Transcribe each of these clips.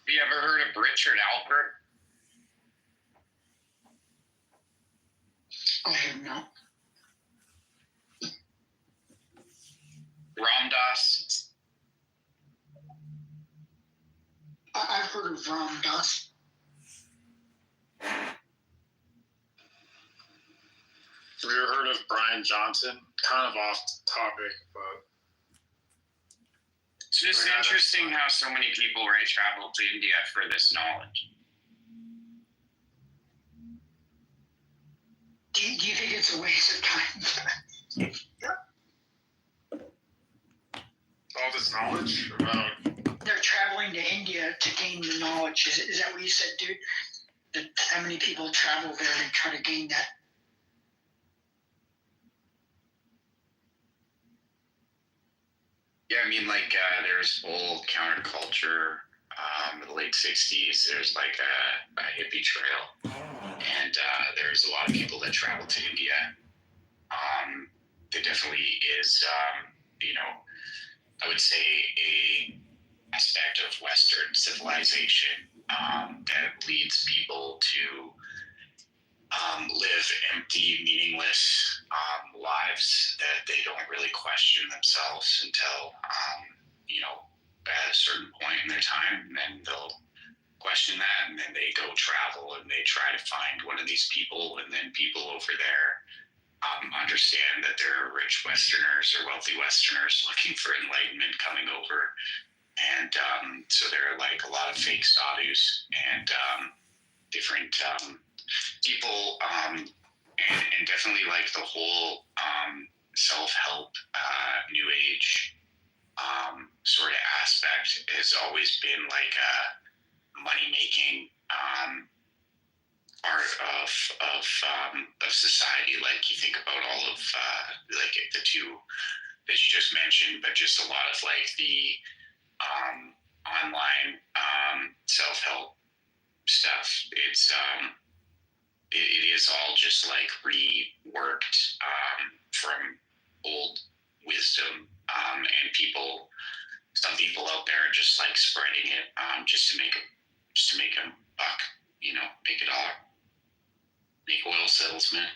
Have you ever heard of Richard Alpert? I have not. Ram Dass? I've heard of Ram Dass. Have you ever heard of Brian Johnson? Kind of off topic, but It's just interesting how so many people travel to India for this knowledge. Do you think it's a waste of time? all this knowledge about They're traveling to India to gain the knowledge. Is that what you said, dude? That how many people travel there to try to gain that? Yeah, I mean, there's whole counterculture in the late 60s. There's a hippie trail. And there's a lot of people that travel to India. There definitely is, I would say a aspect of Western civilization that leads people to live empty, meaningless lives that they don't really question themselves until, at a certain point in their time, and then they'll question that, and then they go travel and they try to find one of these people, and then people over there understand that they're rich Westerners or wealthy Westerners looking for enlightenment coming over. And so there are a lot of fake sadhus and different people, and definitely the whole self-help, new age sort of aspect has always been a money-making part of society. You think about all of the two that you just mentioned, but just a lot of the online self-help stuff. It is all just reworked from old wisdom, and some people out there are just spreading it just to make a buck, make a dollar, make oil salesman.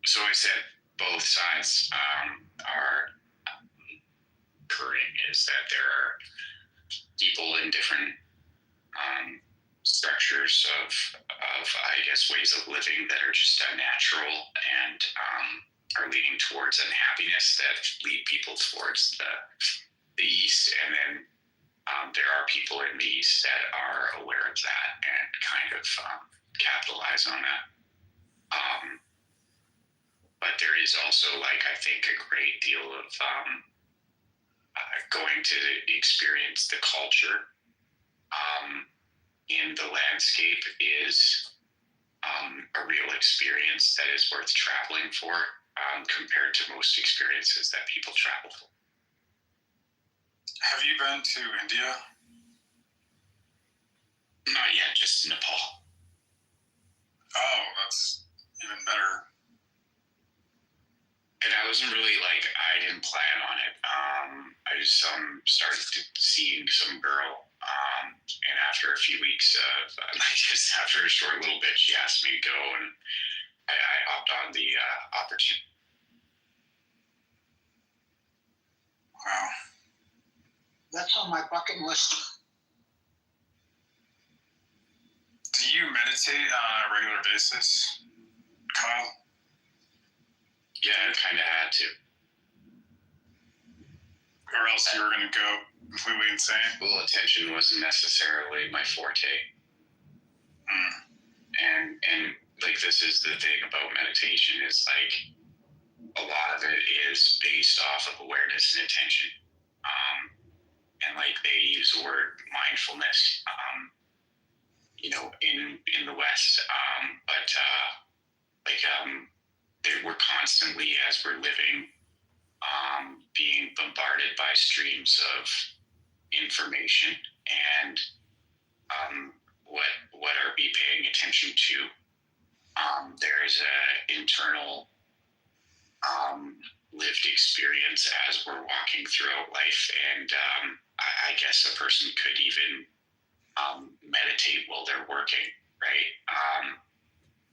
So I said both sides are occurring, is that there are people in different structures of I guess ways of living that are just unnatural and are leading towards unhappiness that lead people towards the East, and then there are people in the East that are aware of that and kind of capitalize on that. But there is also I think a great deal of going to experience the culture in the landscape is a real experience that is worth traveling for compared to most experiences that people travel for. Have you been to India? Not yet, just Nepal. Oh, that's even better. And I wasn't really I didn't plan on it. I just started seeing some girl, and after a few weeks of, just after a short little bit, she asked me to go, and I hopped on the opportunity. Wow. That's on my bucket list. Do you meditate on a regular basis, Kyle? Yeah, I kind of had to. Or else you were going to go completely insane? Well, attention wasn't necessarily my forte. And this is the thing about meditation is a lot of it is based off of awareness and attention. And they use the word mindfulness, in the West. We're constantly, as we're living, being bombarded by streams of information, and what are we paying attention to? There is an internal lived experience as we're walking throughout life. And I guess a person could even meditate while they're working, right?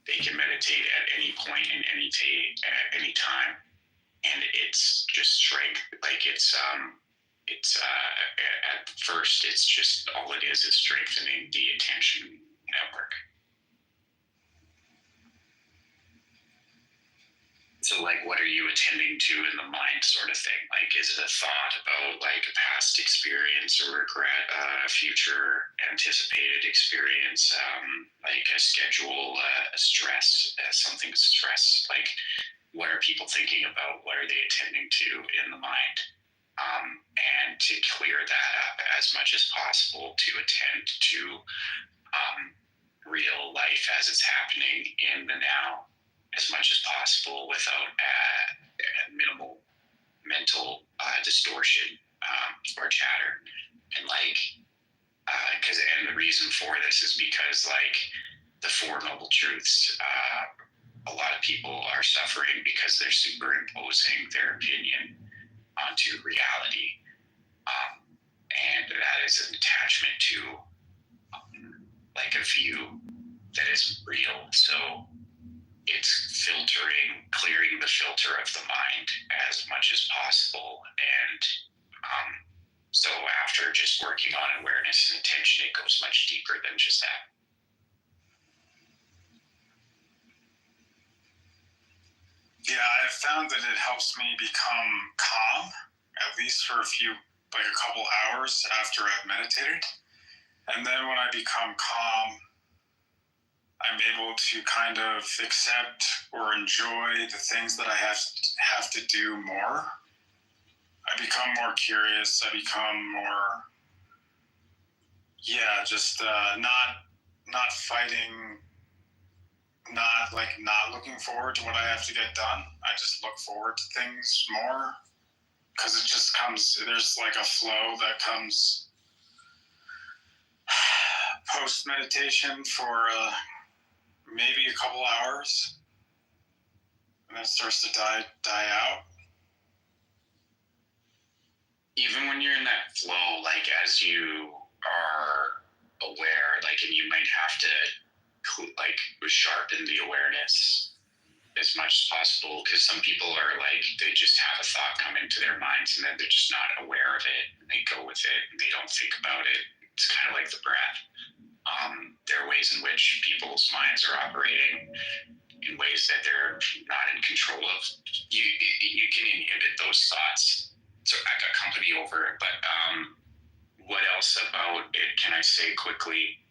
They can meditate at any point in at any time, and it's just strength. Like it's at first it's just all it is strengthening the attention network. So, like, what are you attending to in the mind, sort of thing? Like, is it a thought about like a past experience or regret, a future anticipated experience, like a schedule, a stress, something stress? Like, what are people thinking about? What are they attending to in the mind? And to clear that up as much as possible, to attend to real life as it's happening in the now as much as possible without minimal mental distortion or chatter. And like, and the reason for this is because like the Four Noble Truths, a lot of people are suffering because they're superimposing their opinion onto reality. And that is an attachment to like a view that isn't real. So it's clearing the filter of the mind as much as possible. And so after just working on awareness and attention, it goes much deeper than just that. Yeah, I've found that it helps me become calm, at least for a couple hours after I've meditated. And then when I become calm, I'm able to kind of accept or enjoy the things that I have to do more. I become more curious. I become more, just not fighting, not looking forward to what I have to get done. I just look forward to things more because it just comes. There's like a flow that comes post meditation for maybe a couple hours, and then it starts to die out. Even when you're in that flow, like as you are aware, like, and you might have to like sharpen the awareness as much as possible, because some people are like, they just have a thought come into their minds and then they're just not aware of it and they go with it and they don't think about it. It's kind of like the breath. There are ways in which people's minds are operating in ways that they're not in control of. You can inhibit those thoughts. So I got company over it, but what else about it can I say quickly?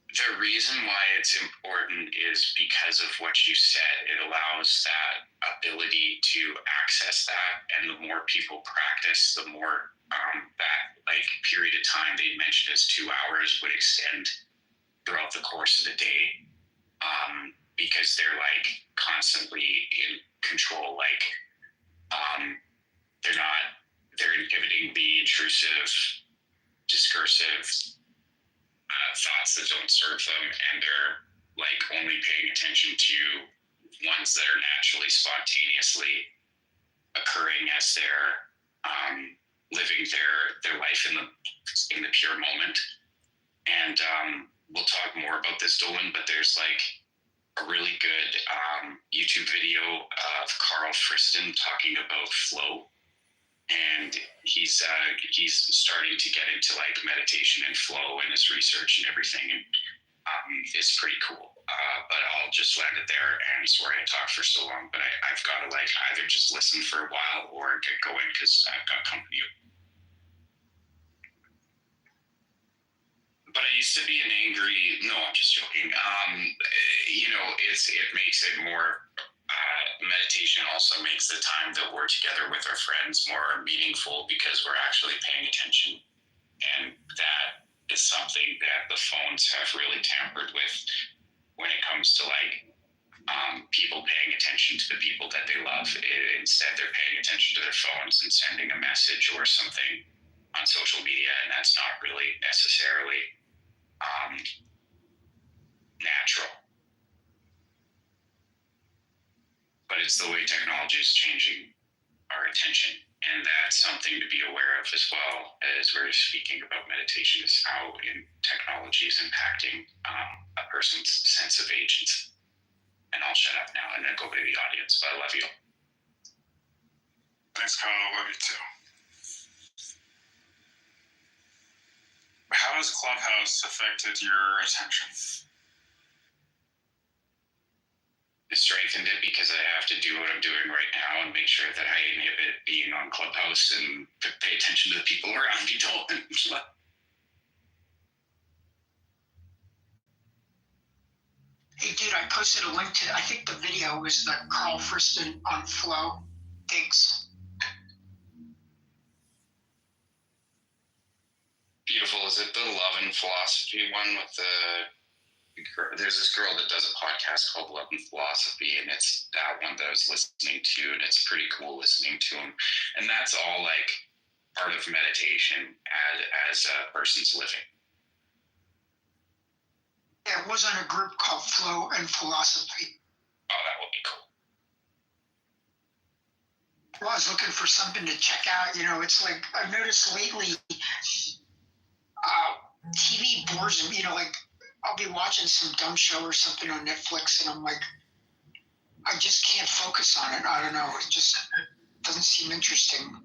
The reason why it's important is because of what you said. It allows that ability to access that, and the more people practice, the more that like period of time they mentioned as 2 hours would extend throughout the course of the day, because they're like constantly in control. Like they're inhibiting the intrusive, discursive thoughts that don't serve them, and they're like only paying attention to ones that are naturally, spontaneously occurring as they're living their life in the pure moment. And we'll talk more about this, Dolan, but there's like a really good YouTube video of Carl Friston talking about flow. And he's starting to get into like meditation and flow and his research and everything, and it's pretty cool. But I'll just land it there. And sorry I talked for so long, but I've got to like either just listen for a while or get going because I've got company. But I used to be an angry. No, I'm just joking. It makes it more. Meditation also makes the time that we're together with our friends more meaningful because we're actually paying attention, and that is something that the phones have really tampered with when it comes to like people paying attention to the people that they love. Instead, they're paying attention to their phones and sending a message or something on social media, and that's not really necessarily natural. but it's the way technology is changing our attention. And that's something to be aware of as well as we're speaking about meditation, is how technology is impacting a person's sense of agency. And I'll shut up now and then go to the audience, but I love you. Thanks, Kyle. I love you too. How has Clubhouse affected your attention? It strengthened it because I have to do what I'm doing right now and make sure that I inhibit being on Clubhouse and pay attention to the people around me. Hey, dude, I posted a link to, I think the video was the Carl Friston on Flow. Thanks. Beautiful. Is it the Love and Philosophy one with there's this girl that does a podcast called Love and Philosophy, and it's that one that I was listening to, and it's pretty cool listening to him. And that's all like part of meditation as a person's living. Yeah, it was on a group called Flow and Philosophy. Oh, that would be cool. Well, I was looking for something to check out. You know, it's like I've noticed lately, TV bores me. You know, like I'll be watching some dumb show or something on Netflix, and I'm like, I just can't focus on it. I don't know. It just doesn't seem interesting.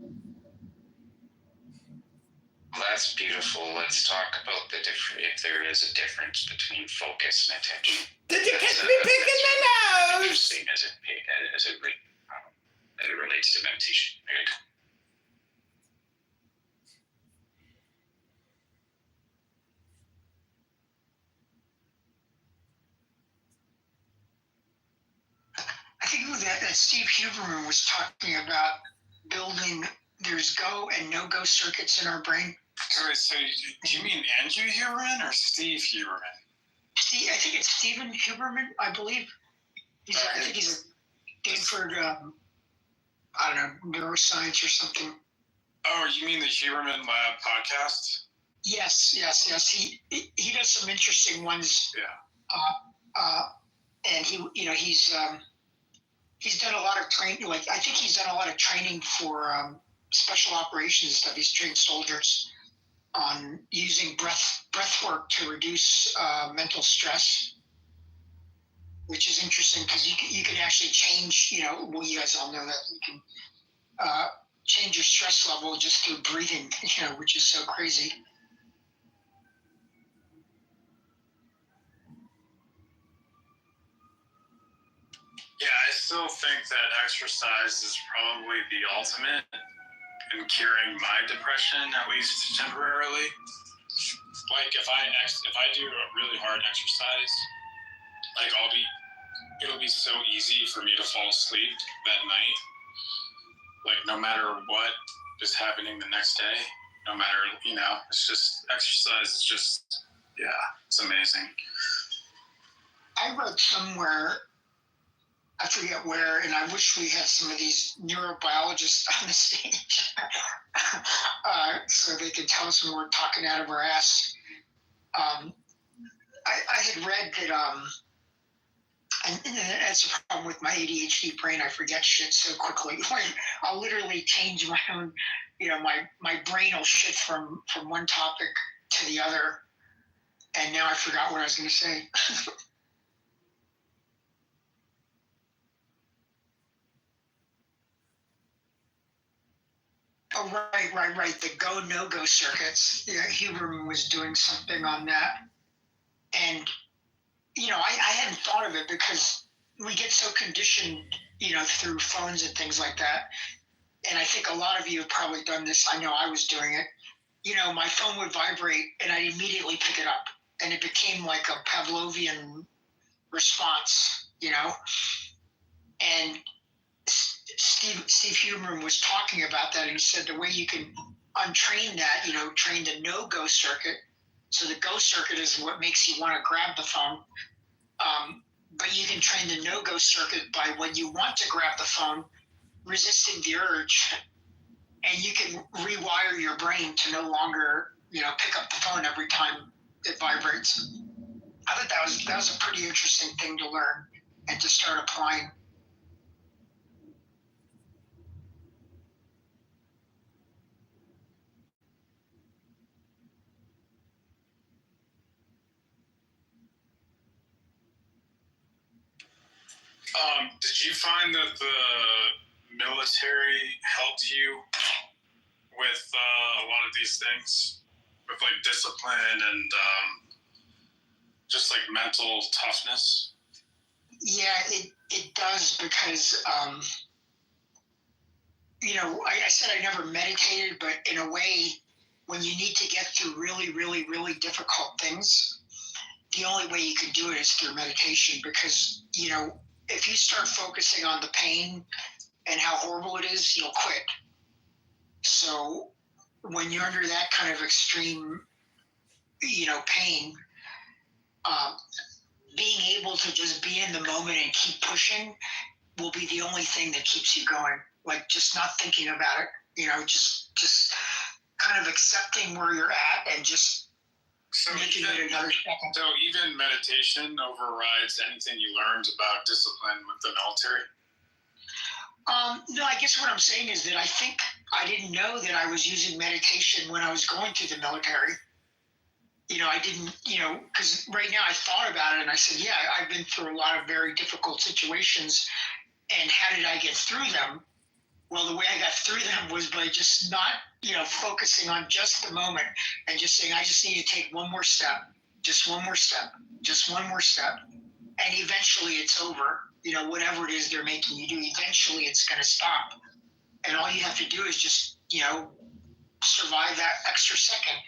Well, that's beautiful. Let's talk about if there is a difference between focus and attention. Did you catch me picking my nose? Interesting as it relates to meditation. There you go. I think that Steve Huberman was talking about building. There's go and no go circuits in our brain. Wait, so do you mean Andrew Huberman or Steve Huberman? Steve, I think it's Stephen Huberman, I believe. I think he's a Stanford, I don't know, neuroscience or something. Oh, you mean the Huberman Lab podcast? Yes. He does some interesting ones. Yeah. And he's done a lot of training. Like I think he's done a lot of training for special operations stuff. He's trained soldiers on using breath work to reduce mental stress, which is interesting because you can actually change. You know, well, you guys all know that you can change your stress level just through breathing. You know, which is so crazy. Yeah, I still think that exercise is probably the ultimate in curing my depression, at least temporarily. Like if I do a really hard exercise, like it'll be so easy for me to fall asleep that night. Like no matter what is happening the next day, no matter, it's just exercise is just, yeah, it's amazing. I read somewhere, I forget where, and I wish we had some of these neurobiologists on the stage so they could tell us when we're talking out of our ass. I had read that, and that's a problem with my ADHD brain. I forget shit so quickly. Like, I'll literally change my own, my brain will shift from one topic to the other. And now I forgot what I was going to say. Oh, right. The go, no-go circuits. Yeah, Huberman was doing something on that. And, I hadn't thought of it because we get so conditioned, through phones and things like that. And I think a lot of you have probably done this. I know I was doing it. My phone would vibrate and I'd immediately pick it up. And it became like a Pavlovian response, And Steve Huberman was talking about that, and he said the way you can untrain that, train the no-go circuit. So the go circuit is what makes you want to grab the phone. But you can train the no-go circuit by when you want to grab the phone, resisting the urge, and you can rewire your brain to no longer, pick up the phone every time it vibrates. I thought that was a pretty interesting thing to learn and to start applying. Did you find that the military helped you with a lot of these things, with like discipline and just like mental toughness? Yeah, it does because, I said I never meditated, but in a way, when you need to get through really, really, really difficult things, the only way you can do it is through meditation because, if you start focusing on the pain and how horrible it is, you'll quit. So when you're under that kind of extreme, pain, um, being able to just be in the moment and keep pushing will be the only thing that keeps you going. Like just not thinking about it, just kind of accepting where you're at and just making it another second. So even meditation overrides anything you learned about discipline with the military? No, I guess what I'm saying is that I think I didn't know that I was using meditation when I was going to the military. I didn't, because right now I thought about it and I said, yeah, I've been through a lot of very difficult situations. And how did I get through them? Well, the way I got through them was by just not, focusing on just the moment and just saying, I just need to take one more step, just one more step, just one more step. And eventually it's over. Whatever it is they're making you do, eventually it's going to stop. And all you have to do is just, survive that extra second,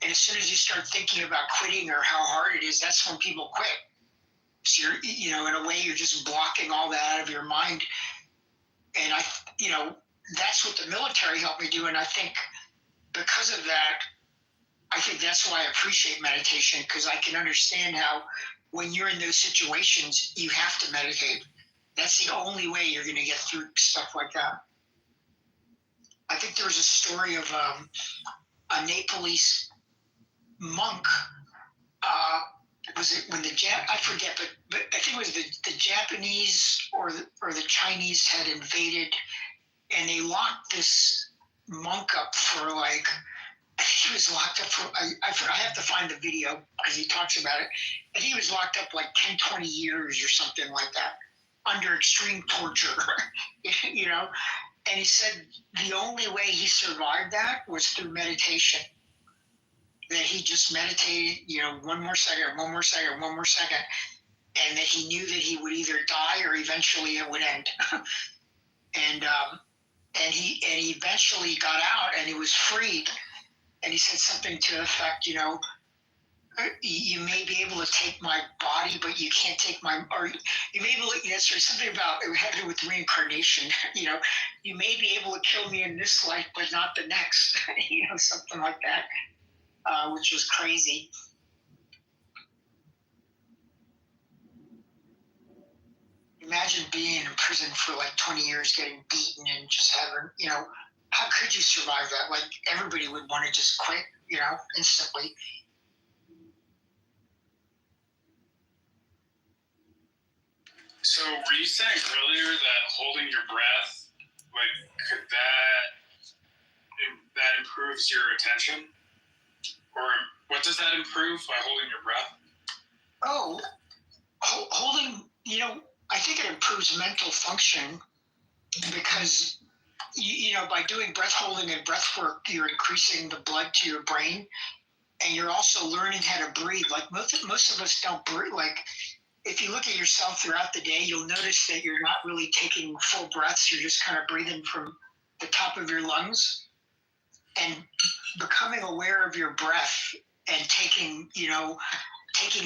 And as soon as you start thinking about quitting or how hard it is, that's when people quit. So you're, in a way, you're just blocking all that out of your mind. And that's what the military helped me do. And I think because of that, I think that's why I appreciate meditation, because I can understand how when you're in those situations, you have to meditate. That's the only way you're going to get through stuff like that. I think there was a story of a Nepalese monk. Was it when I forget, but I think it was the Japanese or the Chinese had invaded, and they locked this monk up for like, I think he was locked up for, I have to find the video because he talks about it. And he was locked up like 10, 20 years or something like that under extreme torture, And he said the only way he survived that was through meditation. That he just meditated, one more second, one more second, one more second. And that he knew that he would either die or eventually it would end. And he eventually got out and he was freed. And he said something to the effect, you may be able to take my body, but you can't take or you may be able to, something about, it had to do with reincarnation, you may be able to kill me in this life, but not the next, something like that, which was crazy. Imagine being in prison for like 20 years, getting beaten and just having, how could you survive that? Like everybody would want to just quit, instantly. So were you saying earlier that holding your breath, like could that improves your attention? Or what does that improve by holding your breath? Oh, holding, I think it improves mental function because, by doing breath holding and breath work, you're increasing the blood to your brain and you're also learning how to breathe. Like most of us don't breathe. Like if you look at yourself throughout the day, you'll notice that you're not really taking full breaths. You're just kind of breathing from the top of your lungs, and becoming aware of your breath and taking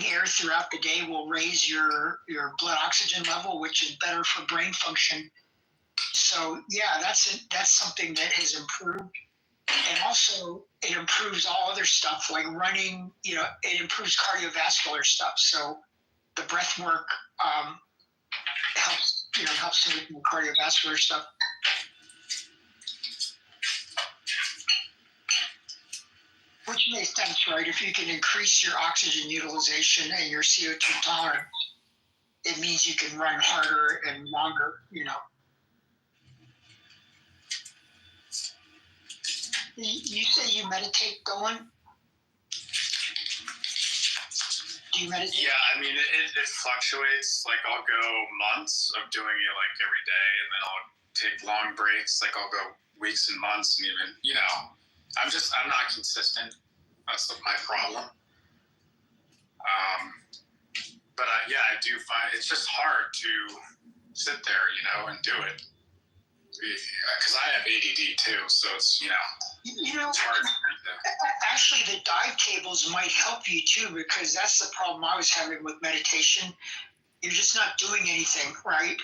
air throughout the day will raise your blood oxygen level, which is better for brain function. So yeah, that's something that has improved. And also it improves all other stuff like running, it improves cardiovascular stuff. So the breath work helps with the cardiovascular stuff. Which makes sense, right? If you can increase your oxygen utilization and your CO2 tolerance, it means you can run harder and longer, You say you meditate, Dylan? Do do you meditate? Yeah, I mean, it fluctuates. Like, I'll go months of doing it like every day, and then I'll take long breaks. Like, I'll go weeks and months, and even, I'm not consistent. That's my problem. But I do find it's just hard to sit there, and do it. Because I have ADD too, so it's, it's hard for me to. Actually, the dive tables might help you too, because that's the problem I was having with meditation. You're just not doing anything, right?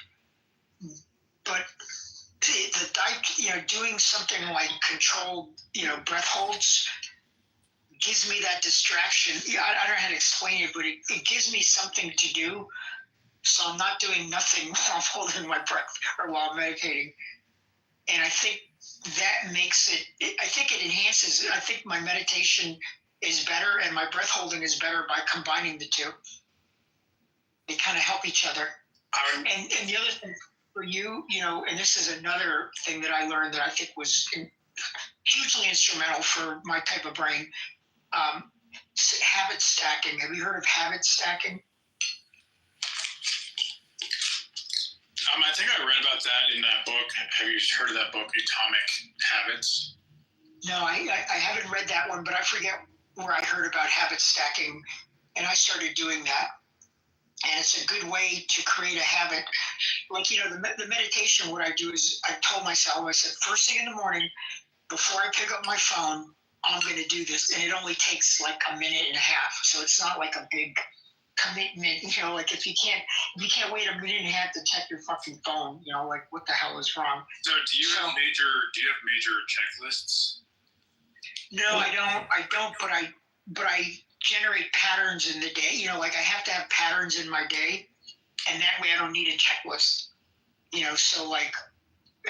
But the dive, doing something like controlled, breath holds gives me that distraction. I don't know how to explain it, but it gives me something to do. So I'm not doing nothing while I'm holding my breath or while I'm meditating. And I think that makes it, I think it enhances it. I think my meditation is better and my breath holding is better by combining the two. They kind of help each other. And the other thing for you, and this is another thing that I learned that I think was hugely instrumental for my type of brain, habit stacking. Have you heard of habit stacking? I think I read about that in that book. Have you heard of that book, Atomic Habits? No, I haven't read that one, but I forget where I heard about habit stacking, and I started doing that. And it's a good way to create a habit. Like, the meditation, what I do is I told myself, I said, first thing in the morning, before I pick up my phone, I'm going to do this. And it only takes like a minute and a half. So it's not like a big commitment, like if you can't wait a minute and a half to check your fucking phone, like what the hell is wrong? So do you have major checklists? No, I don't, but I generate patterns in the day, like I have to have patterns in my day, and that way I don't need a checklist, so like,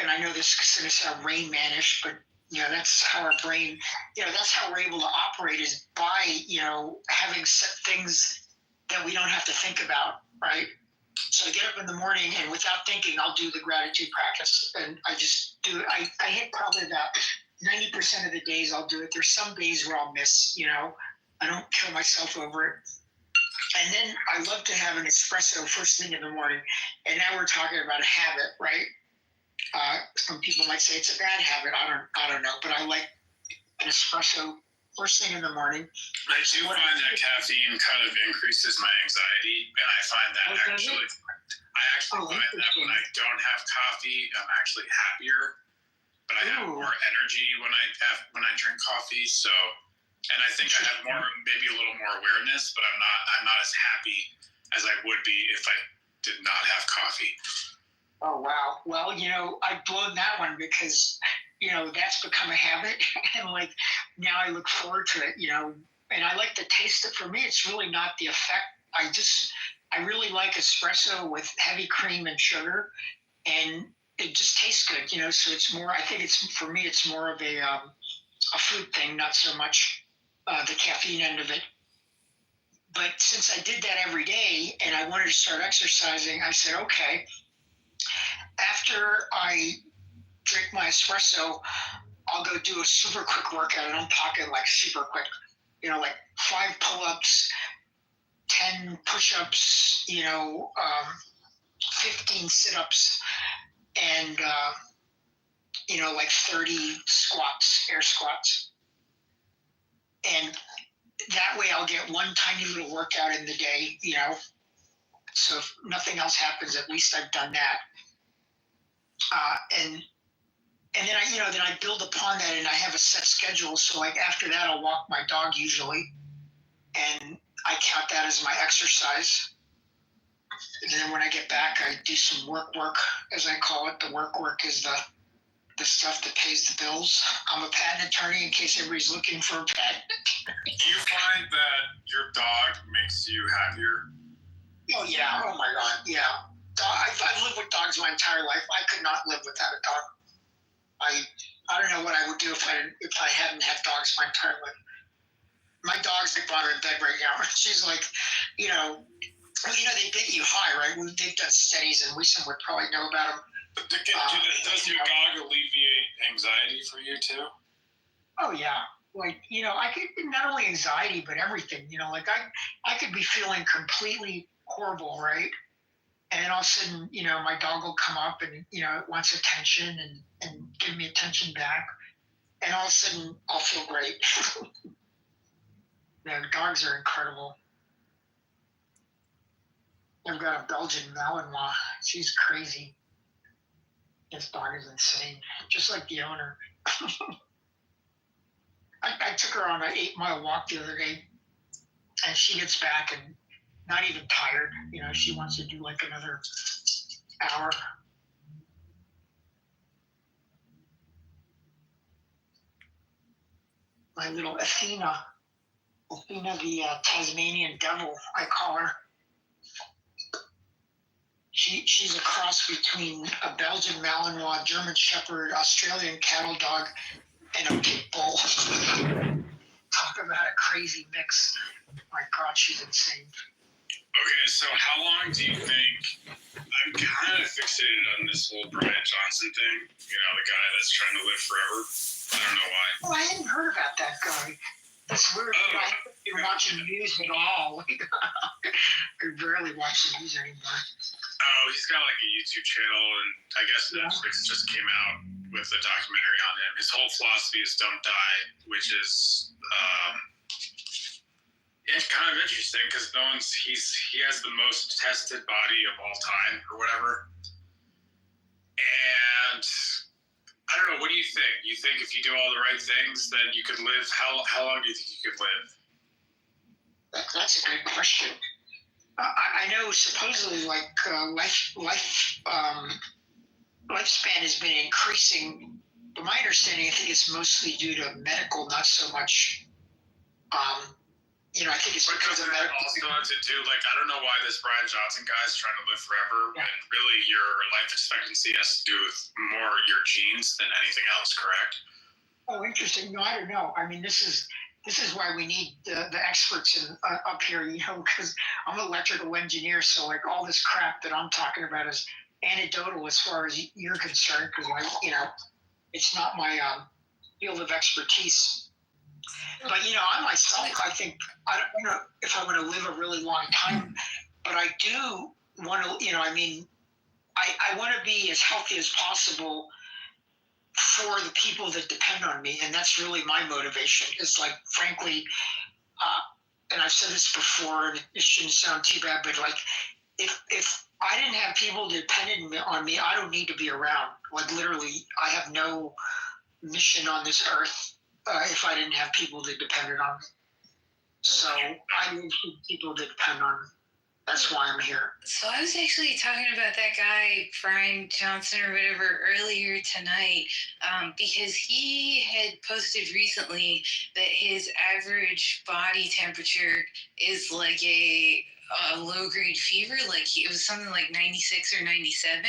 and I know this is going to sound Rain Man-ish, but that's how our brain, that's how we're able to operate, is by, having set things that we don't have to think about, right? So I get up in the morning and without thinking, I'll do the gratitude practice. And I just do it. I hit probably about 90% of the days I'll do it. There's some days where I'll miss, I don't kill myself over it. And then I love to have an espresso first thing in the morning. And now we're talking about a habit, right? Some people might say it's a bad habit. I don't know, but I like an espresso first thing in the morning. I do find that caffeine kind of increases my anxiety, and I find that I actually find that when I don't have coffee, I'm actually happier, but I have more energy when I drink coffee. So, and I think I have maybe a little more awareness, but I'm not as happy as I would be if I did not have coffee. Oh, wow. Well, I've blown that one because, that's become a habit. And like, now I look forward to it, and I like the taste. For me, it's really not the effect. I really like espresso with heavy cream and sugar, and it just tastes good, so it's more, I think for me, it's more of a food thing, not so much the caffeine end of it. But since I did that every day and I wanted to start exercising, I said, okay, after I drink my espresso, I'll go do a super quick workout, and I'm talking like super quick, like 5 pull-ups, 10 push-ups, 15 sit-ups, and, like 30 squats, air squats. And that way I'll get one tiny little workout in the day, so if nothing else happens, at least I've done that. And then I build upon that, and I have a set schedule. So like after that, I'll walk my dog usually, and I count that as my exercise. And then when I get back, I do some work, as I call it. The work is the stuff that pays the bills. I'm a patent attorney, in case everybody's looking for a patent. Do you find that your dog makes you happier? Oh yeah. Oh my God. Yeah. I've lived with dogs my entire life. I could not live without a dog. I don't know what I would do if I hadn't had dogs my entire life. My dog's like on her bed right now. She's like, they get you high, right? They've done studies, and Wisam would probably know about them. Does your dog alleviate anxiety for you too? Oh yeah. like, I could not only anxiety but everything. Like I could be feeling completely horrible, right? And then all of a sudden, my dog will come up and it wants attention and give me attention back, and all of a sudden I'll feel great. Dogs are incredible. I've got a Belgian Malinois. She's crazy. This dog is insane, just like the owner. I took her on an 8-mile walk the other day, and she gets back and not even tired. She wants to do like another hour. My little Athena, the Tasmanian devil, I call her. She's a cross between a Belgian Malinois, German Shepherd, Australian cattle dog, and a pit bull. Talk about a crazy mix. My God, she's insane. Okay, so how long do you think? I'm kind of fixated on this whole Brian Johnson thing. The guy that's trying to live forever. I don't know why. Oh, I hadn't heard about that guy. That's weird. Oh, I haven't been watching news at all. I barely watch the news anymore. Oh, he's got like a YouTube channel, and I guess Netflix just came out with a documentary on him. His whole philosophy is "Don't die," which is it's kind of interesting because he has the most tested body of all time or whatever. And I don't know. What do you think? You think if you do all the right things, then you could live? How long do you think you could live? That's a good question. I know supposedly like lifespan has been increasing, but my understanding, I think it's mostly due to medical, not so much. I think it's because of medical. Also have to do I don't know why this Brian Johnson guy is trying to live forever, when really your life expectancy has to do with more your genes than anything else. Correct? Oh, interesting. No, I don't know. I mean, this is why we need the experts up here, because I'm an electrical engineer, so like all this crap that I'm talking about is anecdotal as far as you're concerned, because it's not my field of expertise. But I myself, I think I don't know if I want to live a really long time, but I do want to. I want to be as healthy as possible for the people that depend on me, and that's really my motivation. It's like, frankly, and I've said this before, and it shouldn't sound too bad, but like, if I didn't have people dependent on me, I don't need to be around. Like literally, I have no mission on this earth if I didn't have people that depended on me. So I need people that depend on me. That's why I'm here. So I was actually talking about that guy, Brian Johnson or whatever, earlier tonight, because he had posted recently that his average body temperature is like a low-grade fever. Like it was something like 96 or 97,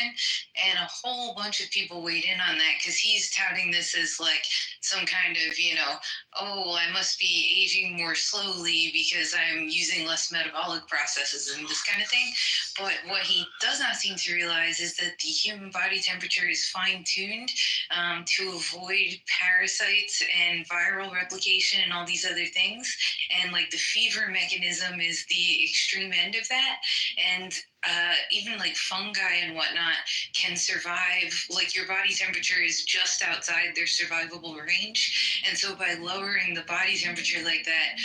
and a whole bunch of people weighed in on that because he's touting this as like some kind of, oh, I must be aging more slowly because I'm using less metabolic processes and this kind of thing. But what he does not seem to realize is that the human body temperature is fine-tuned to avoid parasites and viral replication and all these other things. And like the fever mechanism is the extreme end of that. And even like fungi and whatnot can survive, like your body temperature is just outside their survivable range. And so by lowering the body temperature like that,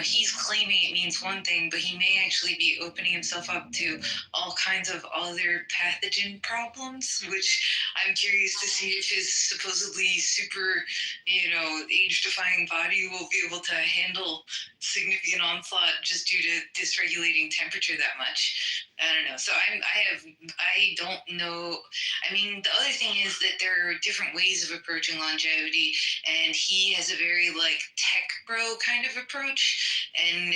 he's claiming it means one thing, but he may actually be opening himself up to all kinds of other pathogen problems, which I'm curious to see if his supposedly super, age-defying body will be able to handle significant onslaught just due to dysregulating temperature that much. I don't know. So I don't know. I mean, the other thing is that there are different ways of approaching longevity, and he has a very like tech bro kind of approach, and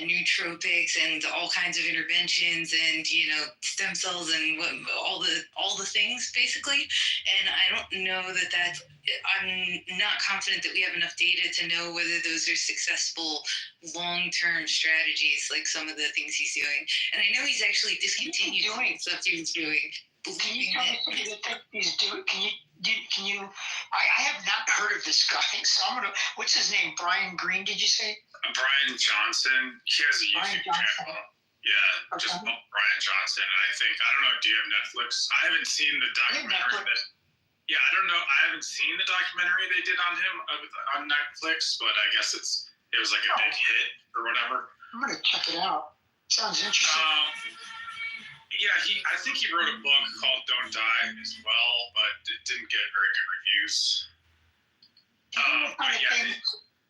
nootropics and all kinds of interventions and stem cells and all the things basically. And I don't know that I'm not confident that we have enough data to know whether those are successful long-term strategies like some of the things he's doing. And I know he's actually discontinued some stuff he was doing Can you believing tell that. me some of the things he's doing? Can you? I have not heard of this guy, so I'm gonna. What's his name? Brian Green? Did you say? Brian Johnson. He has a Brian YouTube Johnson. channel. Yeah, just Okay. called Brian Johnson. And I don't know. Do you have Netflix? I haven't seen the I have documentary. Netflix. Yeah, I don't know. I haven't seen the documentary they did on him on Netflix, but I guess it was like a big hit or whatever. I'm gonna check it out. Sounds interesting. Yeah, I think he wrote a book called Don't Die as well, but it didn't get very good reviews.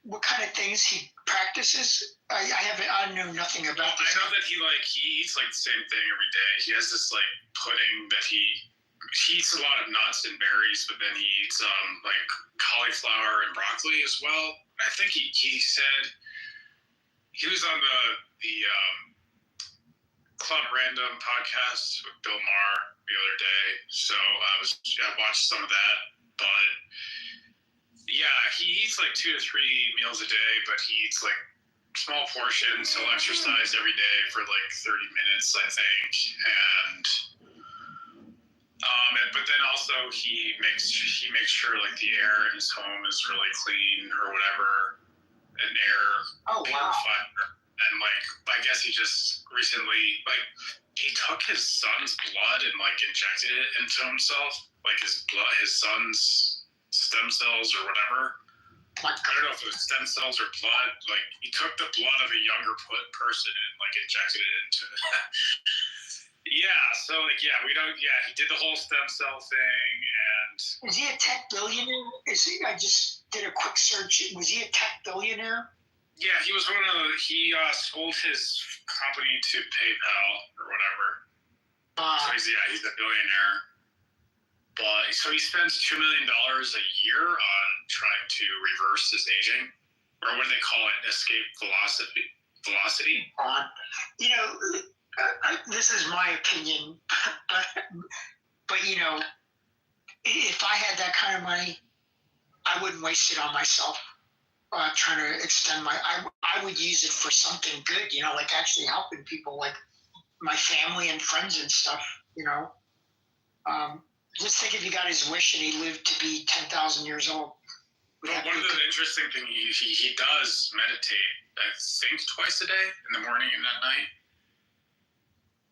What kind of things he practices? I know nothing about this. I know that he eats like the same thing every day. He has this like pudding that he eats a lot of nuts and berries, but then he eats like cauliflower and broccoli as well. I think he said he was on the Club Random podcast with Bill Maher the other day, so I watched some of that. But yeah, he eats like 2 to 3 meals a day, but he eats like small portions. He'll exercise every day for like 30 minutes, I think, and but then also he makes sure like the air in his home is really clean or whatever, and air purifier. And like I guess he just recently he took his son's blood and like injected it into himself, like his son's stem cells or whatever. I don't know if it was stem cells or blood. Like he took the blood of a younger person and like injected it into. Yeah, so like he did the whole stem cell thing. And is he a tech billionaire? I just did a quick search. Was he a tech billionaire? Yeah, he was he sold his company to PayPal or whatever. So he's a billionaire. But so he spends $2 million a year on trying to reverse his aging, or what do they call it? Escape velocity. This is my opinion, but if I had that kind of money, I wouldn't waste it on myself. Trying to extend I would use it for something good, like actually helping people, like my family and friends and stuff, Just think if he got his wish and he lived to be 10,000 years old. Well, one of the interesting things, he does meditate, I think, twice a day, in the morning and at night.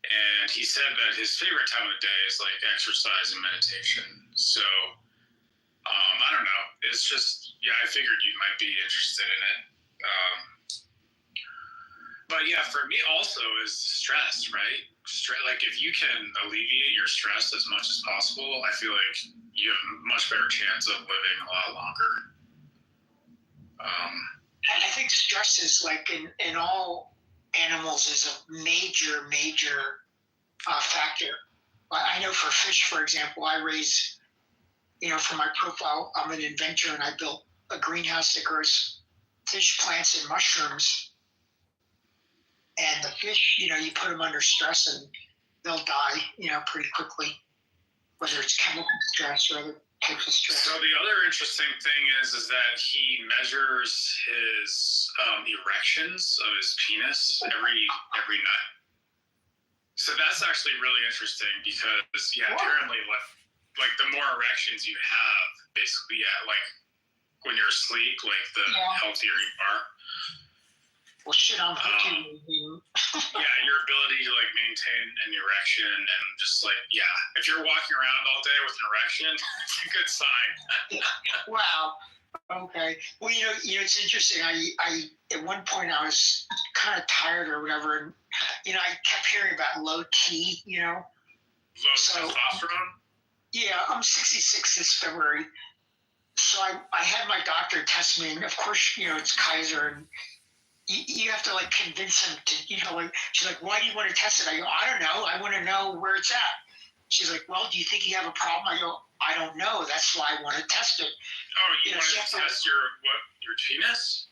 And he said that his favorite time of the day is like exercise and meditation. So, I don't know. It's just, I figured you might be interested in it. But yeah, for me also is stress, right? Like if you can alleviate your stress as much as possible, I feel like you have a much better chance of living a lot longer. I think stress is like in all animals is a major factor. I know for fish, for example, I raise, for my profile, I'm an inventor and I built a greenhouse that grows fish, plants, and mushrooms. And the fish, you put them under stress and they'll die, pretty quickly, whether it's chemical stress or other types of stress. So the other interesting thing is that he measures his erections of his penis every night. So that's actually really interesting because apparently like the more erections you have, basically, like when you're asleep, like the healthier you are. Well, shit, I'm your ability to like maintain an erection and just like if you're walking around all day with an erection, it's a good sign. Wow. Okay. Well, it's interesting. I at one point I was kind of tired or whatever, and I kept hearing about low T. Low testosterone. Yeah, I'm 66 this February, so I had my doctor test me, and of course, it's Kaiser, and you have to like convince him to, she's like, why do you want to test it? I go, I don't know. I want to know where it's at. She's like, well, do you think you have a problem? I go, I don't know. That's why I want to test it. Oh, you want to test your penis?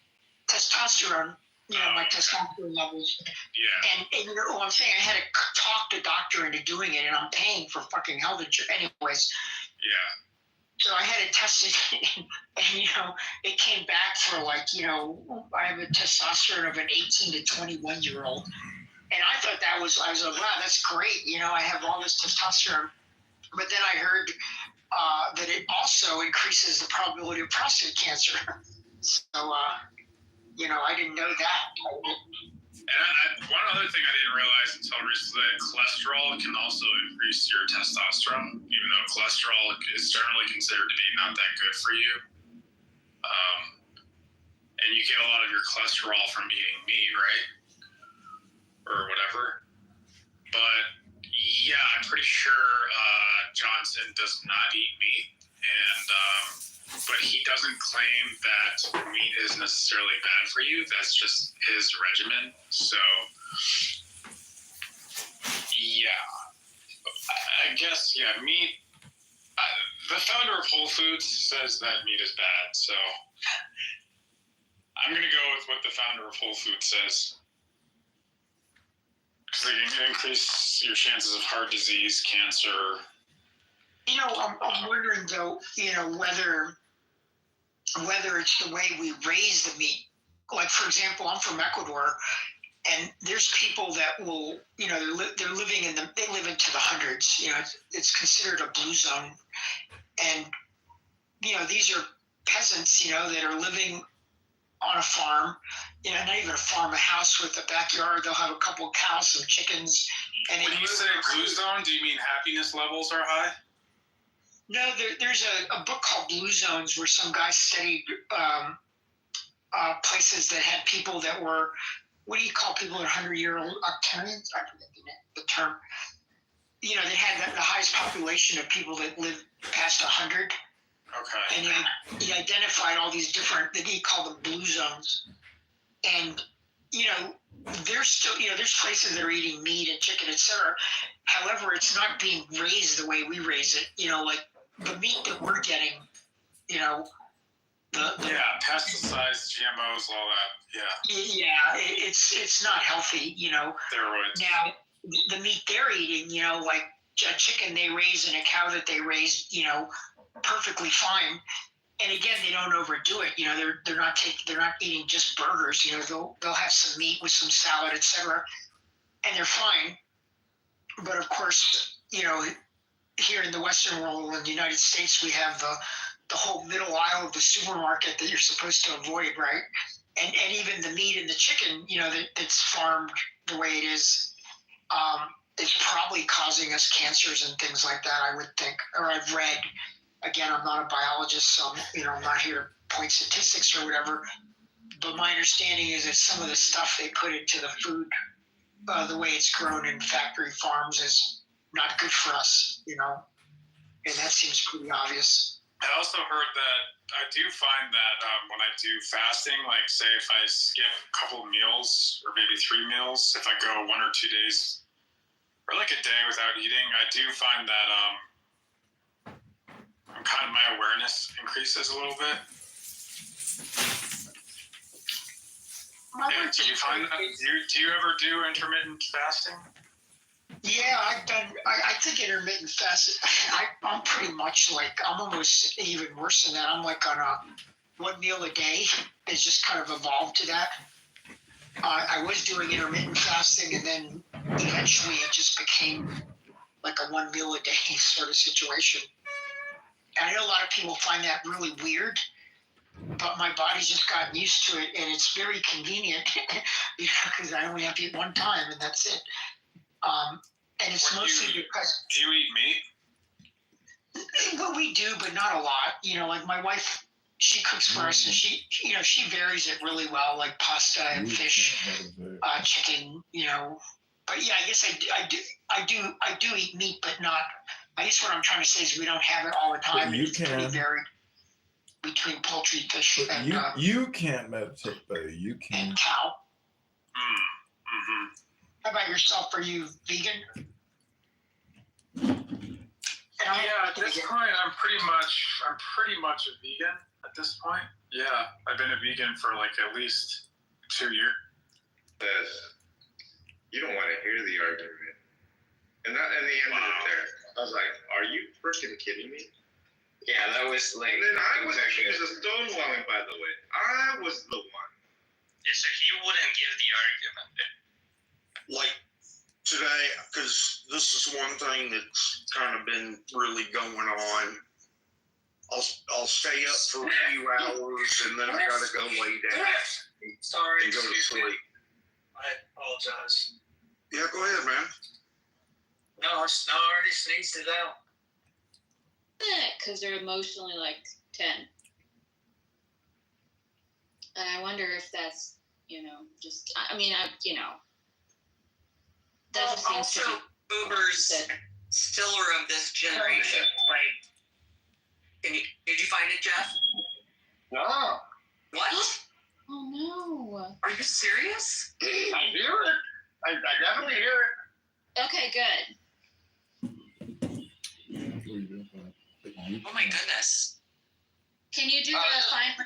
Testosterone, my testosterone levels. Yeah. And what I'm saying, I had to talk the doctor into doing it, and I'm paying for fucking health insurance anyways. Yeah. So I had it tested, and it came back for like, I have a testosterone of an 18 to 21-year-old. And I thought I was like, wow, that's great. I have all this testosterone. But then I heard that it also increases the probability of prostate cancer. So, I didn't know that. And one other thing I didn't realize until recently, cholesterol can also increase your testosterone, even though cholesterol is generally considered to be not that good for you. And you get a lot of your cholesterol from eating meat, right? Or whatever. But yeah, I'm pretty sure Johnson does not eat meat, and but he doesn't claim that meat is necessarily bad for you. That's just his regimen. So yeah, I guess meat. The founder of Whole Foods says that meat is bad, so I'm gonna go with what the founder of Whole Foods says. Because they can increase your chances of heart disease, cancer. I'm wondering though, whether it's the way we raise the meat. Like, for example, I'm from Ecuador, and there's people that will, they're living they live into the hundreds. It's considered a blue zone, and these are peasants, that are living on a farm, not even a farm, a house with a backyard. They'll have a couple of cows, some chickens. And when you say blue zone, do you mean happiness levels are high? No, there's a book called Blue Zones where some guy studied places that had people that were, what do you call people that are 100-year-old octarians? I forget the term. They had the highest population of people that live past 100. Okay. And he identified all these different, that he called them blue zones. And, there's still, there's places that are eating meat and chicken, etc. However, it's not being raised the way we raise it. Like the meat that we're getting, pesticides, GMOs, all that. Yeah, it's not healthy, Steroids. Now, the meat they're eating, like a chicken they raise and a cow that they raise, perfectly fine. And again, they don't overdo it. They're not eating just burgers. They'll have some meat with some salad, etc. And they're fine. But of course, here in the Western world, in the United States, we have the whole middle aisle of the supermarket that you're supposed to avoid, right? And even the meat and the chicken, that's farmed the way it is probably causing us cancers and things like that, I would think, or I've read. Again, I'm not a biologist, so I'm not here to point statistics or whatever. But my understanding is that some of the stuff they put into the food, the way it's grown in factory farms, is not good for us, and that seems pretty obvious. I also heard that I do find that when I do fasting, like say if I skip a couple meals or maybe 3 meals, if I go 1 or 2 days or like a day without eating, I do find that kind of my awareness increases a little bit. Do you find that? Do you ever do intermittent fasting? Yeah, I've done. I think intermittent fasting. I'm pretty much like, I'm almost even worse than that. I'm like on a 1 meal a day. It's just kind of evolved to that. I was doing intermittent fasting, and then eventually it just became like a 1 meal a day sort of situation. And I know a lot of people find that really weird, but my body's just gotten used to it, and it's very convenient because I only have to eat one time, and that's it. And it's mostly because. Do you eat meat? Well, we do, but not a lot. Like my wife, she cooks for us, and she varies it really well, like pasta and fish, chicken. But yeah, I guess I do eat meat, but not. I guess what I'm trying to say is we don't have it all the time. But you it's pretty varied between poultry, fish, But and you can't meditate, though. You can. and cow. Mm-hmm. How about yourself? Are you vegan? Yeah, at this point, I'm pretty much a vegan at this point. Yeah, I've been a vegan for like at least 2 years. You don't want to hear the argument. And the end of it there. I was like, are you freaking kidding me? Yeah, that was like. And then I was accused of stonewalling, by the way. I was the one. Yeah, so he wouldn't give the argument. Like, today, because this is one thing that's kind of been really going on. I'll stay up for a few hours and then I gotta go lay down Sorry, and go to excuse me. sleep. I apologize. Yeah, go ahead, man. No, I already sneezed it out. Because they're emotionally like 10. And I wonder if that's, just, that just seems to Also, Uber's that. stiller of this generation. Like, did you find it, Jeff? No, What? Oh no. Are you serious? I hear it. I definitely hear it. Okay, good. Oh my goodness. Can you do the find my?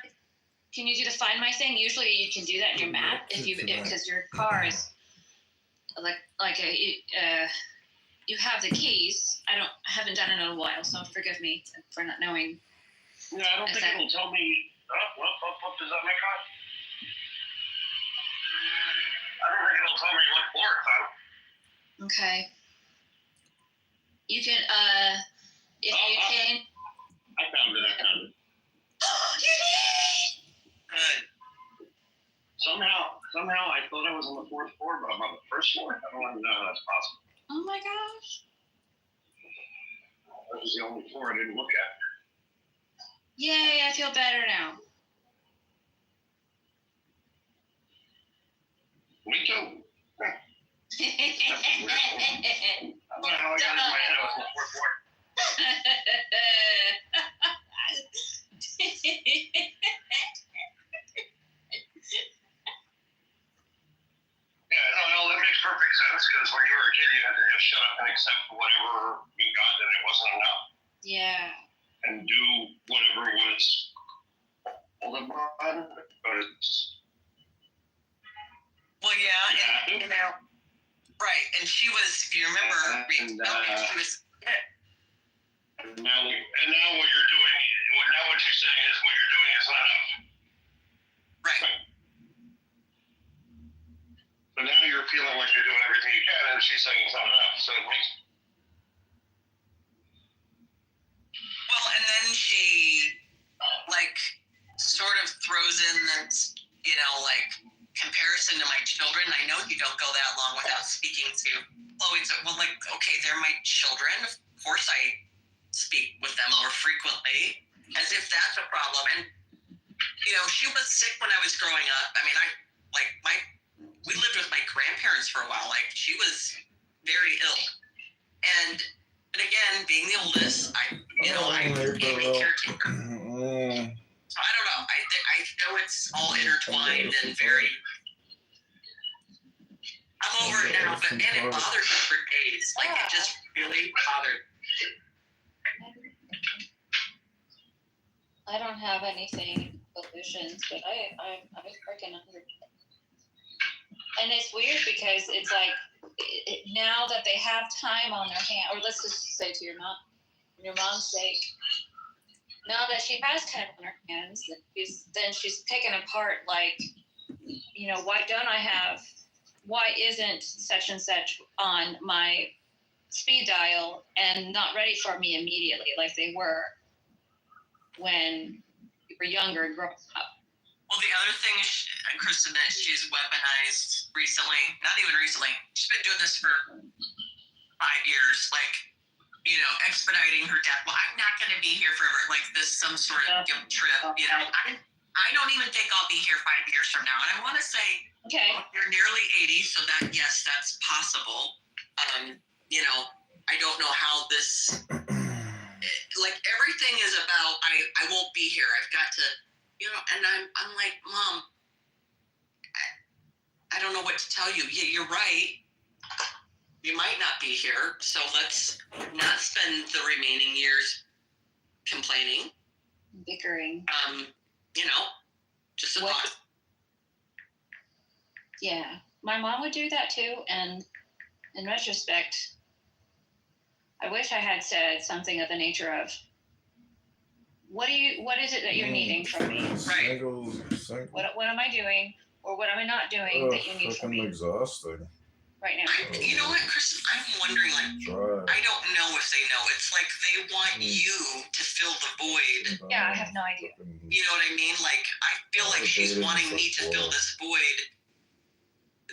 Can you do the find my thing? Usually you can do that in your map because your car is you have the keys. I haven't done it in a while, so forgive me for not knowing. Yeah, I don't think it'll tell me. What does that make up? I don't think it'll tell me what floor it's on. Okay. You can if you can. I found it. You did! Good. Somehow I thought I was on the fourth floor, but I'm on the first floor. I don't even know how that's possible. Oh my gosh. That was the only floor I didn't look at. Yay, I feel better now. Me too. I don't know how I got it in my head I was on the fourth floor. Yeah, no, that makes perfect sense because when you were a kid, you had to just shut up and accept whatever you got that it wasn't enough Yeah. and do whatever was all the bottom. But it's Well, yeah, and, right. And she was, if you remember, And, she was. and now what you're doing, now what you're saying is what you're doing is not enough. Right. So now you're feeling like you're doing everything you can, and she's saying it's not enough. So it makes Well, and then she, sort of throws in this, comparison to my children. I know you don't go that long without speaking to Chloe. So, well, okay, they're my children. Of course I speak with them more frequently, as if that's a problem. And, she was sick when I was growing up. I mean, we lived with my grandparents for a while. She was very ill. And again, being the oldest, I became a caretaker. So I don't know. I know it's all intertwined and very. I'm over it now, but man, it bothered me for days. It just really bothered. I don't have anything solutions, but I was freaking under. And it's weird because it's now that they have time on their hand, or let's just say to your mom's sake, now that she has time on her hands, then she's picking apart why isn't such and such on my speed dial and not ready for me immediately like they were when you were younger and growing up. Well, the other thing, Kristen, that she's weaponized recently, not even recently, she's been doing this for 5 years, expediting her death. Well, I'm not going to be here forever, some sort of guilt trip, I don't even think I'll be here 5 years from now. And I want to say, Okay. well, you're nearly 80, so yes, that's possible. I don't know how this, everything is about, I won't be here. I've got to, and I'm like, Mom, I don't know what to tell you. You're right. You might not be here. So let's not spend the remaining years complaining. Bickering. Just a What- thought. Yeah. My mom would do that too, and in retrospect, I wish I had said something of the nature of, what is it that you're needing from me? Single. What am I doing, or what am I not doing that you need from Fucking me? exhausting. right now. You know what, Chris? I'm wondering, like, Try. I don't know if they know. It's like they want you to fill the void. Yeah, I have no idea. You know what I mean? Like, I feel like she's wanting me to fill this void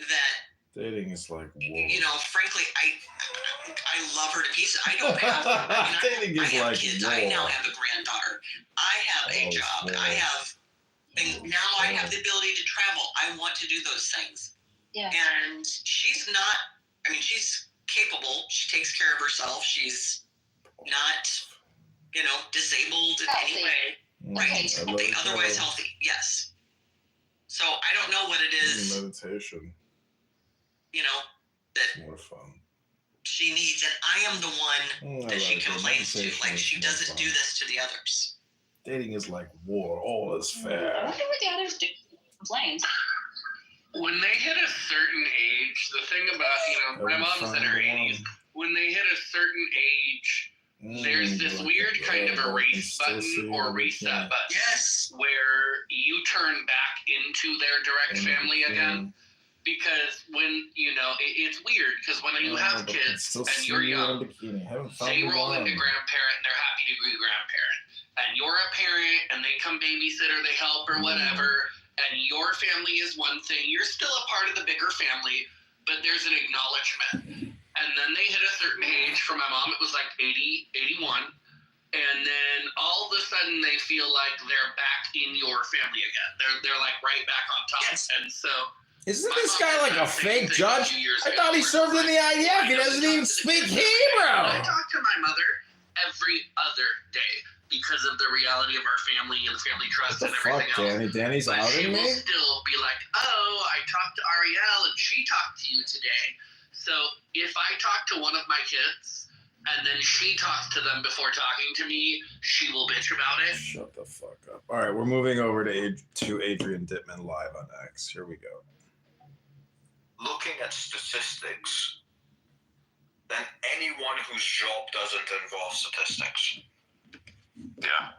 that, Dating is like war. you know, frankly, I love her to pieces. I don't have, I Dating is have like kids. war. I now have a granddaughter. I have a Oh, job. yeah. I have, and now I have the ability to travel. I want to do those things. Yeah. And she's not, I mean, she's capable. She takes care of herself. She's not, you know, disabled in any Healthy. way. Right? Okay. Healthy, otherwise healthy. Yes. So I don't know what it is, Meditation. you know, that More fun. she needs, and I am the one that she complains to. Like, she doesn't do this to the others. Dating is like war. All is I fair. wonder what the others do. Complains. When they hit a certain age, the thing about, you know, my mom's in her 80s. When they hit a certain age, there's this weird kind of erase button or reset button Yes. where you turn back into their direct family again. Because when, you know, it's weird because when you have kids and you're young, they roll into grandparent and they're happy to be grandparent. And you're a parent and they come babysit or they help or whatever. And your family is one thing. You're still a part of the bigger family, but there's an acknowledgement. And then they hit a certain age. For my mom, it was like 80, 81. And then all of a sudden they feel like they're back in your family again. They're like right back on top. Yes. And so Isn't this guy like a fake judge? I thought he served in the IDF. He doesn't even speak I Hebrew. talk to my mother every other day because of the reality of our family and the family trust What the and fuck, everything else. Danny? Danny's But she outing will me? still be like, oh, I talked to Ariel and she talked to you today. So if I talk to one of my kids and then she talks to them before talking to me, she will bitch about it. Shut the fuck up. All right, we're moving over to Adrian Dittman live on X. Here we go. Looking at statistics, then anyone whose job doesn't involve statistics. Yeah.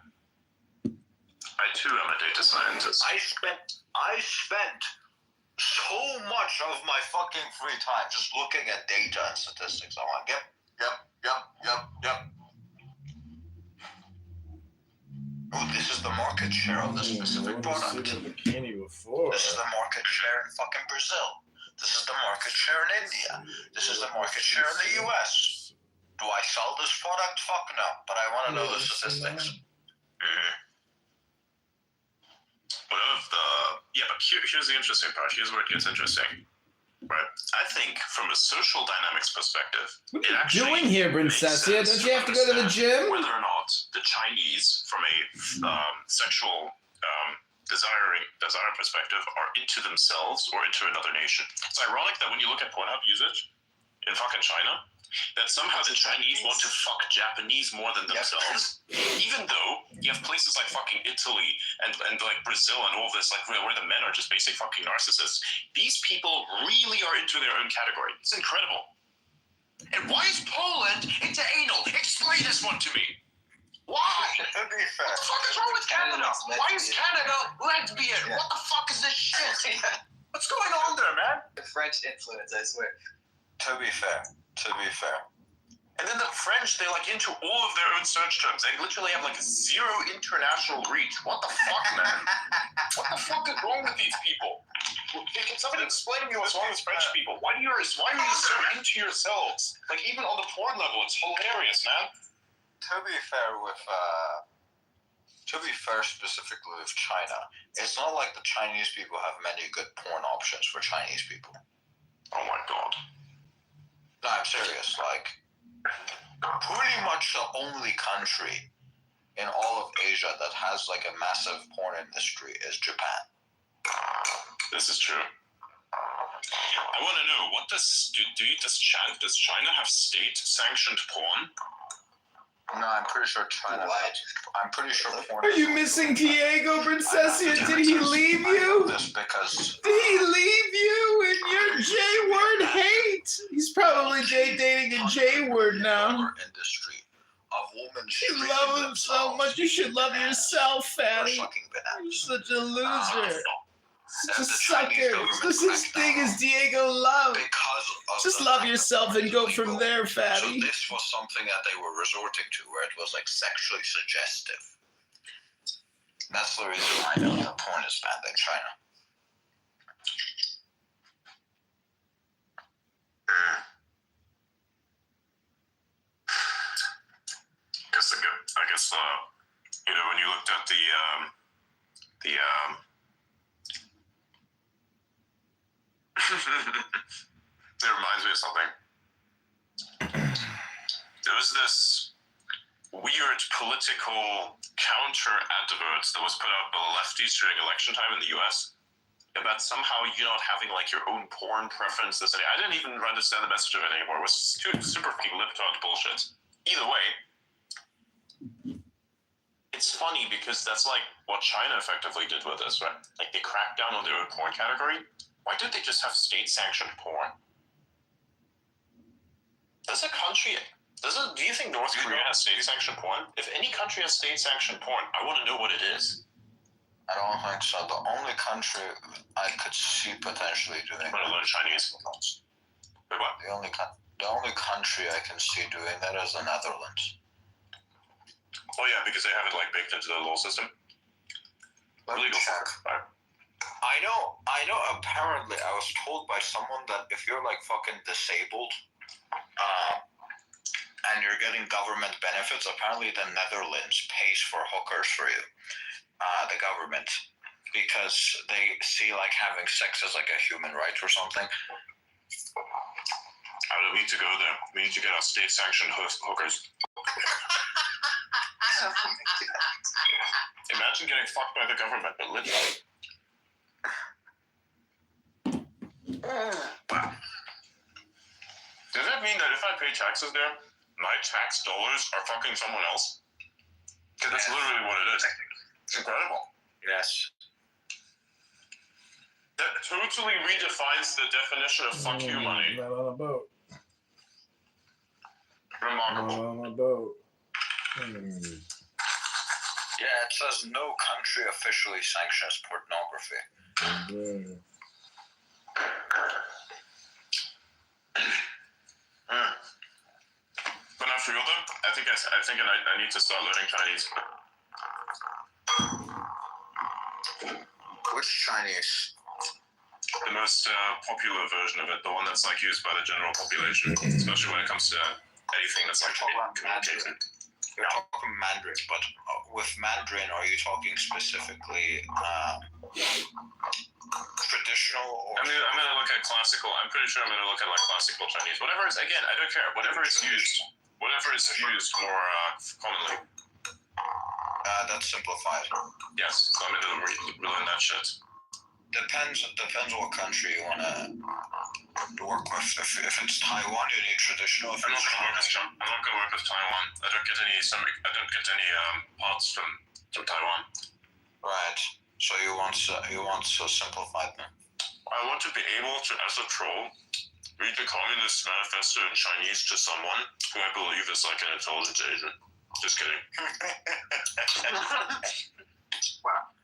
I too am a data scientist. I spent so much of my fucking free time just looking at data and statistics. I'm like, yep. Oh, this is the market share of this specific product. This is the market share in fucking Brazil. This is the market share in India. This is the market share in the US. Do I sell this product? Fuck no. But I want to know the statistics. One of the but here's the interesting part. Here's where it gets interesting. Right. I think from a social dynamics perspective, What it are you actually doing here, makes Princessia? sense Don't you have to go to the understand gym? whether or not the Chinese, from a sexual desire perspective, are into themselves or into another nation. It's ironic that when you look at Pornhub usage in fucking China, that somehow the Chinese want to fuck Japanese more than themselves, even though you have places like fucking Italy and like Brazil and all this, like where the men are just basic fucking narcissists. These people really are into their own category. It's incredible. And why is Poland into anal? Explain this one to me. Why? To be fair. What the fuck is wrong with Canada? Why is Canada lesbian? Yeah. What the fuck is this shit? What's going on there, man? The French influence, I swear. To be fair. And then the French, they're like into all of their own search terms. They literally have like zero international reach. What the fuck, man? What the fuck is wrong with these people? Can somebody explain to me what's wrong with French people? Why are you so into yourselves? Like even on the porn level, it's hilarious, man. To be fair specifically with China, it's not like the Chinese people have many good porn options for Chinese people. Oh my god. No, I'm serious. Like, pretty much the only country in all of Asia that has like a massive porn industry is Japan. This is true. I want to know, what does China have state-sanctioned porn? No, I'm pretty sure China. I'm pretty sure porn. Are you missing Diego, Princessia? Did he leave I know you? this because Did he leave you in your J-word hate? He's probably dating in J-word now. our industry of women. You love him so much. You should love yourself, Fatty. Fucking You're bananas. such a loser. And Just the Chinese suckers. government There's such cracked thing down as Diego Love. because of Just the love fact that yourself porn and is go from illegal. there, So fatty. this was something that they were resorting to, where it was like sexually suggestive. That's the reason I know that porn is banned in China. I guess you know, when you looked at it reminds me of something. There was this weird political counter advert that was put out by the lefties during election time in the US about somehow you not having like your own porn preferences. And I didn't even understand the message of it anymore. It was super lip-taught bullshit. Either way, it's funny because that's like what China effectively did with this, right? Like they cracked down on their own porn category. Why don't they just have state-sanctioned porn? Do you think North Korea has state-sanctioned porn? If any country has state-sanctioned porn, I want to know what it is. I don't think so. The only country I could see potentially doing But I learned Chinese. Wait, what? the only country I can see doing that is the Netherlands. Oh yeah, because they have it like baked into the law system. Let me check. Right. I know. Apparently, I was told by someone that if you're like fucking disabled, and you're getting government benefits, apparently the Netherlands pays for hookers for you, the government, because they see like having sex as like a human right or something. I don't need to go there. We need to get our state-sanctioned hookers. Imagine getting fucked by the government, but literally. Wow. Does that mean that if I pay taxes there, my tax dollars are fucking someone else? Because that's literally what it is. It's incredible. Yes. That totally redefines the definition of fuck you money. Not on a boat. Remarkable. Not on a boat. Yeah, it says no country officially sanctions pornography. But not for real though, I think I need to start learning Chinese. Which Chinese? The most popular version of it, the one that's like used by the general population, especially when it comes to anything that's like communicated. You're talking Mandarin, but with Mandarin, are you talking specifically traditional or? I'm gonna look at classical. I'm pretty sure I'm gonna look at like classical Chinese. Whatever is, again, I don't care. Whatever is used more commonly. That's simplified. Yes, so I'm gonna relearn that shit. Depends what country you wanna work with. If it's Taiwan, you need traditional. If I'm not it's gonna work with Taiwan. I don't get any parts from Taiwan. Right. So you want to simplify them. I want to be able to, as a troll, read the Communist Manifesto in Chinese to someone who I believe is like an intelligence agent. Just kidding. Wow.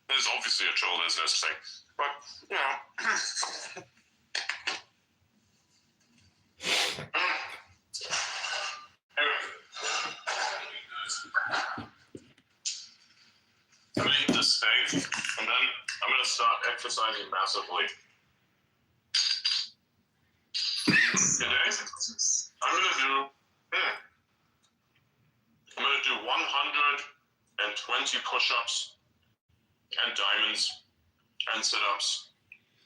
There's obviously a troll business thing, but you know. I'm gonna eat this steak, and then I'm gonna start exercising massively. Today, I'm gonna do 120 push-ups and diamonds and sit-ups.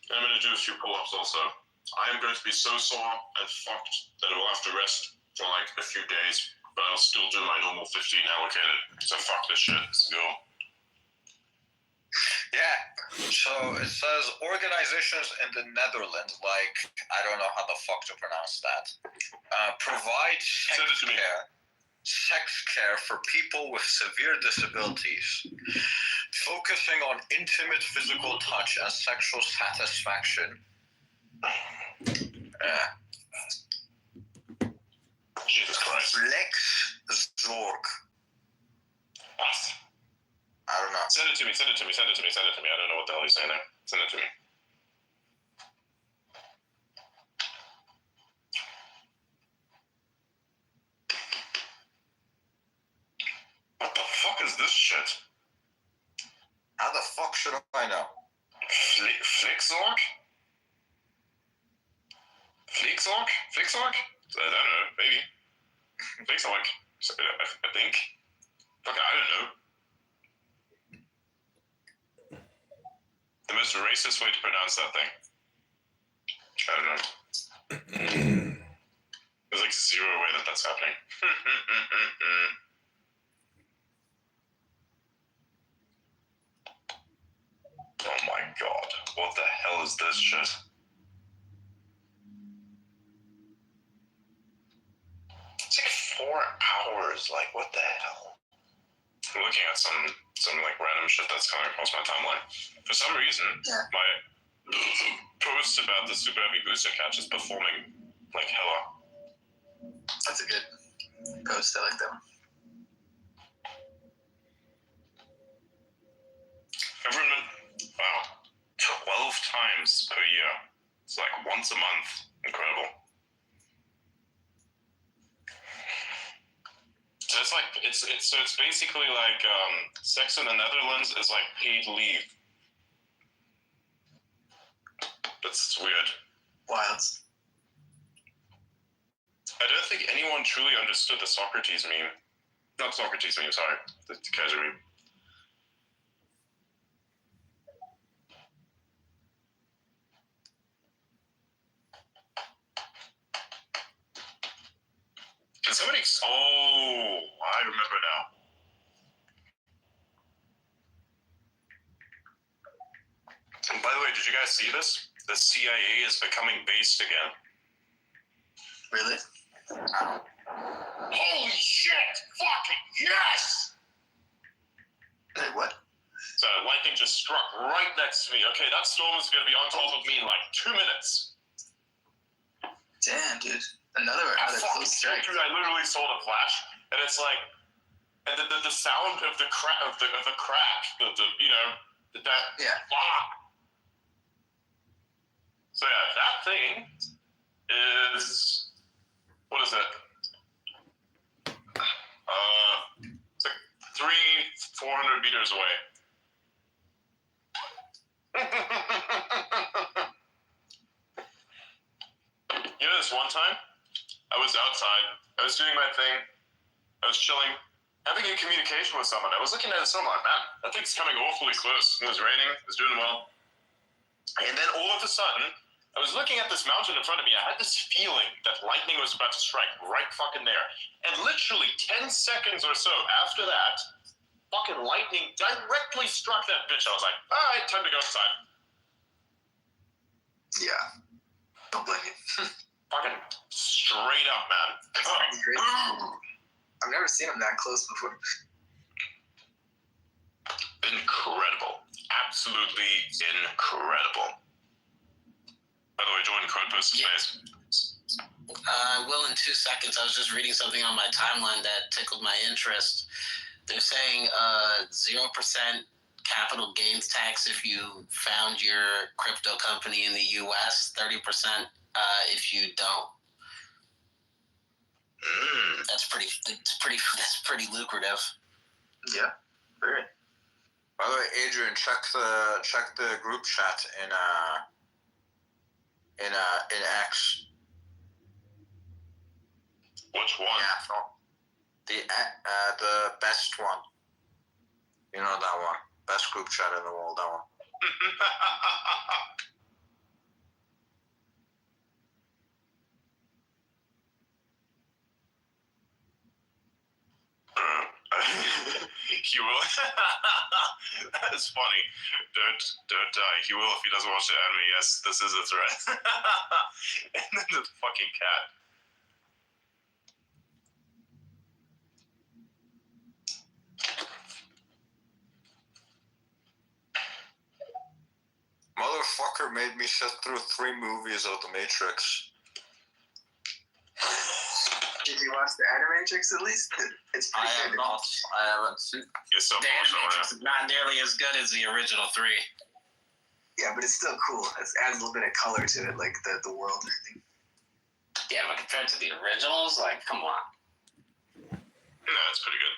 And I'm gonna do a few pull-ups also. I am going to be so sore and fucked that I will have to rest for like a few days, but I'll still do my normal 15 allocated. So fuck this shit. Let's go. Yeah. So it says organizations in the Netherlands, like I don't know how the fuck to pronounce that, provide sex care for people with severe disabilities, focusing on intimate physical touch and sexual satisfaction. Jesus Christ. Flexzorg. What? I don't know. Send it to me. Send it to me. Send it to me. Send it to me. I don't know what the hell he's saying there. Send it to me. What the fuck is this shit? How the fuck should I know? Flixorg? Flixorg? Flixorg? I don't know. Maybe. Flixorg. I think. Fuck, I don't know. The most racist way to pronounce that thing. I don't know. There's like zero way that that's happening. Oh my god. What the hell is this shit? It's like 4 hours. Like, what the hell? I'm looking at some like random shit that's coming across my timeline. For some reason, my post about the super heavy booster catch is performing like hella. That's a good post. I like that one. Government, wow, 12 times per year. It's like once a month. Incredible. So it's like it's basically like sex in the Netherlands is like paid leave. That's weird. Wild. I don't think anyone truly understood the Socrates meme. Not Socrates meme, sorry. The Kaiser meme. Can somebody... Oh, I remember now. And by the way, did you guys see this? The CIA is becoming based again. Really? Holy shit! Fucking yes! Hey, what? So lightning just struck right next to me. Okay, that storm is gonna be on top of me in like 2 minutes. Damn, dude. Another close strike. Dude, I literally saw the flash, and it's like, and the sound of the crack, Yeah. So yeah, that thing is, what is it? It's like 400 meters away. You know, this one time, I was outside, I was doing my thing, I was chilling, having a communication with someone. I was looking at the sun like, man, that thing's coming awfully close. It was raining, it was doing well. And then all of a sudden, I was looking at this mountain in front of me. I had this feeling that lightning was about to strike right fucking there. And literally 10 seconds or so after that, fucking lightning directly struck that bitch. I was like, all right, time to go outside. Yeah. Don't blame you. Fucking straight up, man. That's pretty crazy. I've never seen him that close before. Incredible. Absolutely incredible. By the way, Jordan Code posted space. I will in 2 seconds. I was just reading something on my timeline that tickled my interest. They're saying 0% capital gains tax if you found your crypto company in the U.S., 30% if you don't. That's pretty lucrative. Yeah, very. By the way, Adrian, check the group chat in X. Which one? Yeah, the best one. You know that one. Best group chat in the world, that one. He will. That is funny. Don't die. He will if he doesn't watch the anime. Yes, this is a threat. And then the fucking cat. Motherfucker made me sit through 3 movies of The Matrix. Did you you watched the Animatrix at least? It's I pretty have good. not. I haven't seen. You still The Animatrix is not nearly as good as the original 3. Yeah, but it's still cool. It adds a little bit of color to it, like the world and everything. Yeah, but compared to the originals, like, come on. No, it's pretty good.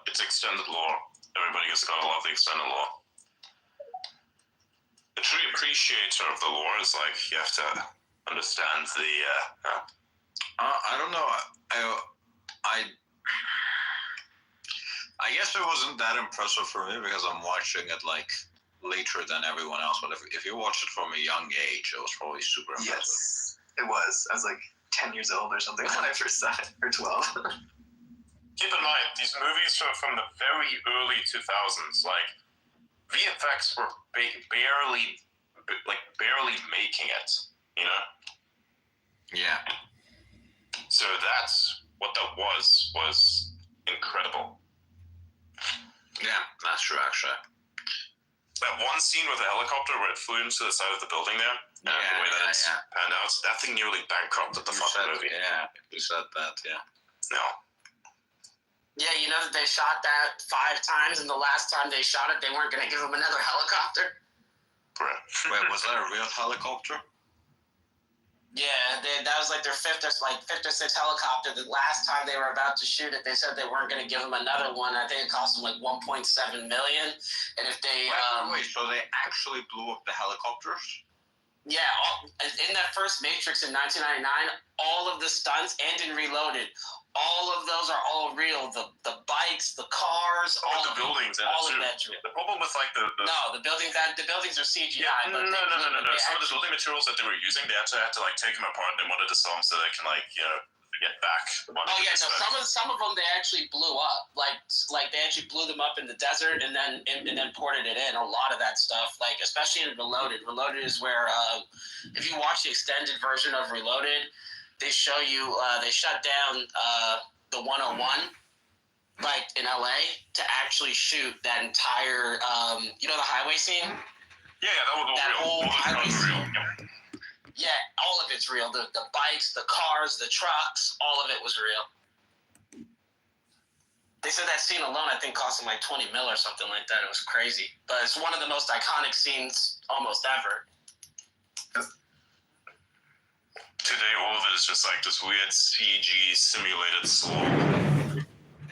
It's extended lore. Everybody gets gotta love the extended lore. The true appreciator of the lore is like you have to understand the. I don't know. I guess it wasn't that impressive for me because I'm watching it like later than everyone else. But if you watch it from a young age, it was probably super impressive. Yes, it was. I was like 10 years old or something when I first saw it, or 12. Keep in mind, these movies were from the very early 2000s. Like, VFX were barely making it, you know? Yeah. So that's what that was incredible. Yeah, that's true, actually. That one scene with the helicopter where it flew into the side of the building there, and the way that it's panned out, that thing nearly bankrupted the fucking movie. Yeah, you said that, yeah. No. Yeah, you know that they shot that 5 times, and the last time they shot it, they weren't going to give him another helicopter? Wait, was that a real helicopter? Yeah, that was like their fifth or sixth helicopter. The last time they were about to shoot it, they said they weren't going to give him another one. I think it cost them like $1.7 million. And if they wait, so they actually blew up the helicopters? Yeah, in that first Matrix in 1999, all of the stunts and in Reloaded, all of those are all real. The bikes, the cars, all the buildings, all of that. The problem with like the the buildings are CGI. Yeah, but no. Some of the building materials that they were using, they actually had to like take them apart and they wanted to sell them so they can like get back. Oh yeah, no. Some of them they actually blew up. Like they actually blew them up in the desert and then ported it in. A lot of that stuff, like especially in Reloaded. Reloaded is where if you watch the extended version of Reloaded, they show you they shut down the 101 like in LA to actually shoot that entire the highway scene. Yeah, that was all real. Whole highway scene. Yeah, all of it's real. The bikes, the cars, the trucks, all of it was real. They said that scene alone, I think, cost them like 20 mil or something like that. It was crazy. But it's one of the most iconic scenes almost ever. Today, all of it is just like this weird CG simulated slog.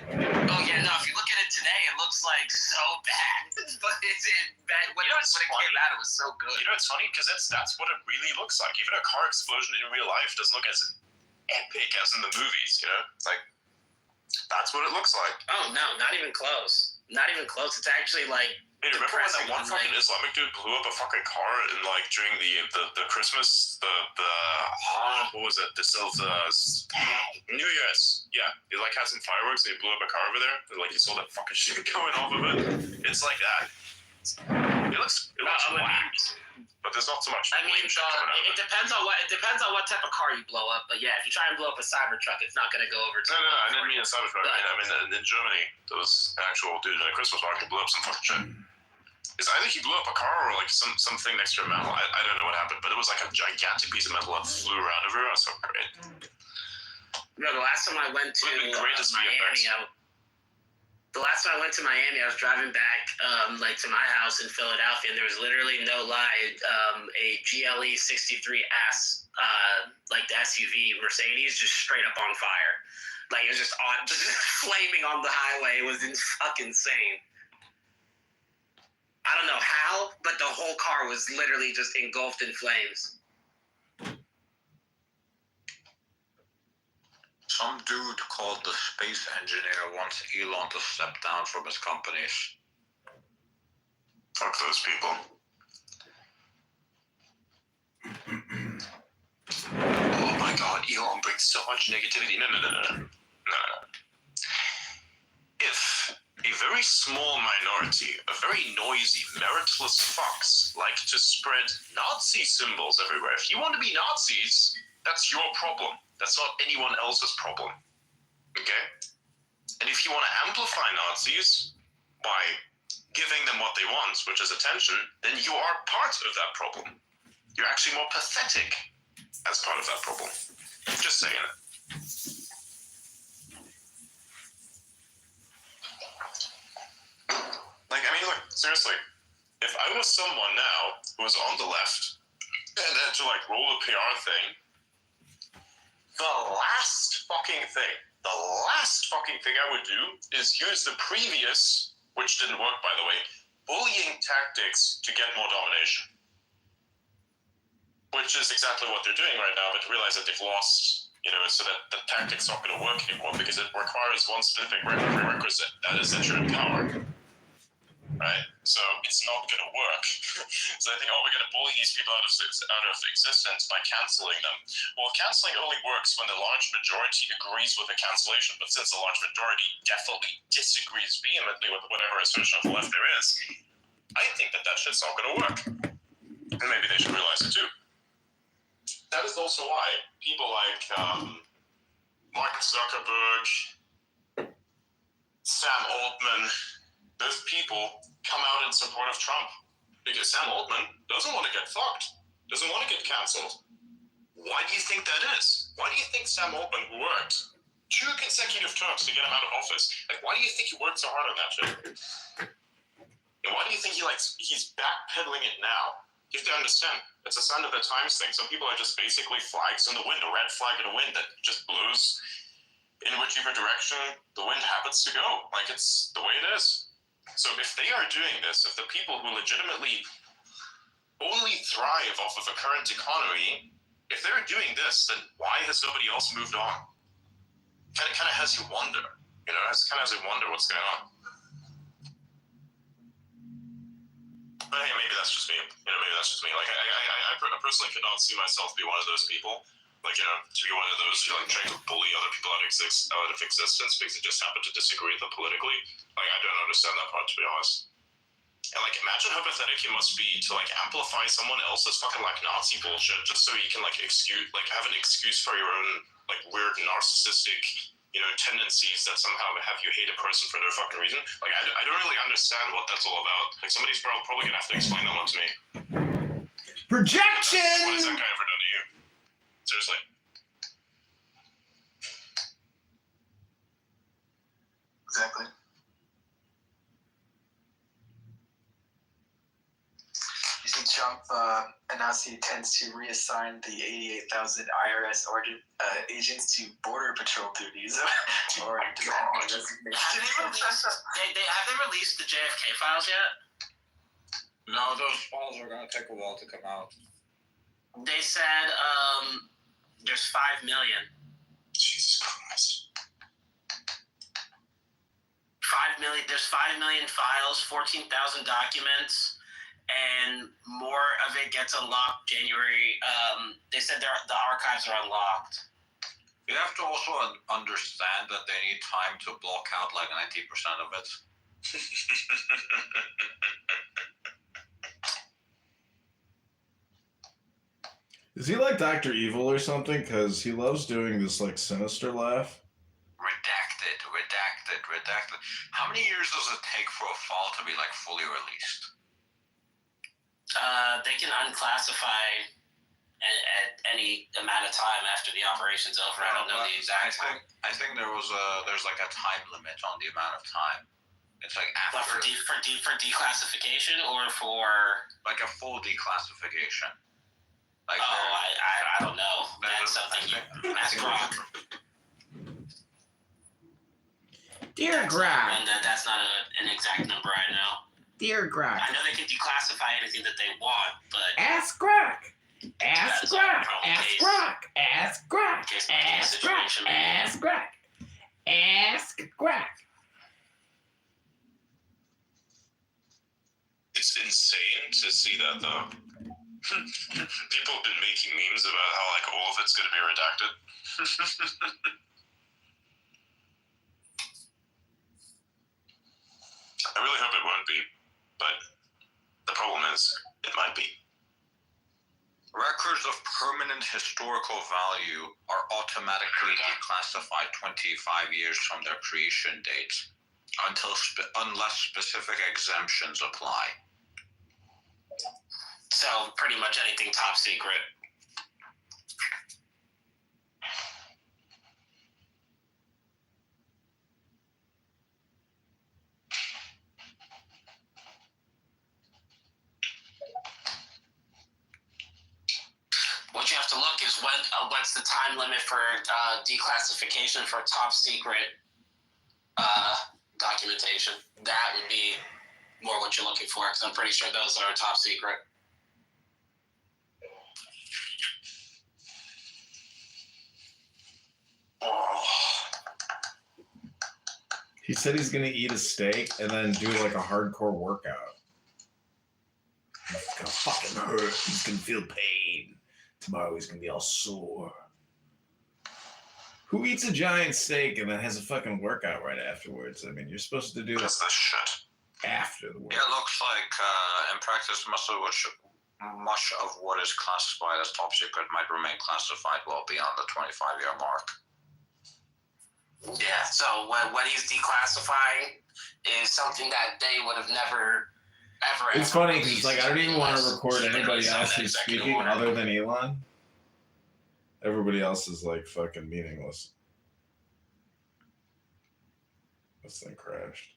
Oh yeah, no. If you look at it today, it looks like so bad. But it's bad. When it came out, it was so good. You know, it's funny because that's what it really looks like. Even a car explosion in real life doesn't look as epic as in the movies. You know, it's like that's what it looks like. Oh no, not even close. Not even close. It's actually like. Hey, remember when that one fucking Islamic dude blew up a fucking car in like during the Christmas what was it? New Year's. Yeah, he like had some fireworks and he blew up a car over there. And, like you saw that fucking shit going off of it. It's like that. It looks whacked, but there's not so much. I mean, it depends on what type of car you blow up. But yeah, if you try and blow up a Cybertruck, it's not going to go over. No, I didn't mean a Cybertruck. I mean in Germany, there was an actual dude in a Christmas market blew up some fucking shit. It's either he blew up a car or like something next to a metal. I don't know what happened, but it was like a gigantic piece of metal that flew around everywhere. It was so great. No, the last time I went to Miami, I was driving back to my house in Philadelphia, and there was literally no lie, a GLE 63S, like the SUV Mercedes, just straight up on fire. Like it was just flaming on the highway. It was fucking insane. I don't know how, but the whole car was literally just engulfed in flames. Some dude called the space engineer wants Elon to step down from his companies. Fuck those people. Oh my god, Elon brings so much negativity. No. If a very small minority of very noisy, meritless fucks like to spread Nazi symbols everywhere, if you want to be Nazis, that's your problem. That's not anyone else's problem. Okay? And if you want to amplify Nazis by giving them what they want, which is attention, then you are part of that problem. You're actually more pathetic as part of that problem. Just saying it. seriously, if I was someone now who was on the left and had to like roll a PR thing, the last fucking thing I would do is use the previous, which didn't work by the way, bullying tactics to get more domination. Which is exactly what they're doing right now, but realize that they've lost, so that the tactic's not going to work anymore because it requires one specific prerequisite, that is that you're in power. Right? So it's not going to work. So they think, we're going to bully these people out of existence by canceling them. Well, canceling only works when the large majority agrees with the cancellation, but since the large majority definitely disagrees vehemently with whatever assertion of the left there is, I think that shit's not going to work. And maybe they should realize it too. That is also why people like Mark Zuckerberg, Sam Altman, those people come out in support of Trump. Because Sam Altman doesn't want to get fucked, doesn't want to get canceled. Why do you think that is? Why do you think Sam Altman, who worked 2 consecutive terms to get him out of office, why do you think he worked so hard on that shit? And why do you think he's backpedaling it now? You have to understand, it's a sign of the times thing. Some people are just basically flags in the wind, a red flag in the wind that just blows in whichever direction the wind happens to go. Like, it's the way it is. So if they are doing this, if the people who legitimately only thrive off of a current economy, if they're doing this, then why has nobody else moved on? Kind of has you wonder, what's going on. But hey, maybe that's just me. Like, I personally could not see myself be one of those people. Like, to be one of those who like trying to bully other people out of existence because they just happen to disagree with them politically. Like, I don't understand that part, to be honest. And like, imagine how pathetic it must be to like amplify someone else's fucking like Nazi bullshit just so you can like have an excuse for your own like weird narcissistic, tendencies that somehow have you hate a person for no fucking reason. Like, I don't really understand what that's all about. Like, somebody's probably gonna have to explain that one to me. Projection! What has that guy ever done to you? Seriously. Exactly. You see, Trump announced he intends to reassign the 88,000 IRS agents to Border Patrol duties or demand their resignation. Have they released the JFK files yet? No, those files are going to take a while to come out. They said there's 5 million. Jesus Christ. 5 million. There's 5 million files, 14,000 documents, and more of it gets unlocked January. They said the archives are unlocked. You have to also understand that they need time to block out like 90% of it. Is he like Dr. Evil or something? Because he loves doing this like sinister laugh. Redacted. How many years does it take for a file to be like fully released? They can unclassify at any amount of time after the operation's over. I don't know the exact time. I think there's like a time limit on the amount of time. It's like after. But for declassification or for like a full declassification. Like I don't know. That's something you ask Grok. Dear Grok. And that's not an exact number I know. Dear Grok. I know they can declassify anything that they want, but Ask Grok. Ask Grok. Ask Grok. Ask Grok. Ask Grok. Ask Grok. Ask Grok. It's insane to see that though. People have been making memes about how like all of it's going to be redacted. I really hope it won't be, but the problem is it might be. Records of permanent historical value are automatically declassified 25 years from their creation date unless specific exemptions apply. so pretty much anything top secret. to look is what's the time limit for declassification for top secret documentation. That would be more what you're looking for, because I'm pretty sure those are top secret. He said he's gonna eat a steak and then do like a hardcore workout. It's gonna fucking hurt. He's gonna feel pain. Tomorrow he's gonna be all sore. Who eats a giant steak and then has a fucking workout right afterwards? I mean, you're supposed to do That's the shit. after the workout. Yeah, it looks like in practice, much of what is classified as top secret might remain classified well beyond the 25-year mark. Yeah, so what he's declassifying is something that they would have never, ever. It's funny because like I don't even want to record anybody else who's speaking other than Elon. Everybody else is like fucking meaningless. This thing crashed.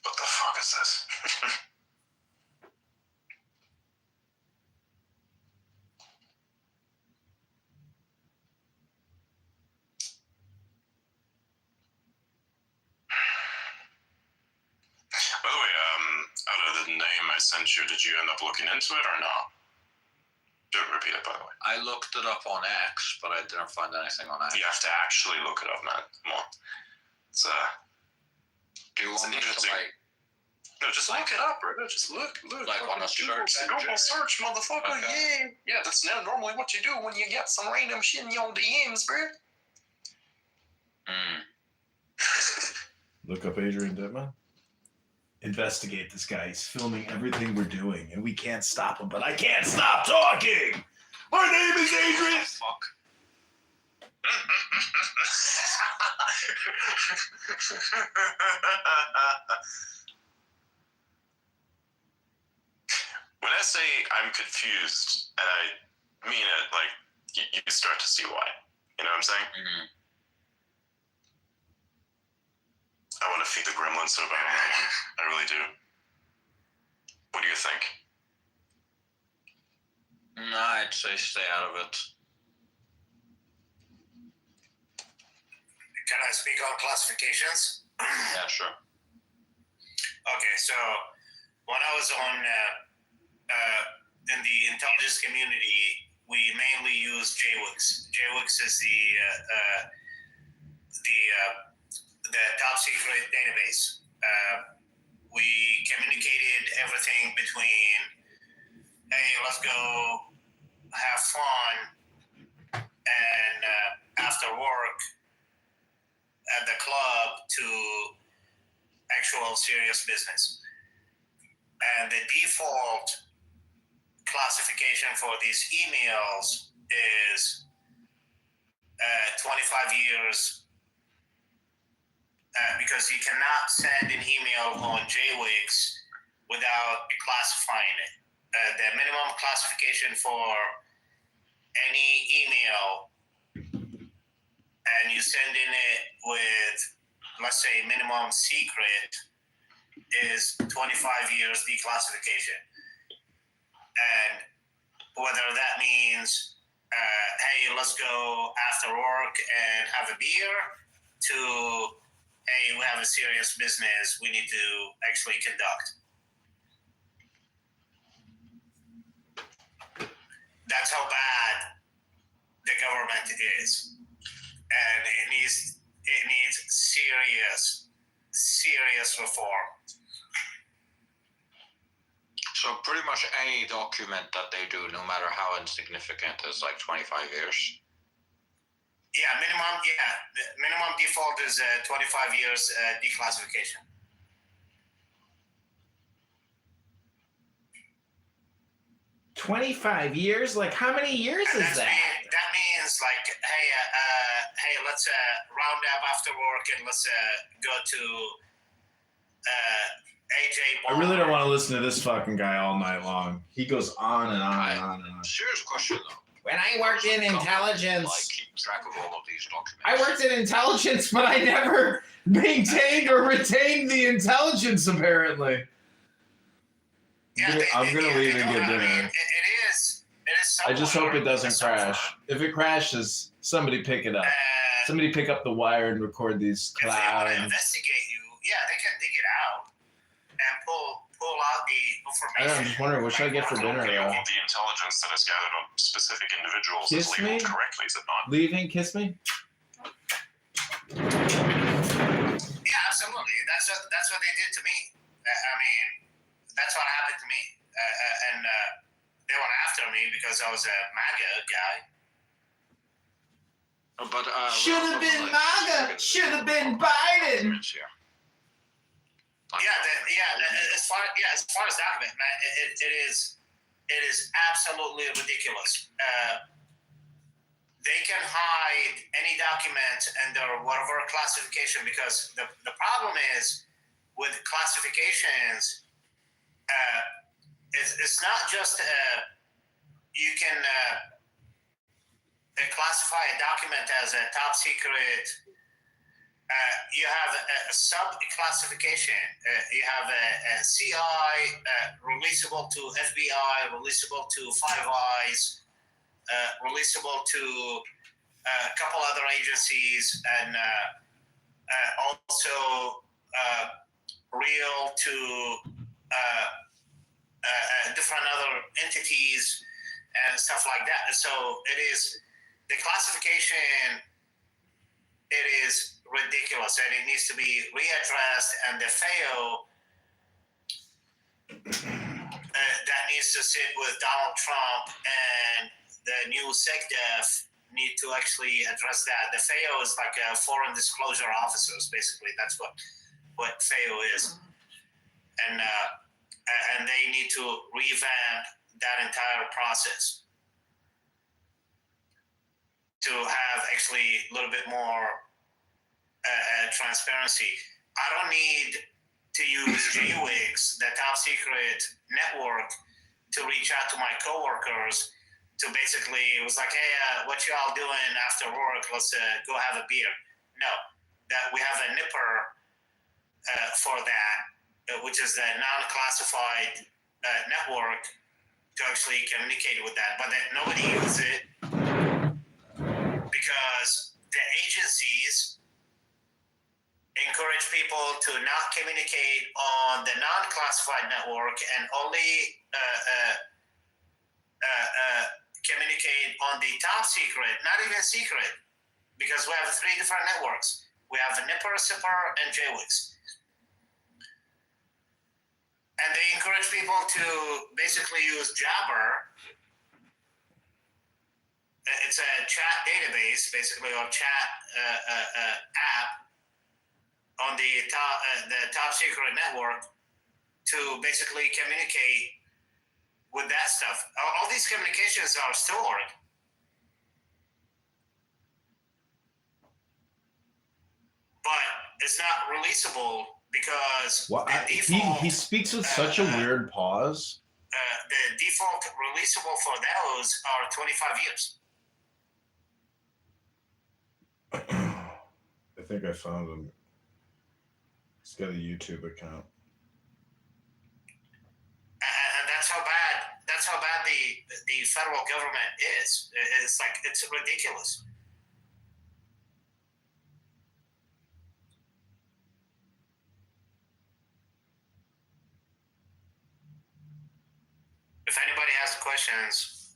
What the fuck is this? By the way, out of the name I sent you, did you end up looking into it or not? Don't repeat it, by the way. I looked it up on X, but I didn't find anything on X. You have to actually look it up, man. Come on. It's do you want me to like? No, just look it up, bro. Just look. Like on a search engine? Google search, motherfucker. Okay. Yeah, that's now normally what you do when you get some random shit in your DMs, bro. Look up Adrian Dittman. Investigate this guy. He's filming everything we're doing, and we can't stop him. But I can't stop talking. My name is Adrian. Fuck. When I say I'm confused, and I mean it, like, you start to see why. You know what I'm saying? Mm-hmm. I want to feed the gremlins so bad. I really do. What do you think? No, I'd say stay out of it. Can I speak on classifications? Yeah, sure. Okay, so when I was on in the intelligence community, we mainly use JWICS. JWICS is the top secret database. We communicated everything between, hey, let's go have fun, and after work at the club to actual serious business. And the default classification for these emails is 25 years because you cannot send an email on JWICS without classifying it. The minimum classification for any email, and you send in it with, let's say, minimum secret, is 25 years declassification. And whether that means, hey, let's go after work and have a beer, to, hey, we have a serious business we need to actually conduct. That's how bad the government is. And it needs serious reform. So pretty much any document that they do, no matter how insignificant, is like 25 years. Yeah, minimum default is 25 years declassification. $25 years? Like, how many years is that? That means like, hey, let's round up after work and let's go to AJ Bar. I really don't want to listen to this fucking guy all night long. He goes on and on and on and on. Serious question though. When I worked in intelligence, like keep track of all of these documents. I worked in intelligence, but I never maintained or retained the intelligence. Apparently. I'm gonna leave and get dinner. It is. I just hope it doesn't crash. If it crashes, somebody pick it up. Somebody pick up the wire and record these If they want to clouds. investigate you, yeah, they can dig it out and pull out the I information. know, I'm just wondering, what should I get for dinner? The intelligence that is gathered on specific individuals Kiss is labeled me? correctly, is it not? Leaving? Kiss me? Yeah, absolutely. That's what they did to me. I mean, that's what happened to me. And they went after me because I was a MAGA guy. But Should have been MAGA. Should have been Biden. As far as document, man, it is absolutely ridiculous. They can hide any document under whatever classification because the problem is with classifications. It's not just you can classify a document as a top secret. You have a sub-classification. You have a CI, releasable to FBI, releasable to Five Eyes, releasable to a couple other agencies, and also real to different other entities and stuff like that. So it is the classification. It is ridiculous, and it needs to be readdressed. And the FAO that needs to sit with Donald Trump and the new SecDef need to actually address that. The FAO is like a foreign disclosure officers, basically. That's what FAO is, and they need to revamp that entire process to have actually a little bit more transparency. I don't need to use JWIGS, the top secret network, to reach out to my coworkers to basically, it was like, hey, what y'all doing after work? Let's go have a beer. No, that we have a NIPR for that, which is the non-classified network to actually communicate with that, but that nobody uses it because the agencies encourage people to not communicate on the non-classified network and only communicate on the top secret, not even secret, because we have 3 different networks. We have NIPR, SIPR, and JWIGS. And they encourage people to basically use Jabber. It's a chat database, basically, or chat app on the top secret network to basically communicate with that stuff. All these communications are stored. But it's not releasable because he speaks with such a weird pause. The default releasable for those are 25 years. I think I found him. He's got a YouTube account. And that's how bad the federal government is. It's like, it's ridiculous. If anybody has questions,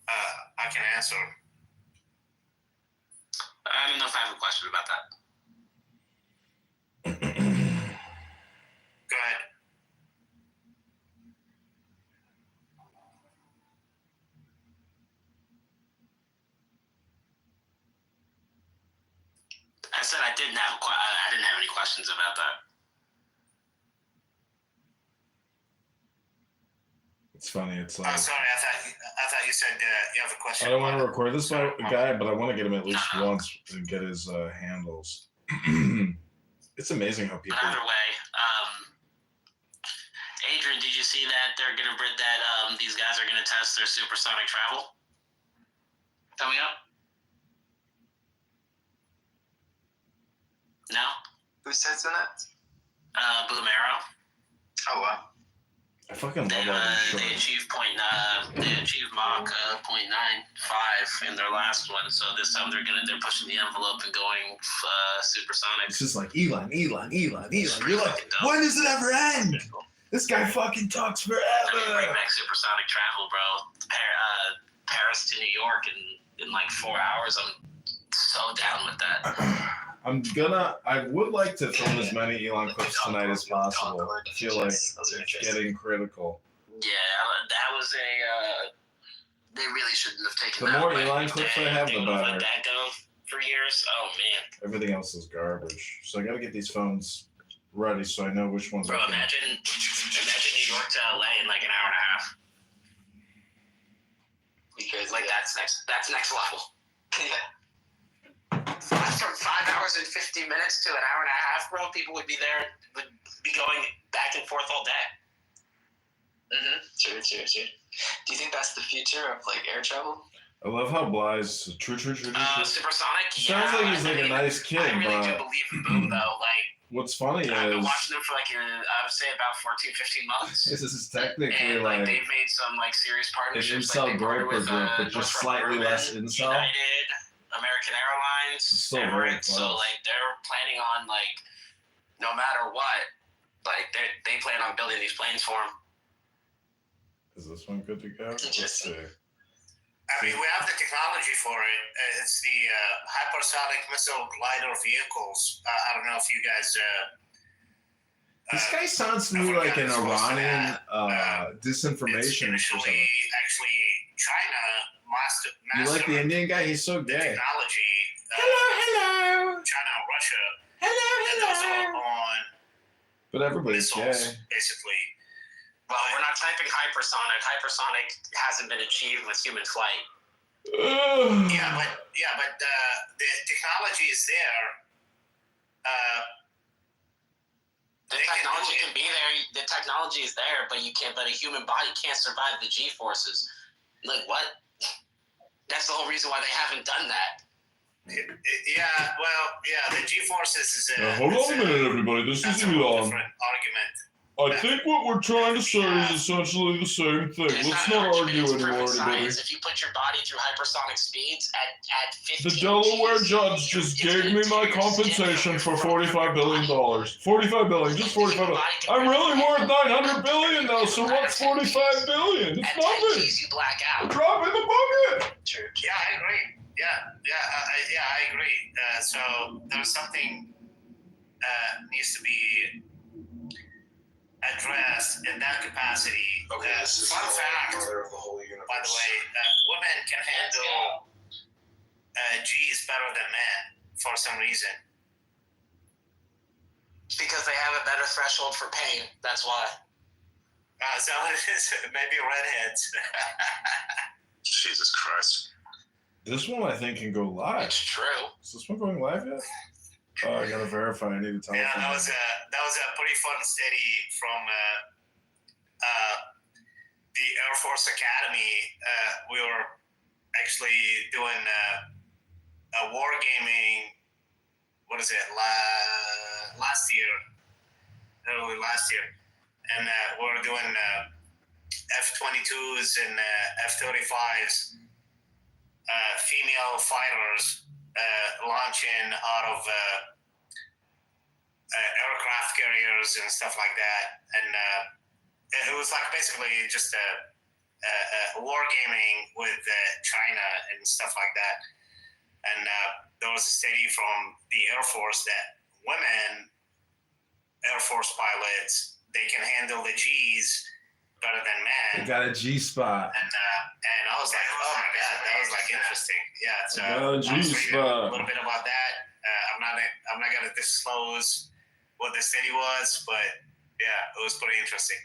I can answer. I don't know if I have a question about that. Go ahead. I said I didn't have any questions about that. It's funny. It's Oh, like sorry. I thought you said you have a question. I don't want to record this guy, but I want to get him at least once and get his handles. It's amazing how people. But either way, Adrian, did you see that they're gonna that these guys are gonna test their supersonic travel? Coming up? No? Who sits in it? Boom Arrow. Oh wow. I fucking love all these They shorts. achieved Mach 0.95 in their last one, so this time they're pushing the envelope and going supersonic. It's just like Elon. You're like, when does it ever end? This guy fucking talks forever. I mean, bring back supersonic travel, bro. Paris to New York in like 4 hours. I'm so down with that. I would like to film as many Elon clips tonight as possible. I feel like it's getting critical. Yeah, that was they really shouldn't have taken The that more away. Elon clips I have, the They would have better. let that go for years. Oh, man. Everything else is garbage. So I gotta get these phones ready so I know which ones Bro, I can. imagine New York to LA in like an hour and a half. Because Like, that's next level. yeah. From 5 hours and 50 minutes to an hour and a half, bro, people would be be going back and forth all day. True. Do you think that's the future of like air travel? I love how Bly's true. Supersonic? Sounds like he's like a nice kid, I really do but believe in Boom, though. Like, what's funny I've been is watching them for like, I would say about 14, 15 months. this is technically And like they've made some like serious an partnerships. incel Like, they partnered broker with, group, but just Northrop slightly Grumman, less incel. United, American Airlines, It's still very Emirates. So close. like they're planning on like no matter what, like they plan on building these planes for them. Is this one good to go? Let's see. I mean, we have the technology for it. It's the hypersonic missile glider vehicles. I don't know if you guys. This guy sounds to me like an Iranian disinformation or something. Actually, China mastered You like the Indian guy? He's so gay. technology. Hello. China and Russia. Hello. On But everybody's gay. missiles, basically. Well, we're not typing hypersonic. Hypersonic hasn't been achieved with human flight. Yeah, but the technology is there. The technology can be there. The technology is there, but But a human body can't survive the G forces. Like what? That's the whole reason why they haven't done that. The G forces is hold on a minute, everybody. This is Elon. different argument. I think what we're trying to say is essentially the same thing. Let's not argue anymore, everybody. If you put your body through hypersonic speeds at 15 The Delaware judge just gave me my compensation for $45 billion. $45 billion, just $45 billion. I'm really worth $900 billion though, so what's $45 billion? It's nothing. You black out. Drop in the bucket. Yeah, I agree. I agree. So there's something needs to be addressed in that capacity. Fun fact, by the way, women can handle G's better than men for some reason. Because they have a better threshold for pain. That's why. So it is maybe redheads. Jesus Christ. This one I think can go live. It's true. Is this one going live yet? Oh, I gotta verify. I need a telephone. Yeah, that was a pretty fun study from the Air Force Academy. We were actually doing a wargaming. What is it? Last year, early last year, and we were doing F-22s and F-35s, female fighters launching out of aircraft carriers and stuff like that, and it was like basically just a wargaming with China and stuff like that. And there was a study from the Air Force that women Air Force pilots, they can handle the G's better than men. They got a G spot. And I was like, oh my god, that was like interesting. Yeah, so Got a I was reading G-spot. a little bit about that. I'm not gonna disclose what the study was, but yeah, it was pretty interesting.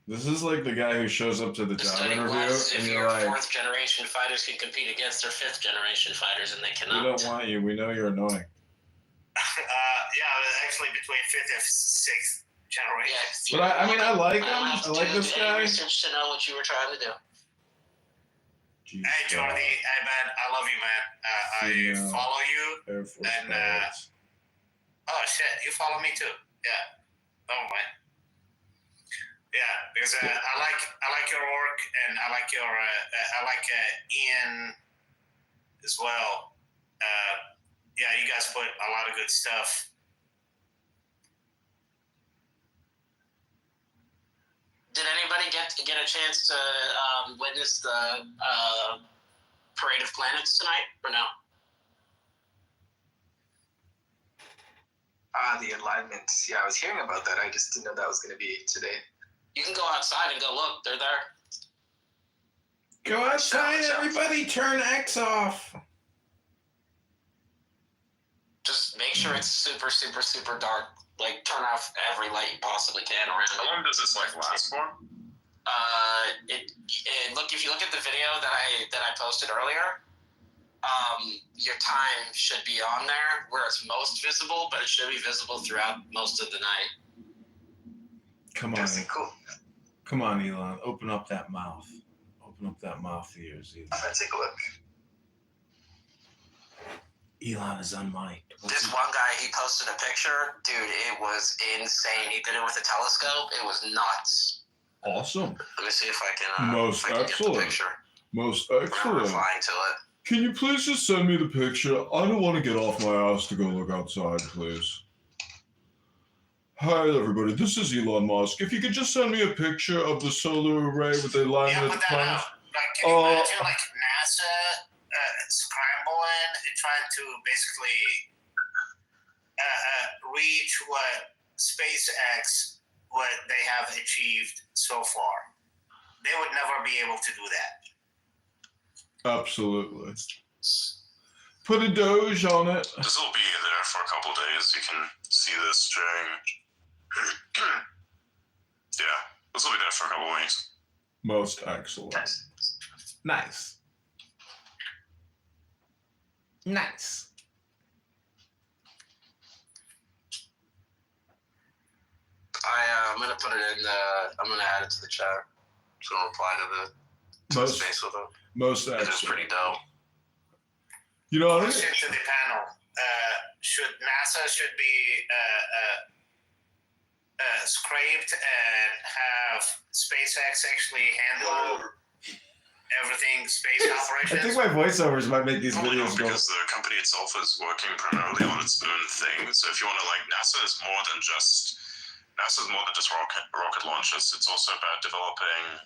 This is like the guy who shows up to the job Study interview was and if you're your like, fourth generation fighters can compete against their fifth generation fighters, and they we cannot. don't want you. We know you're annoying. Yeah, actually between fifth and sixth generation. But I mean, I like him. I like this Any guy. research to know what you were trying to do. G Hey Jordy, hey man, I love you, man. I follow you, Air Force and pilots. oh shit, you follow me too? Yeah. Oh man. Yeah, because I like your work, and I like your Ian as well. Yeah, you guys put a lot of good stuff. Did anybody get a chance to witness the Parade of Planets tonight, or no? The alignment. Yeah, I was hearing about that. I just didn't know that was going to be today. You can go outside and go look. They're there. Go outside, everybody. Turn X off. Just make sure it's super, super, super dark. Like, turn off every light you possibly can around it. How long does this like last for? Look, if you look at the video that I posted earlier, your time should be on there where it's most visible, but it should be visible throughout most of the night. Come on. Cool. Come on, Elon. Open up that mouth. Open up that mouth of yours, Elon. I'm gonna take a look. Elon is unmiked. This one guy, he posted a picture. Dude, it was insane. He did it with a telescope. It was nuts. Awesome. Let me see if I can, Most if I can excellent. get the picture. Most We're excellent. replying to it. Can you please just send me the picture? I don't want to get off my ass to go look outside, please. Hi, everybody. This is Elon Musk. If you could just send me a picture of the solar array with the alignment of the planets. Like, can you imagine like NASA scrambling and trying to basically reach what SpaceX, what they have achieved so far? They would never be able to do that. Absolutely. Put a Doge on it. This will be there for a couple days. You can see this during. Yeah, this will be there for a couple weeks. Most excellent. Nice. Nice. I'm gonna put it in the. I'm gonna add it to the chat. Just gonna reply to the space with it. Most It's excellent. pretty dope. You know, I don't, Question to the panel: should NASA be scraped and have SpaceX actually handle everything space I operations? think my voiceovers might make these Probably videos not, go. because the company itself is working primarily on its own thing. So if you want to like, NASA is more than just rocket launches. It's also about developing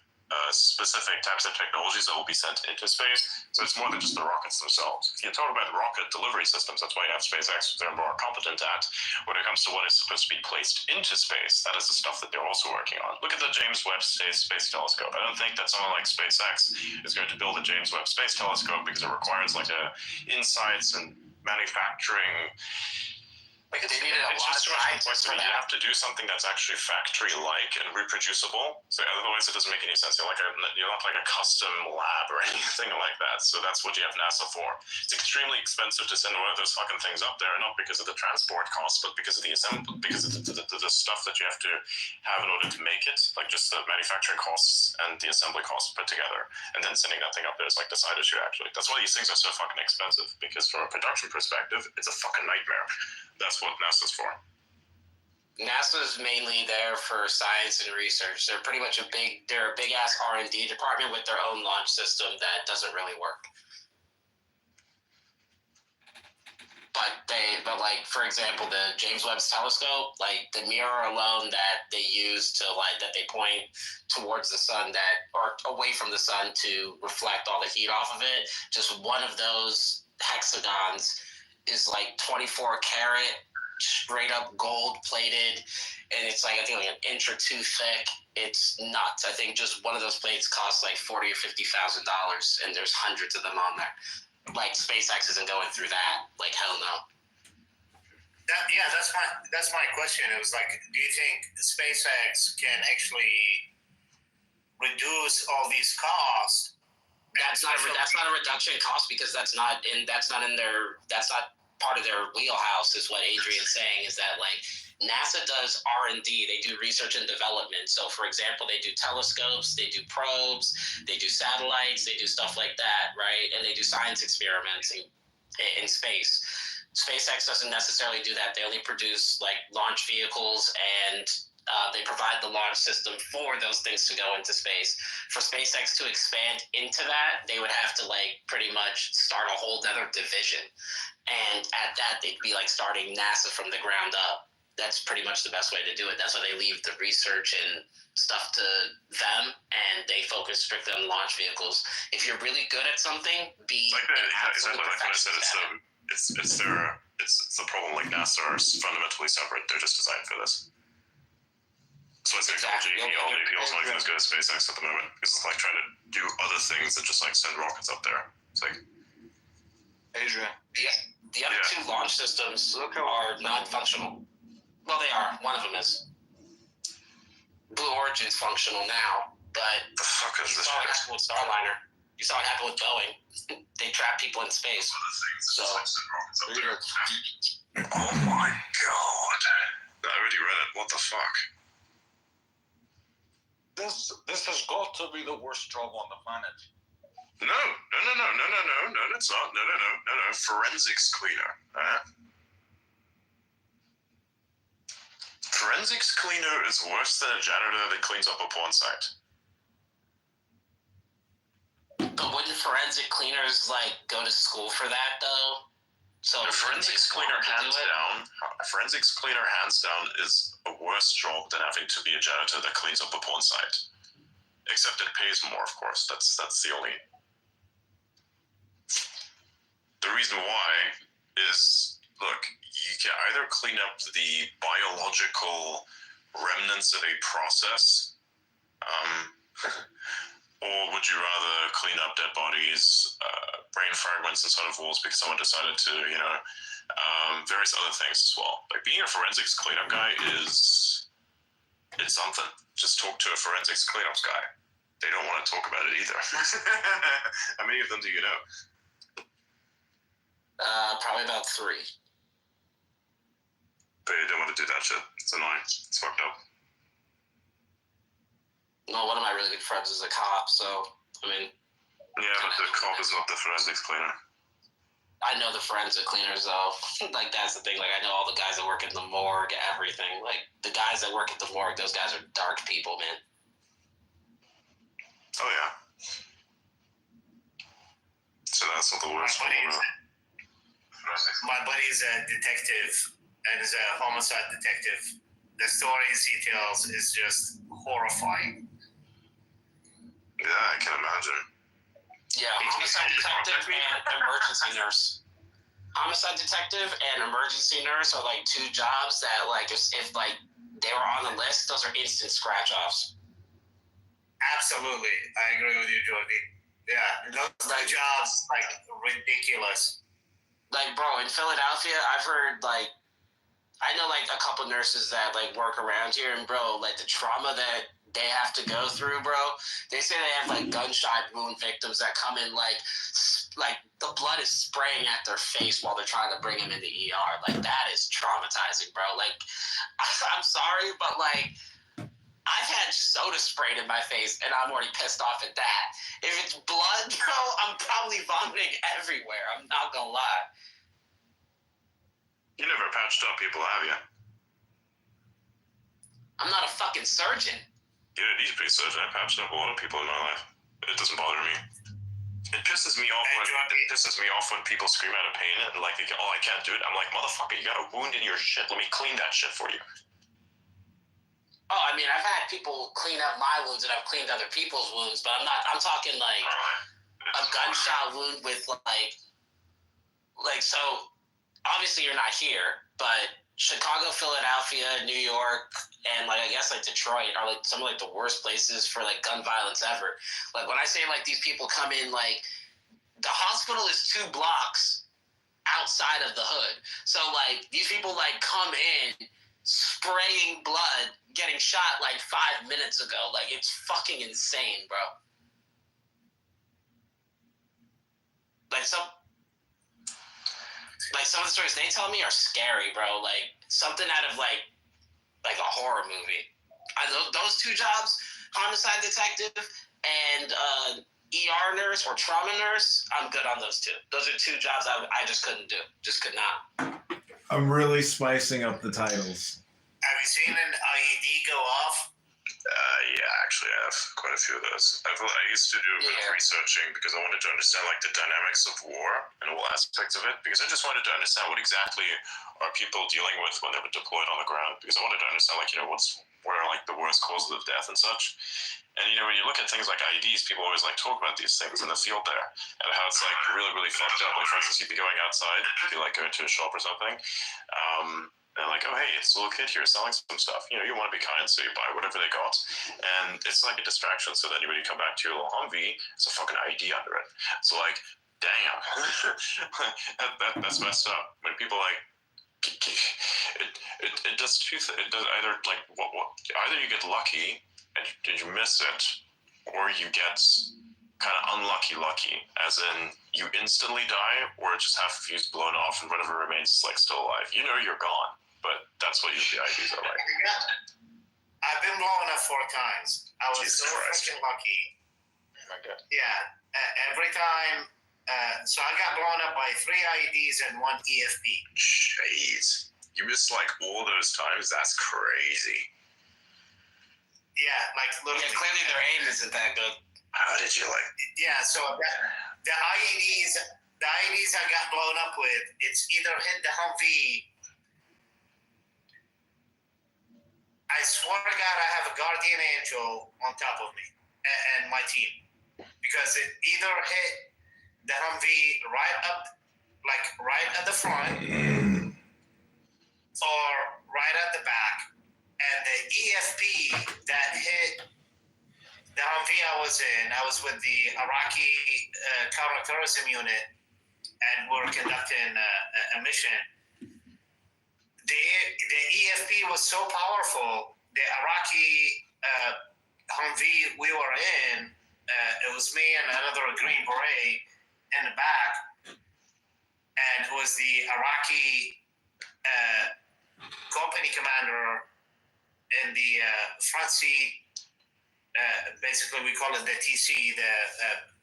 specific types of technologies that will be sent into space. So it's more than just the rockets themselves. If you talk about rocket delivery systems, that's why you have SpaceX. They're more competent at when it comes to what is supposed to be placed into space. That is the stuff that they're also working on. Look at the James Webb Space Telescope. I don't think that someone like SpaceX is going to build a James Webb Space Telescope because it requires like insights and manufacturing. Like they needed a lot of time for You that. have to do something that's actually factory-like and reproducible. So otherwise, it doesn't make any sense. You're not like a custom lab or anything like that. So that's what you have NASA for. It's extremely expensive to send one of those fucking things up there, not because of the transport costs, but because of the stuff that you have to have in order to make it, like just the manufacturing costs and the assembly costs put together, and then sending that thing up there is like the side issue. Actually, that's why these things are so fucking expensive. Because from a production perspective, it's a fucking nightmare. That's what NASA's for. NASA's mainly there for science and research. They're pretty much a big ass R&D department with their own launch system that doesn't really work. But like, for example, the James Webb Telescope, like the mirror alone that they use that they point towards the sun or away from the sun to reflect all the heat off of it, just one of those hexagons is like 24 karat, straight up gold plated, and it's like I think like an inch or two thick. It's nuts. I think just one of those plates costs like $40,000 or $50,000, and there's hundreds of them on there. Like SpaceX isn't going through that. Like hell no. That's my question. It was like, do you think SpaceX can actually reduce all these costs? That's not a reduction in cost because that's not part of their wheelhouse. Is what Adrian's saying, is that like NASA does R&D. They do research and development. So, for example, they do telescopes, they do probes, they do satellites, they do stuff like that, right? And they do science experiments in space. SpaceX doesn't necessarily do that. They only produce like launch vehicles, and they provide the launch system for those things to go into space. For SpaceX to expand into that, they would have to like pretty much start a whole other division. And at that, they'd be like starting NASA from the ground up. That's pretty much the best way to do it. That's why they leave the research and stuff to them, and they focus strictly on launch vehicles. If you're really good at something, be like exactly like what I said. It's the problem. Like NASA are fundamentally separate. They're just designed for this. So it's technology. It's not even as good as SpaceX at the moment. It's like trying to do other things that just like send rockets up there. It's like Adrian. The other two launch systems are non-functional. Well, they are. One of them is. Blue Origin's functional now, but the fuck is this? You saw what happened with Starliner. You saw what happened with Boeing. They trap people in space. So. Oh my god! I already read it. What the fuck? This has got to be the worst job on the planet. No, it's not. No. Forensics cleaner. Forensics cleaner is worse than a janitor that cleans up a porn site. But wouldn't forensic cleaners like go to school for that though? So a forensics cleaner hands down is a worse job than having to be a janitor that cleans up a porn site. Except it pays more, of course. That's the only. The reason why is, look, you can either clean up the biological remnants of a process, or would you rather clean up dead bodies, brain fragments inside of walls because someone decided to, various other things as well. Like being a forensics cleanup guy it's something. Just talk to a forensics cleanups guy. They don't want to talk about it either. How many of them do you know? Probably about 3. But you don't want to do that shit. It's annoying. It's fucked up. No, one of my really good friends is a cop, so, I mean... Yeah, but the cop is not the forensics cleaner. I know the forensic cleaners, though. Like, that's the thing. Like, I know all the guys that work in the morgue, everything. Like, the guys that work at the morgue, those guys are dark people, man. Oh, yeah. So that's not the worst one. My buddy's a detective, and is a homicide detective. The stories he tells is just horrifying. Yeah, I can imagine. Yeah, homicide detective and emergency nurse. Homicide detective and emergency nurse are like 2 jobs that, like, if like they were on the list, those are instant scratch-offs. Absolutely, I agree with you, Jordy. Yeah, those jobs like ridiculous. Like, bro, in Philadelphia, I've heard like, I know like a couple nurses that like work around here, and bro, like the trauma that they have to go through, bro. They say they have like gunshot wound victims that come in like the blood is spraying at their face while they're trying to bring them in the ER. Like that is traumatizing, bro. Like I'm sorry, but like I've had soda sprayed in my face and I'm already pissed off at that. If it's blood, bro, I'm probably vomiting everywhere. I'm not gonna lie. You never patched up people, have you? I'm not a fucking surgeon. You don't need to be a surgeon. I patched up a lot of people in my life. It doesn't bother me. It pisses me off when people scream out of pain and like, oh, I can't do it. I'm like, motherfucker, you got a wound in your shit. Let me clean that shit for you. Oh, I mean, I've had people clean up my wounds and I've cleaned other people's wounds, but I'm talking like a gunshot wound with like, so obviously you're not here, but Chicago, Philadelphia, New York, and like I guess like Detroit are like some of like the worst places for like gun violence ever. Like when I say like these people come in, like the hospital is 2 blocks outside of the hood. So like these people like come in spraying blood, getting shot like 5 minutes ago. Like it's fucking insane, bro. Like some of the stories they tell me are scary, bro. Like something out of like two jobs, homicide detective and ER nurse or trauma nurse, I'm good on those two. Those are two jobs I just couldn't do. Just could not. I'm really spicing up the titles. Have you seen an IED go off? Yeah, actually, I have quite a few of those. I used to do a bit of researching because I wanted to understand like the dynamics of war and all aspects of it. Because I just wanted to understand what exactly are people dealing with when they're deployed on the ground. Because I wanted to understand like what are like the worst causes of death and such. And when you look at things like IEDs, people always like talk about these things in the field there and how it's like really, really fucked up. Like for instance, you'd be going outside, you'd be like going to a shop or something. And like, oh, hey, it's a little kid here selling some stuff. You want to be kind, so you buy whatever they got. And it's like a distraction. So then when you come back to your little Humvee, it's a fucking ID under it. So like, damn, that's messed up. When people like, it does two things. It does either like either you get lucky and you miss it, or you get kind of lucky, as in you instantly die, or just half of you's blown off and whatever remains is like still alive. You're gone. But that's what usually IDs are like. I've been blown up 4 times. I was Jesus so Christ. freaking lucky. Oh my God. Yeah, every time. So I got blown up by 3 IEDs and 1 EFP. Jeez. You missed like all those times? That's crazy. Yeah, like literally. Yeah, clearly their aim isn't that good. How did you like? Yeah, so the IEDs I got blown up with, it's either hit the Humvee. I swear to God, I have a guardian angel on top of me and my team, because it either hit the Humvee right at the front, or right at the back, and the EFP that hit the Humvee I was with the Iraqi counterterrorism unit, and we're conducting a mission. The EFP was so powerful. The Iraqi Humvee we were in, it was me and another Green Beret in the back, and it was the Iraqi company commander in the front seat. Basically, we call it the TC, the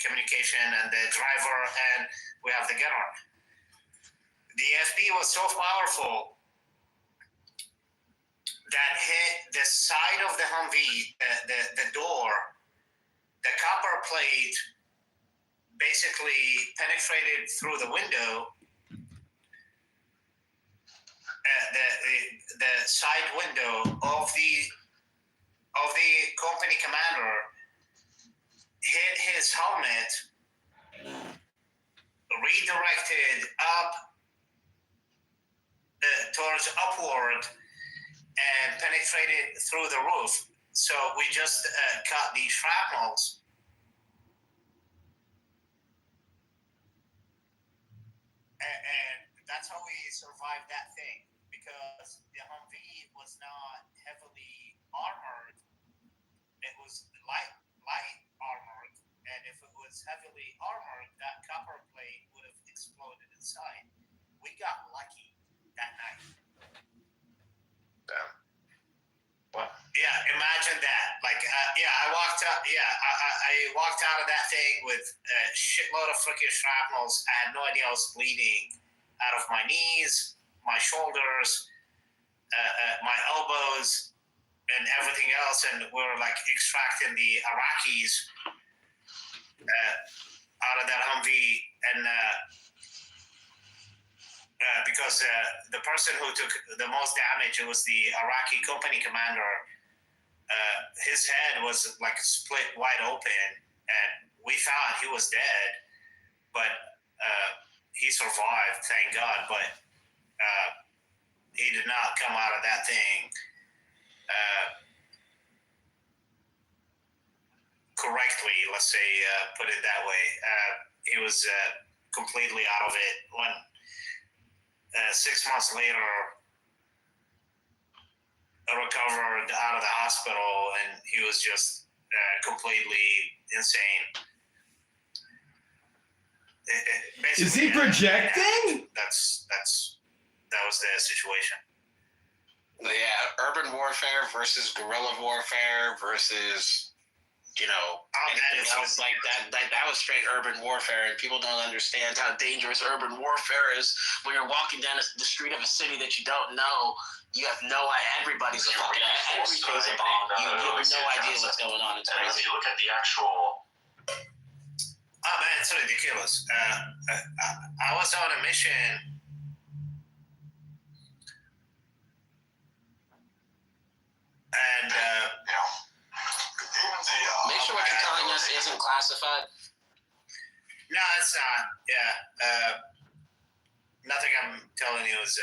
communication, and the driver, and we have the gunner. The EFP was so powerful that hit the side of the Humvee, the door, the copper plate basically penetrated through the window, the side window of the company commander, hit his helmet, redirected up towards upward, and penetrated through the roof. So we just cut the shrapnels. And that's how we survived that thing, because the Humvee was not heavily armored. It was light armored, and if it was heavily armored, that copper plate would have exploded inside. We got lucky that night. Damn. What? Yeah, imagine that. Like, I walked up. Yeah, I walked out of that thing with a shitload of freaking shrapnels. I had no idea I was bleeding out of my knees, my shoulders, my elbows, and everything else. And we were like extracting the Iraqis out of that Humvee, and because the person who took the most damage, it was the Iraqi company commander. His head was like split wide open, and we thought he was dead, but he survived, thank God. But he did not come out of that thing correctly, let's say, put it that way. He was completely out of it. When 6 months later, recovered out of the hospital, and he was just completely insane. Is he projecting? That was the situation. Yeah, urban warfare versus guerrilla warfare versus, anything else like that. That was straight urban warfare, and people don't understand how dangerous urban warfare is. When you're walking down the street of a city that you don't know, you have no idea. Everybody's a fucking everything's a bomb. You have no idea what's going on. It's crazy. If you look at the actual. Oh man, it's ridiculous. I was on a mission. And make sure what you're telling us isn't classified. No, it's not. Yeah, nothing I'm telling you is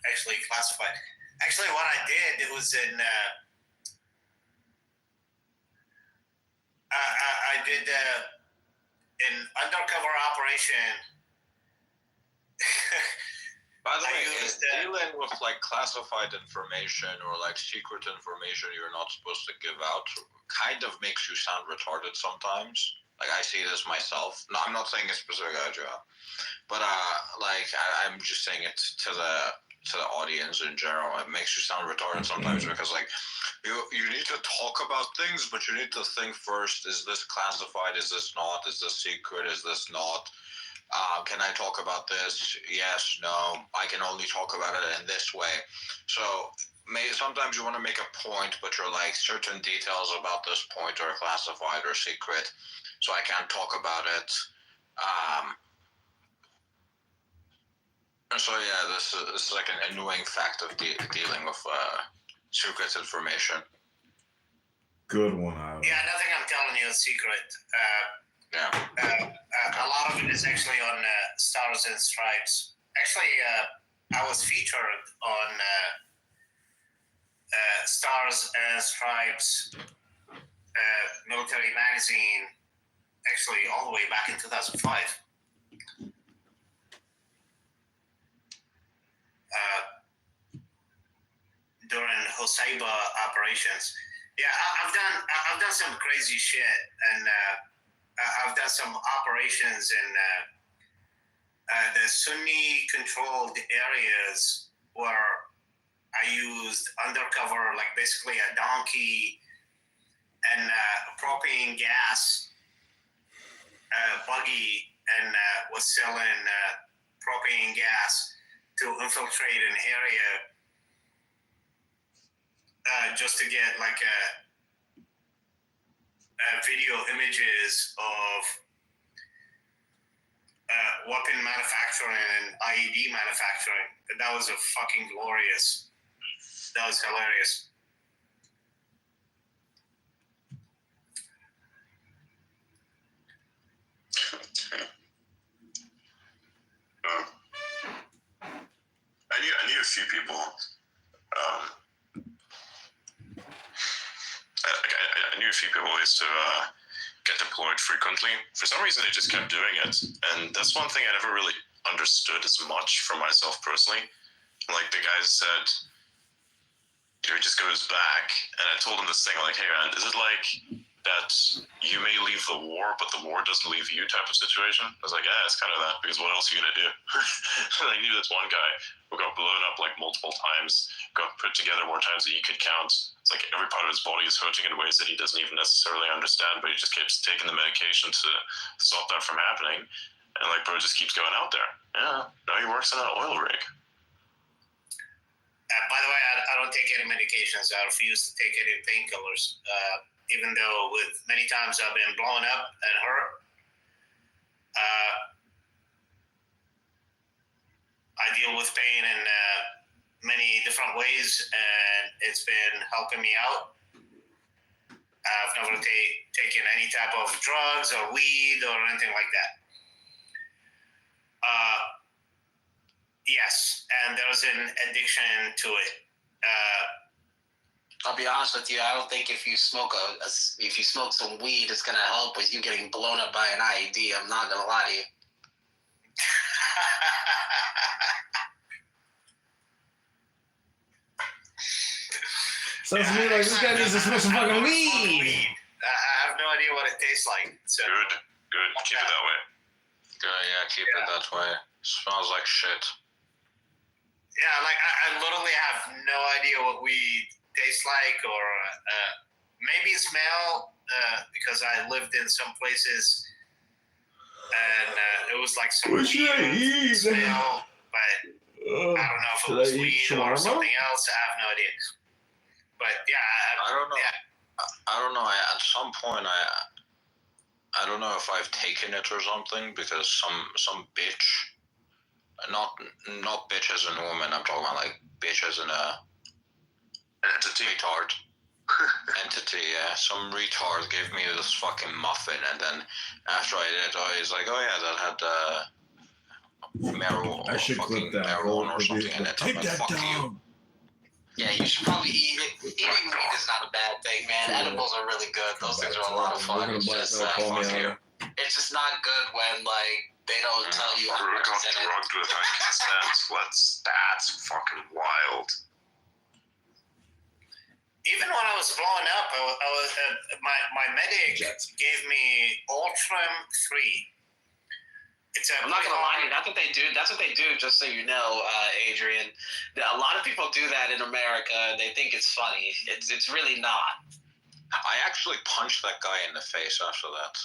actually classified. Actually, what I did, it was in. I did an undercover operation. By the way, is dealing with like classified information or like secret information you're not supposed to give out kind of makes you sound retarded sometimes. Like I see this myself. No, I'm not saying it's specific job, but I'm just saying it to the audience in general. It makes you sound retarded sometimes because like you need to talk about things, but you need to think first: is this classified? Is this not? Is this secret? Is this not? Can I talk about this? Yes, no. I can only talk about it in this way. So sometimes you want to make a point, but you're like certain details about this point are classified or secret, so I can't talk about it. So yeah, this is like an annoying fact of dealing with secret information. Good one, Adam. Yeah, nothing I'm telling you is secret. A lot of it is actually on Stars and Stripes. Actually, I was featured on Stars and Stripes military magazine, actually all the way back in 2005. During Hoseiba operations. Yeah, I've done some crazy shit, and I've done some operations in the Sunni-controlled areas where I used undercover, like basically a donkey and propane gas buggy, and was selling propane gas to infiltrate an area just to get like video images of weapon manufacturing and IED manufacturing. That was fucking glorious. That was hilarious. I knew a few people. I knew a few people who used to get deployed frequently. For some reason, they just kept doing it, and that's one thing I never really understood as much for myself personally. Like the guy said, he just goes back, and I told him this thing like, "Hey man, is it like that you may leave the war, but the war doesn't leave you type of situation?" I was like, "Yeah, it's kind of that, because what else are you gonna do?" I knew this one guy who got blown up like multiple times, got put together more times than you could count. It's like every part of his body is hurting in ways that he doesn't even necessarily understand, but he just keeps taking the medication to stop that from happening. And like, bro just keeps going out there. Yeah, now he works on an oil rig. By the way, I don't take any medications. I refuse to take any painkillers. Even though with many times I've been blown up and hurt, I deal with pain in many different ways, and it's been helping me out. I've never taken any type of drugs or weed or anything like that. Yes, and there's an addiction to it. I'll be honest with you. I don't think if you smoke if you smoke some weed, it's gonna help with you getting blown up by an IED. I'm not gonna lie to you. Sounds to me like this guy needs to smoke some fucking weed. I have no idea what it tastes like. So. Good. Keep it that way. Good, yeah, keep it that way. Smells like shit. Yeah, like I literally have no idea what weed tastes like, or maybe smell, because I lived in some places and it was like some What should I eat? smell, but I don't know if it was weed or something else. I have no idea. But yeah, I don't know. Yeah. I don't know. At some point, I don't know if I've taken it or something, because some bitch, not bitch as in woman. I'm talking about like bitch as in a entity. Retard. Entity, yeah. Some retard gave me this fucking muffin, and then after I did it, I was like, oh yeah, that had marijuana. I should clip that. Marijuana or something in it. Take that down. Yeah, you should probably eat it. Eating weed is not a bad thing, man. Edibles are really good. Those things are a lot of fun. It's just, it's just not good when like they don't tell you I got what's in it. drugged with 90%. That's fucking wild. even when I was blowing up, I was my medic gave me Ultram 3. I'm not gonna lie to you. That's what they do. That's what they do. Just so you know, Adrian. A lot of people do that in America. They think it's funny. It's really not. I actually punched that guy in the face after that.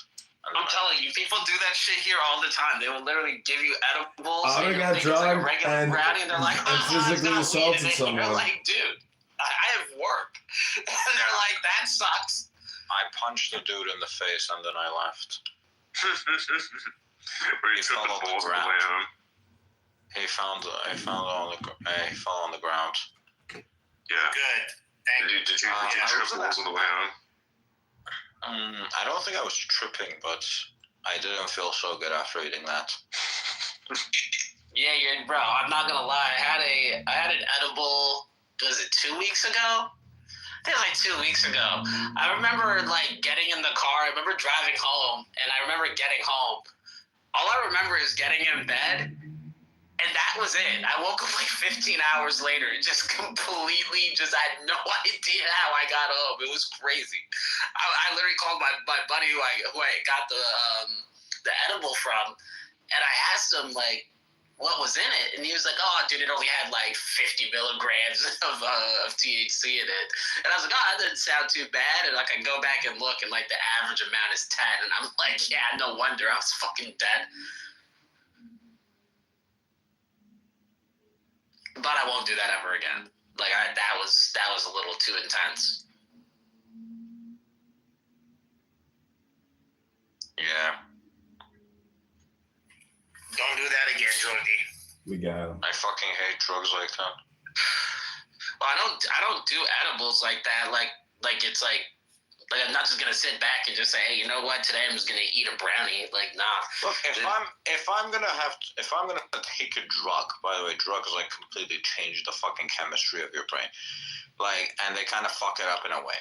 I'm telling you, people do that shit here all the time. They will literally give you edibles. I got drugged and they're like, physically assaulted someone. You're like, dude, I have work. And they're like, that sucks. I punched the dude in the face and then I left. He fell on the ground. He fell on the ground. Yeah. Good. Did you trip balls on the way home? I don't think I was tripping, but I didn't feel so good after eating that. Yeah, bro. I'm not gonna lie. I had an edible. Was it 2 weeks ago? I think it was like 2 weeks ago. I remember like getting in the car. I remember driving home, and I remember getting home. All I remember is getting in bed, and that was it. I woke up like 15 hours later, just completely, I had no idea how I got home. It was crazy. I literally called my buddy who I got the edible from, and I asked him like, what was in it? And he was like, oh, dude, it only had like 50 milligrams of THC in it. And I was like, oh, that doesn't sound too bad. And like, I go back and look, and like the average amount is 10. And I'm like, yeah, no wonder I was fucking dead. But I won't do that ever again. Like, that was a little too intense. Yeah. Don't do that again, Jordy. We got him. I fucking hate drugs like that. Well, I don't do edibles like that. Like it's like I'm not just gonna sit back and just say, hey, you know what? Today I'm just gonna eat a brownie. Like, nah. Look, if I'm gonna take a drug, by the way, drugs like completely change the fucking chemistry of your brain, like, and they kind of fuck it up in a way.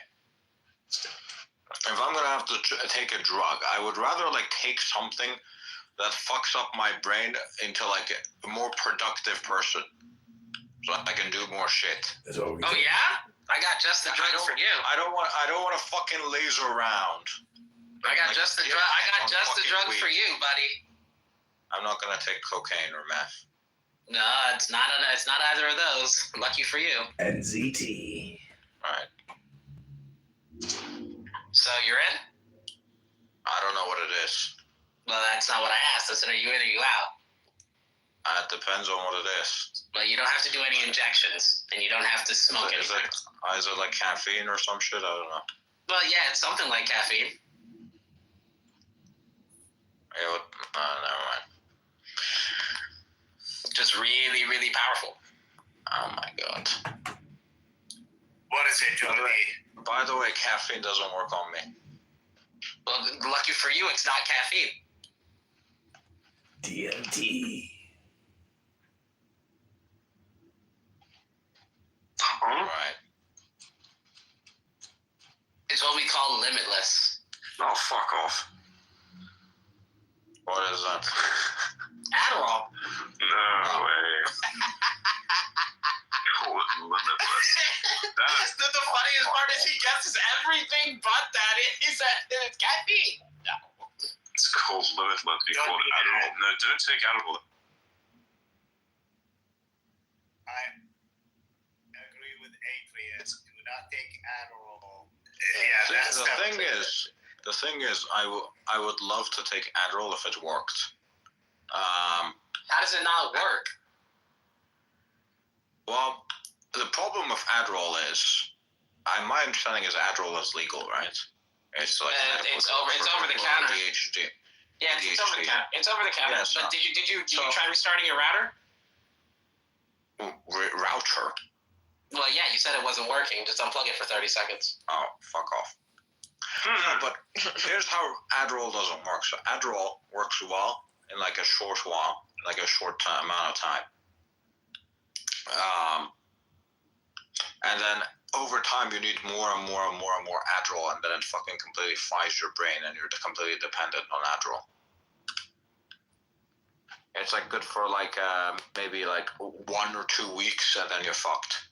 If I'm gonna have to take a drug, I would rather like take something that fucks up my brain into like a more productive person, so I can do more shit. Oh yeah, I got just the drug for you. I don't want to fucking laser around. I got just the drug. I got just the drug for you, buddy. I'm not gonna take cocaine or meth. No, it's not either of those. Lucky for you. NZT. All right. So you're in? I don't know what it is. Well, that's not what I asked. I said, are you in or you out? It depends on what it is. Well, you don't have to do any injections, and you don't have to smoke anything. Is it like caffeine or some shit? I don't know. Well, yeah, it's something like caffeine. Yeah, never mind. Just really, really powerful. Oh my god. What is it, Jordy? By the way, caffeine doesn't work on me. Well, lucky for you, it's not caffeine. DMT. Alright. It's what we call limitless. Oh, fuck off. What is that? Adderall. No way. Limitless. The funniest part is he guesses everything but that. He said it's caffeine. No. It's called limitless before Adderall. No, don't take Adderall. I agree with Adrian. Do not take Adderall. Yeah, that's the thing is, I would love to take Adderall if it worked. How does it not work? Well, the problem with Adderall is, my understanding is Adderall is legal, right? It's like it's over the counter. ADHD. Yeah, it's over the counter. It's over the counter. Yes, but did you try restarting your router? Router. Well, yeah, you said it wasn't working. Just unplug it for 30 seconds. Oh, fuck off. No, but here's how Adderall doesn't work. So Adderall works well in like a short while, like a short amount of time. And then over time, you need more and more and more and more Adderall, and then it fucking completely fries your brain, and you're completely dependent on Adderall. It's like good for like maybe like 1 or 2 weeks, and then you're fucked.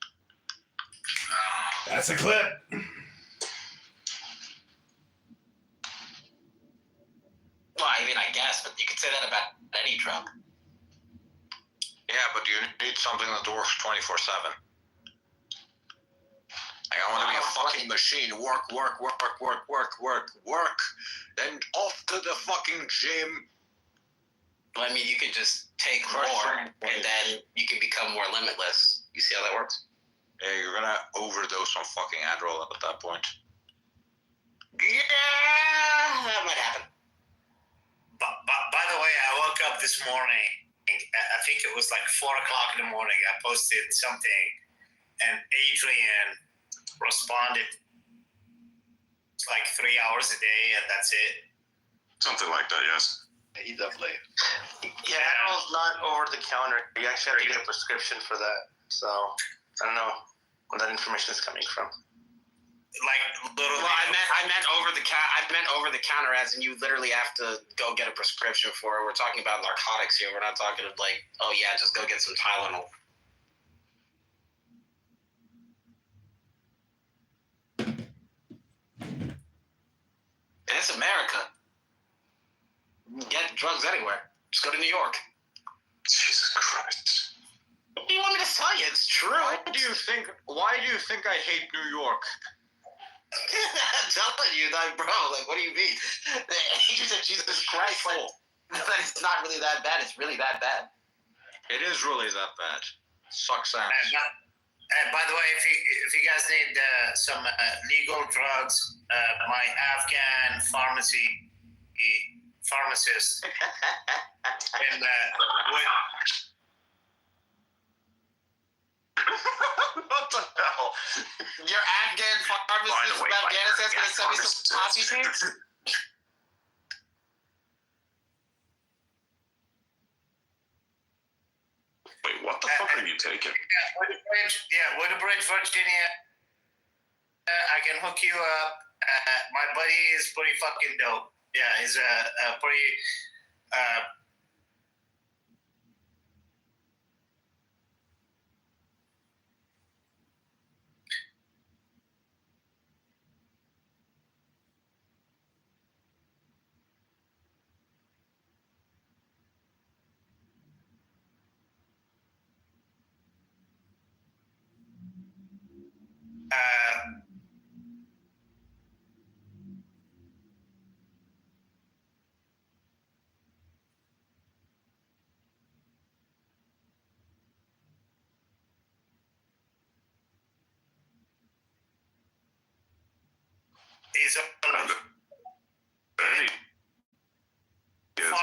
That's a clip. Well, I mean, I guess, but you could say that about any drug. Yeah, but you need something that works 24/7. Like, I want to be a fucking machine. Work. Then off to the fucking gym. Well, I mean, you could just take more, and then you can become more limitless. You see how that works? Yeah, you're gonna overdose on fucking Adderall at that point. Yeah, that might happen. But by the way, I woke up this morning. I think it was like 4 o'clock in the morning. I posted something, and Adrian responded. It's like 3 hours a day, and that's it. Something like that, yes. He definitely. Yeah, Adderall's not over the counter. You actually have to get a prescription for that. So I don't know where that information is coming from. Like literally. Well, I meant over the counter, as in you literally have to go get a prescription for it. We're talking about narcotics here. We're not talking like, oh yeah, just go get some Tylenol. And it's America. You can get drugs anywhere. Just go to New York. Jesus Christ. What do you want me to tell you? It's true. Why do you think I hate New York? I'm telling you, like, bro, like, what do you mean? You said Jesus Christ, like, it's not really that bad. It's really that bad. It is really that bad. Sucks ass. And by the way, if you guys need some legal drugs, my Afghan pharmacist and what the hell? Your Afghan pharmacist from Afghanistan is going to send me some poppy seeds? Wait, what the fuck are you taking? Woodbridge, Virginia. I can hook you up. My buddy is pretty fucking dope. Yeah, he's a pretty. He's a Hey. Yes, bro.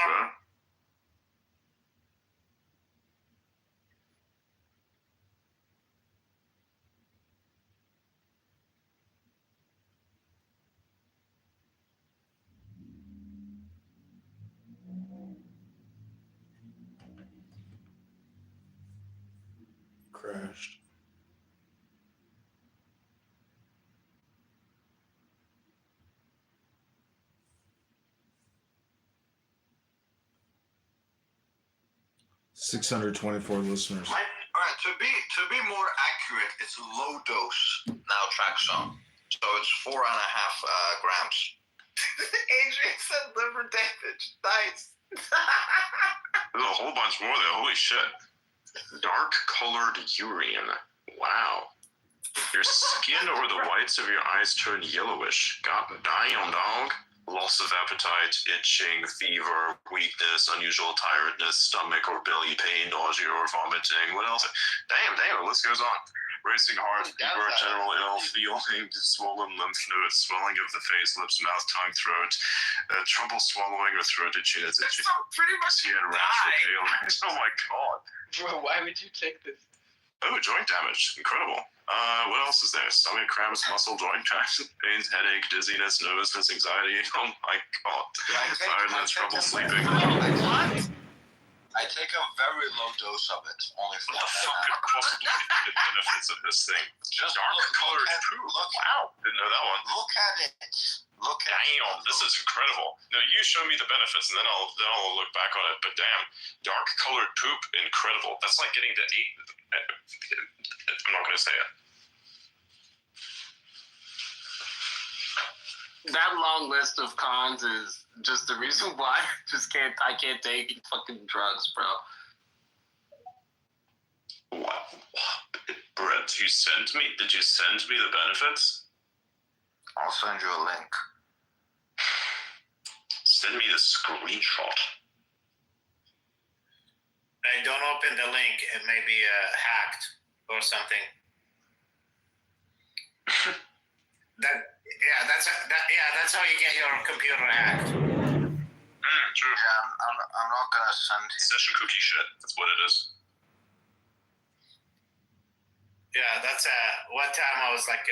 Crashed. $624 listeners. All right, to be more accurate, it's low dose naltrexone, so it's 4.5 grams. Adrian said liver damage. Nice. There's a whole bunch more there. Holy shit. Dark colored urine. Wow. Your skin or the whites of your eyes turn yellowish. God damn, dog. Loss of appetite, itching, fever, weakness, unusual tiredness, stomach or belly pain, nausea or vomiting. What else? Damn, the list goes on. Racing heart, fever, general ill feeling, swollen lymph nodes, swelling of the face, lips, mouth, tongue, throat, trouble swallowing or throat itchiness. That's pretty much Oh my god. Bro, why would you take this? Oh, joint damage. Incredible. What else is there? Stomach cramps, muscle joint cracks, pains, headache, dizziness, nervousness, anxiety. Oh my god. Tiredness, trouble sleeping. I take a very low dose of it, only for what the fuck could possibly be the benefits of this thing? Just dark colored poop. Wow, didn't know that one. Look at it. Damn, this is incredible. No, you show me the benefits, and then I'll look back on it. But damn, dark colored poop, incredible. That's like getting to 8. I'm not gonna say it. That long list of cons is just the reason why I can't take fucking drugs, bro. What? Brett, did you send me the benefits? I'll send you a link. Send me the screenshot. I don't open the link. It may be hacked or something. That's how you get your computer hacked. True. Yeah, I'm not gonna send it. Session cookie shit. That's what it is. Yeah, that's one time I was like,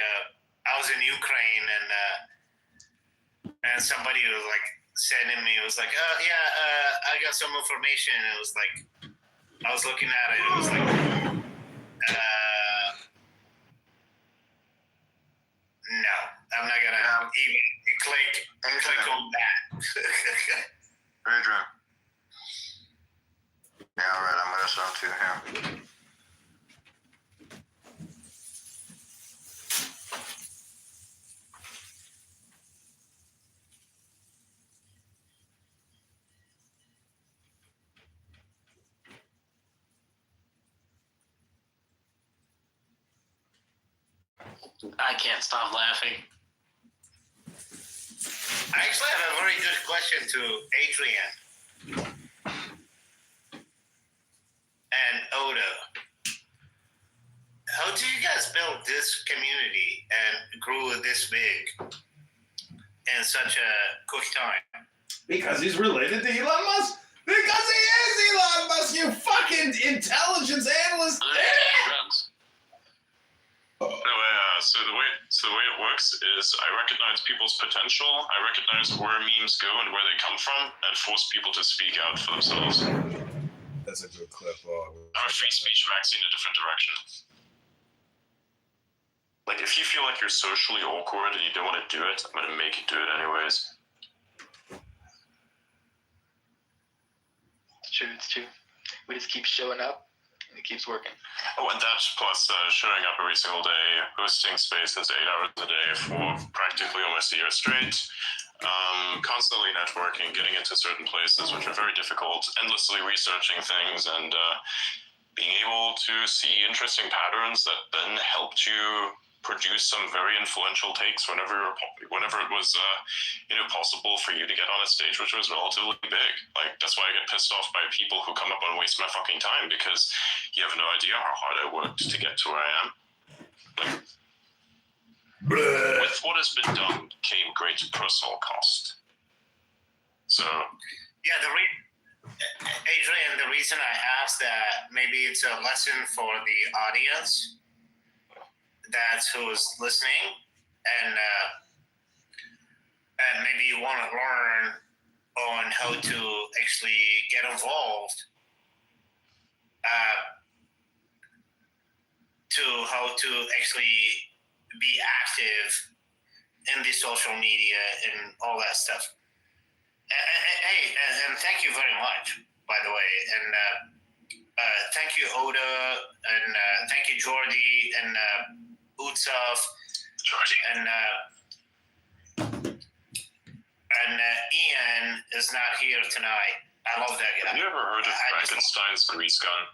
I was in Ukraine and somebody was like sending me. It was like, oh yeah, I got some information. It was like, I was looking at it. It was like, no, I'm not gonna even click on that. Adrian. Yeah, alright, I'm gonna send it to you here. I can't stop laughing. I actually have a very good question to Adrian and Oda. How did you guys build this community and grew this big in such a quick time? Because he's related to Elon Musk? Because he is Elon Musk, you fucking intelligence analyst! So the way it works is I recognize people's potential, I recognize where memes go and where they come from, and force people to speak out for themselves. That's a good clip. I'm a free speech vaccine in a different direction. Like, if you feel like you're socially awkward and you don't want to do it, I'm going to make you do it anyways. It's true. We just keep showing up, and it keeps working. Oh, and that plus showing up every single day, hosting spaces 8 hours a day for practically almost a year straight, constantly networking, getting into certain places which are very difficult, endlessly researching things, and being able to see interesting patterns that then helped you produce some very influential takes whenever it was possible for you to get on a stage which was relatively big. Like, that's why I get pissed off by people who come up and waste my fucking time, because you have no idea how hard I worked to get to where I am. Like, with what has been done came great personal cost. So yeah, Adrian, the reason I asked that, maybe it's a lesson for the audience that's who's listening, and maybe you want to learn on how to actually get involved, to how to actually be active in the social media and all that stuff. Hey, and thank you very much, by the way, and thank you, Oda, and thank you, Jordy, and Utsav, and Ian is not here tonight. I love that guy. Have you ever heard of Frankenstein's grease gun?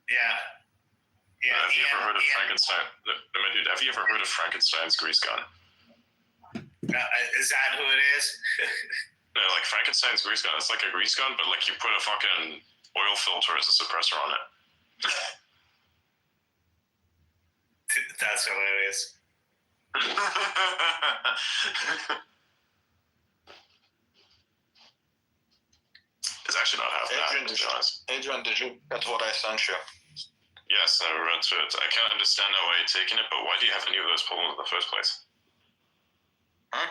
Have you ever heard of Frankenstein? No, dude, have you ever heard of Frankenstein's grease gun? Is that who it is? No, like Frankenstein's grease gun. It's like a grease gun, but like you put a fucking oil filter as a suppressor on it. That's hilarious. It's actually not half bad, to be honest. Adrian, did you get what I sent you? Yes, I read through it. I can't understand how you're taking it, but why do you have any of those problems in the first place? Huh?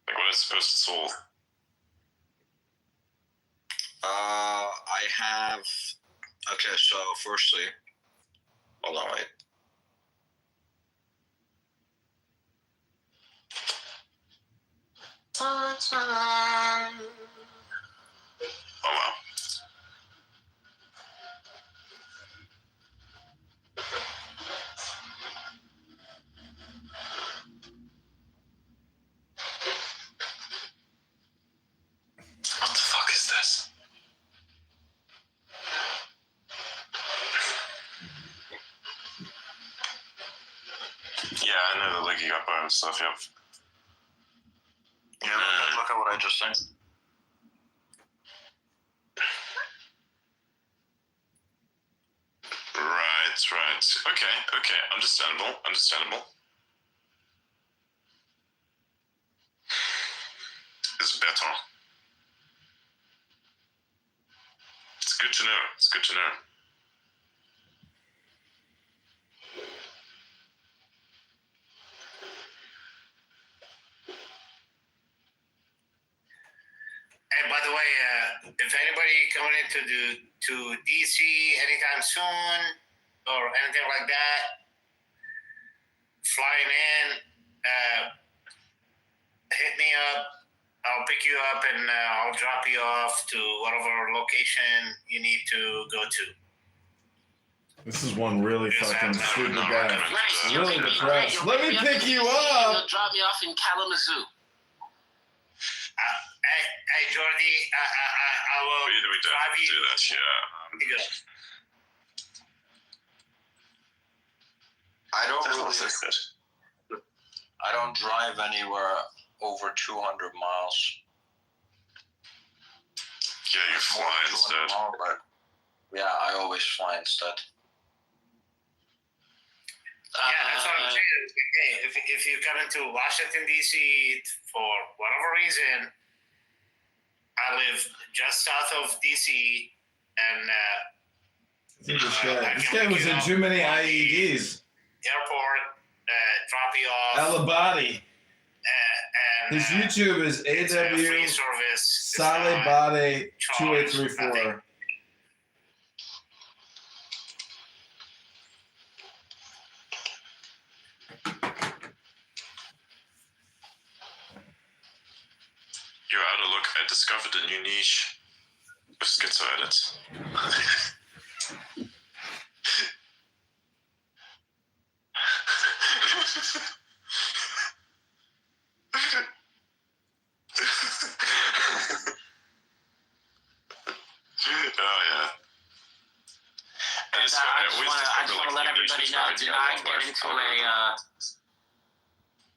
Like, what is it supposed to solve? I have. Okay, so firstly, hold on, wait. Oh wow. What the fuck is this? Yeah, I know the leaky up and stuff, yep. Yeah, look at what I just sent. Right. Okay. Understandable. It's better. It's good to know. And by the way, if anybody coming to DC anytime soon or anything like that, flying in, hit me up. I'll pick you up and I'll drop you off to whatever location you need to go to. This is one really fucking stupid guy. Nice. Really depressed. Let me pick you You'll up. drop me off in Kalamazoo. Hey, Jordy, I will We drive you. do that, yeah. I don't drive anywhere over 200 miles. Yeah, you fly instead. Yeah, I always fly instead. Yeah, that's what I'm saying. Hey, if you come into Washington, D.C. for whatever reason, I live just south of D.C. and This guy was in too many IEDs. Airport, drop you off. Alabadi. His YouTube is AW Salibade 2834. You're out of luck. I discovered a new niche of schizo edits. Oh yeah. And I just want to let everybody know, do not get into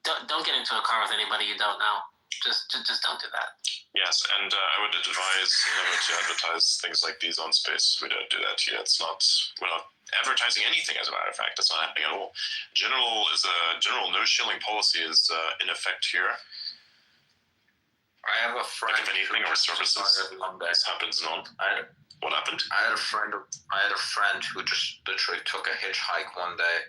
don't get into a car with anybody you don't know. Just don't do that. Yes, and I would advise never to advertise things like these on Space. We don't do that here. We're not advertising anything, as a matter of fact. That's not happening at all. General no shilling policy is in effect here. I have a friend. If anything, our services happens on. What happened? I had a friend who just literally took a hitchhike one day,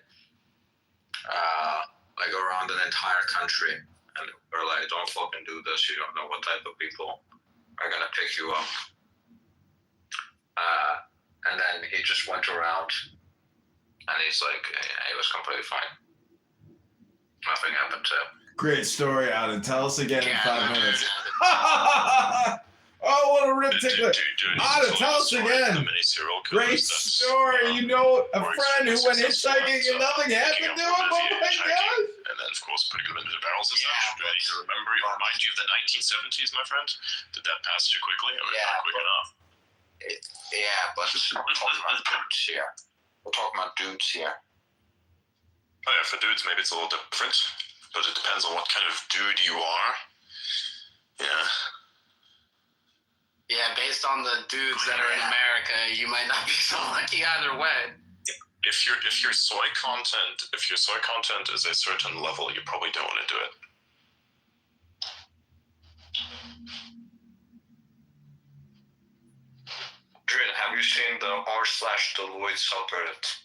like around an entire country, and we're like, "Don't fucking do this. You don't know what type of people are gonna pick you up." And then he just went around, and he's like, he was completely fine. Nothing happened to him. Great story, Adam. Tell us again in 5 minutes. Oh, what a rip tickler. Adam, tell us again. Great story. You know, a friend who went hitchhiking and nothing happened to him? Oh my God. And then, of course, putting them into the barrels and such. Do I need to remind you of the 1970s, my friend? Did that pass too quickly? Or not quick enough? Yeah, but we're talking about dudes here. We're talking about dudes here. Oh yeah, for dudes maybe it's a little different, but it depends on what kind of dude you are. Yeah. Yeah, based on the dudes that are in America, you might not be so lucky either way. If your soy content is a certain level, you probably don't want to do it. Drin, have you seen the r/Deloitte subreddit?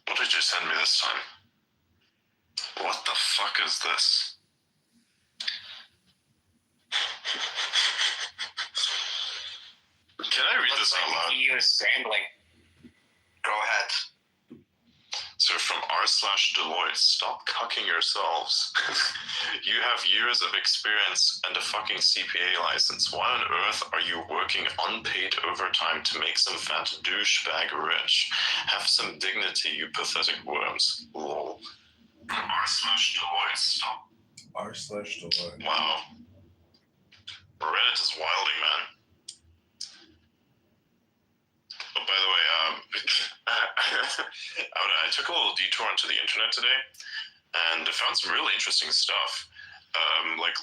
What did you send me this time? What the fuck is this? Can I read this out loud? He was scrambling. Go ahead. So from r/Deloitte, stop cucking yourselves. You have years of experience and a fucking CPA license. Why on earth are you working unpaid overtime to make some fat douchebag rich? Have some dignity, you pathetic worms. Lol. From r/Deloitte, stop. r/Deloitte. Wow. Reddit is wilding, man. Oh, by the way, I took a little detour into the internet today, and I found some really interesting stuff. Like,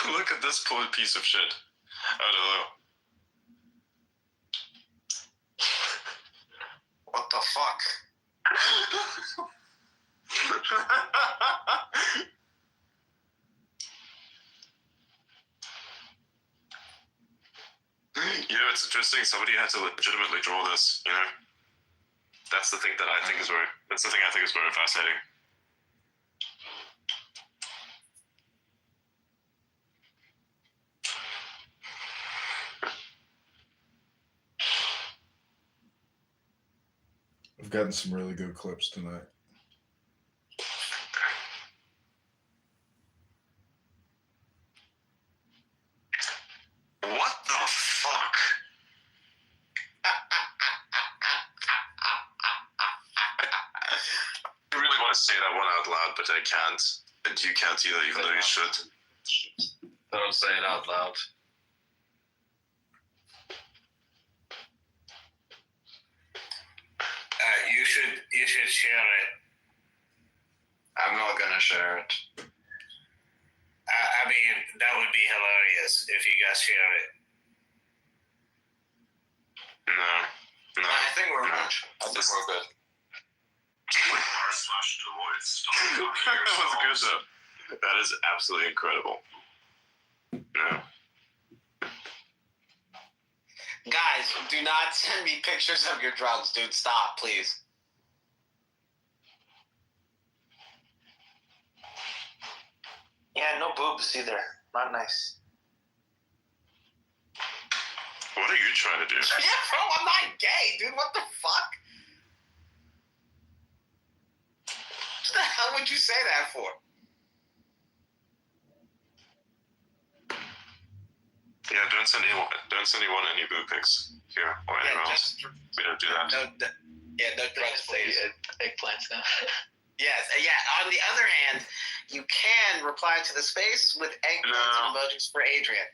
look at this piece of shit. I don't know. What the fuck? You know, it's interesting. Somebody had to legitimately draw this. You know, that's the thing that I think is very. That's the thing I think is very fascinating. I've gotten some really good clips tonight. What the fuck? I really want to say that one out loud, but I can't. And you can't either, even though you should. Don't say it out loud. You should share it. I'm not gonna share it. I mean, that would be hilarious if you guys share it. No. I think we're good. I think we're good. r/Deloitte, stop. That was good though. That is absolutely incredible. No. Guys, do not send me pictures of your drugs, dude. Stop, please. Yeah, no boobs either. Not nice. What are you trying to do? Yeah, bro, I'm not gay, dude. What the fuck? What the hell would you say that for? Yeah, don't send anyone any boob pics here or anywhere else. We don't do that. No drugs, please. Eggplants now. Yes, yeah. On the other hand, you can reply to the space with eggplants and emojis for Adrian.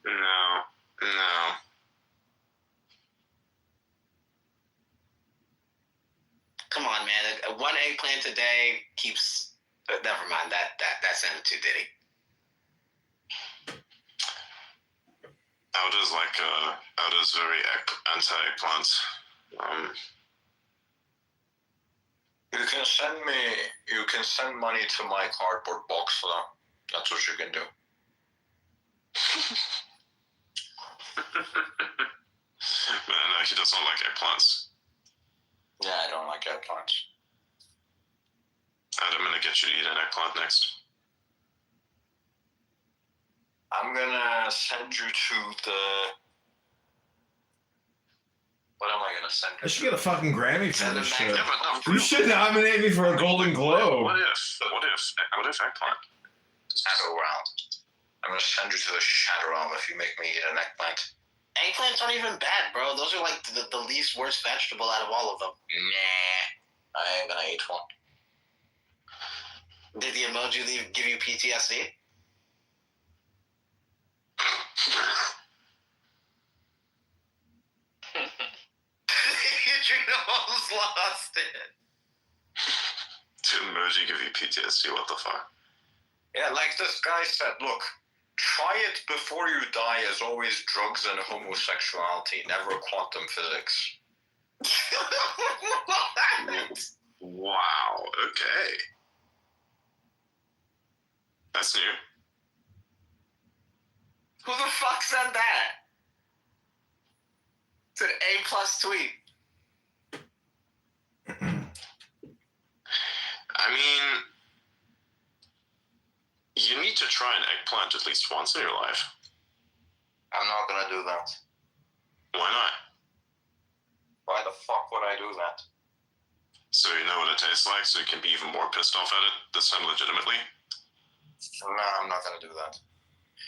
No. Come on, man. One eggplant a day keeps. Never mind. That sounded too ditty. Ouda's very anti-eggplant. You can send money to my cardboard box for that. That's what you can do. No, he doesn't like eggplants. Yeah, I don't like eggplants. I'm gonna get you to eat an eggplant next. I'm gonna send you to the What am I gonna send I should get a fucking Grammy for this shit. Yeah, but no, You should nominate me for a Golden Globe. What if eggplant? Shadow realm. I'm gonna send you to the shadow realm if you make me eat an eggplant. Eggplants aren't even bad, bro. Those are like the least worst vegetable out of all of them. Nah, I ain't gonna eat one. Did the emoji give you PTSD? You almost lost it. Did emoji give you PTSD? What the fuck? Yeah, like this guy said, look, try it before you die as always drugs and homosexuality, never quantum physics. Wow, okay. That's new. Who the fuck said that? It's an A+ tweet. I mean, you need to try an eggplant at least once in your life. I'm not gonna do that. Why not? Why the fuck would I do that? So you know what it tastes like, so you can be even more pissed off at it this time legitimately? No, I'm not gonna do that.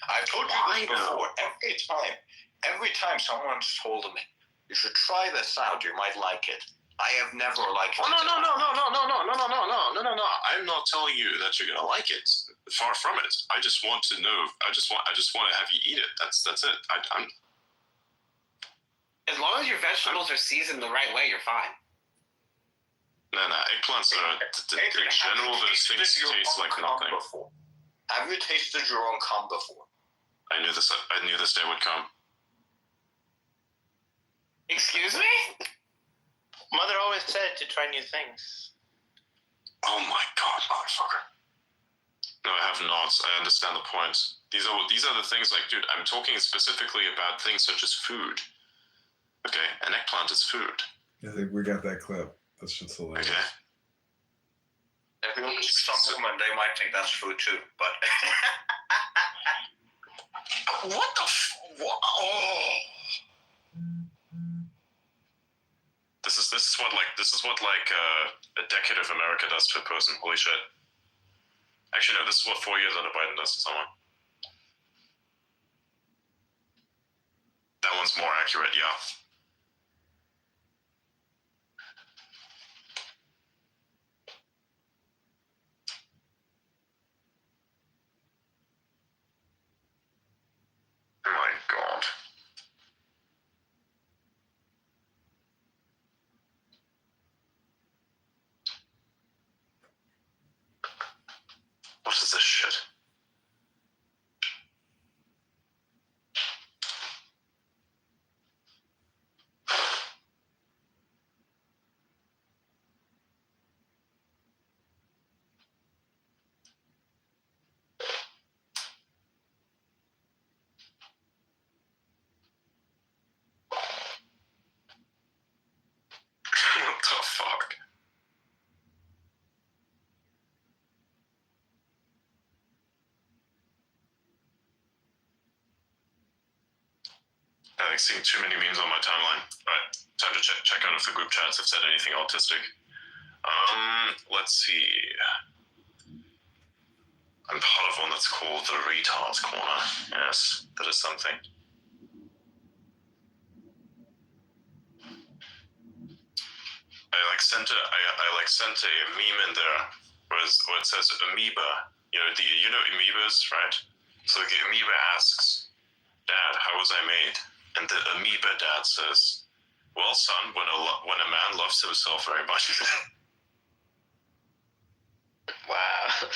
I've told you this before. Every time someone's told me, you should try this out, you might like it. I have never liked it. No. I'm not telling you that you're gonna like it. Far from it. I just want to know. I just want to have you eat it. That's it. I'm. As long as your vegetables are seasoned the right way, you're fine. No. Eggplants are in general. Those things taste like nothing. Before? Have you tasted your own cum before? I knew this day would come. Excuse me? Mother always said to try new things. Oh my god, motherfucker. No, I have not. I understand the point. These are the things like, dude, I'm talking specifically about things such as food. Okay, an eggplant is food. I think we got that clip. That's just hilarious. Okay. If you look at some women, they might think that's food too, but... What the oh. This is what a decade of America does to a person. Holy shit. Actually, no, this is what 4 years under Biden does to someone. That one's more accurate, yeah. Oh my god. What is this shit? What the fuck? I think seeing too many memes on my timeline. Alright, time to check out if the group chats have said anything autistic. Let's see. I'm part of one that's called the Retards Corner. Yes, that is something. I sent a meme in there where it says amoeba. You know amoebas, right? So the amoeba asks, "Dad, how was I made?" And the amoeba dad says, "Well, son, when a man loves himself very much." Wow.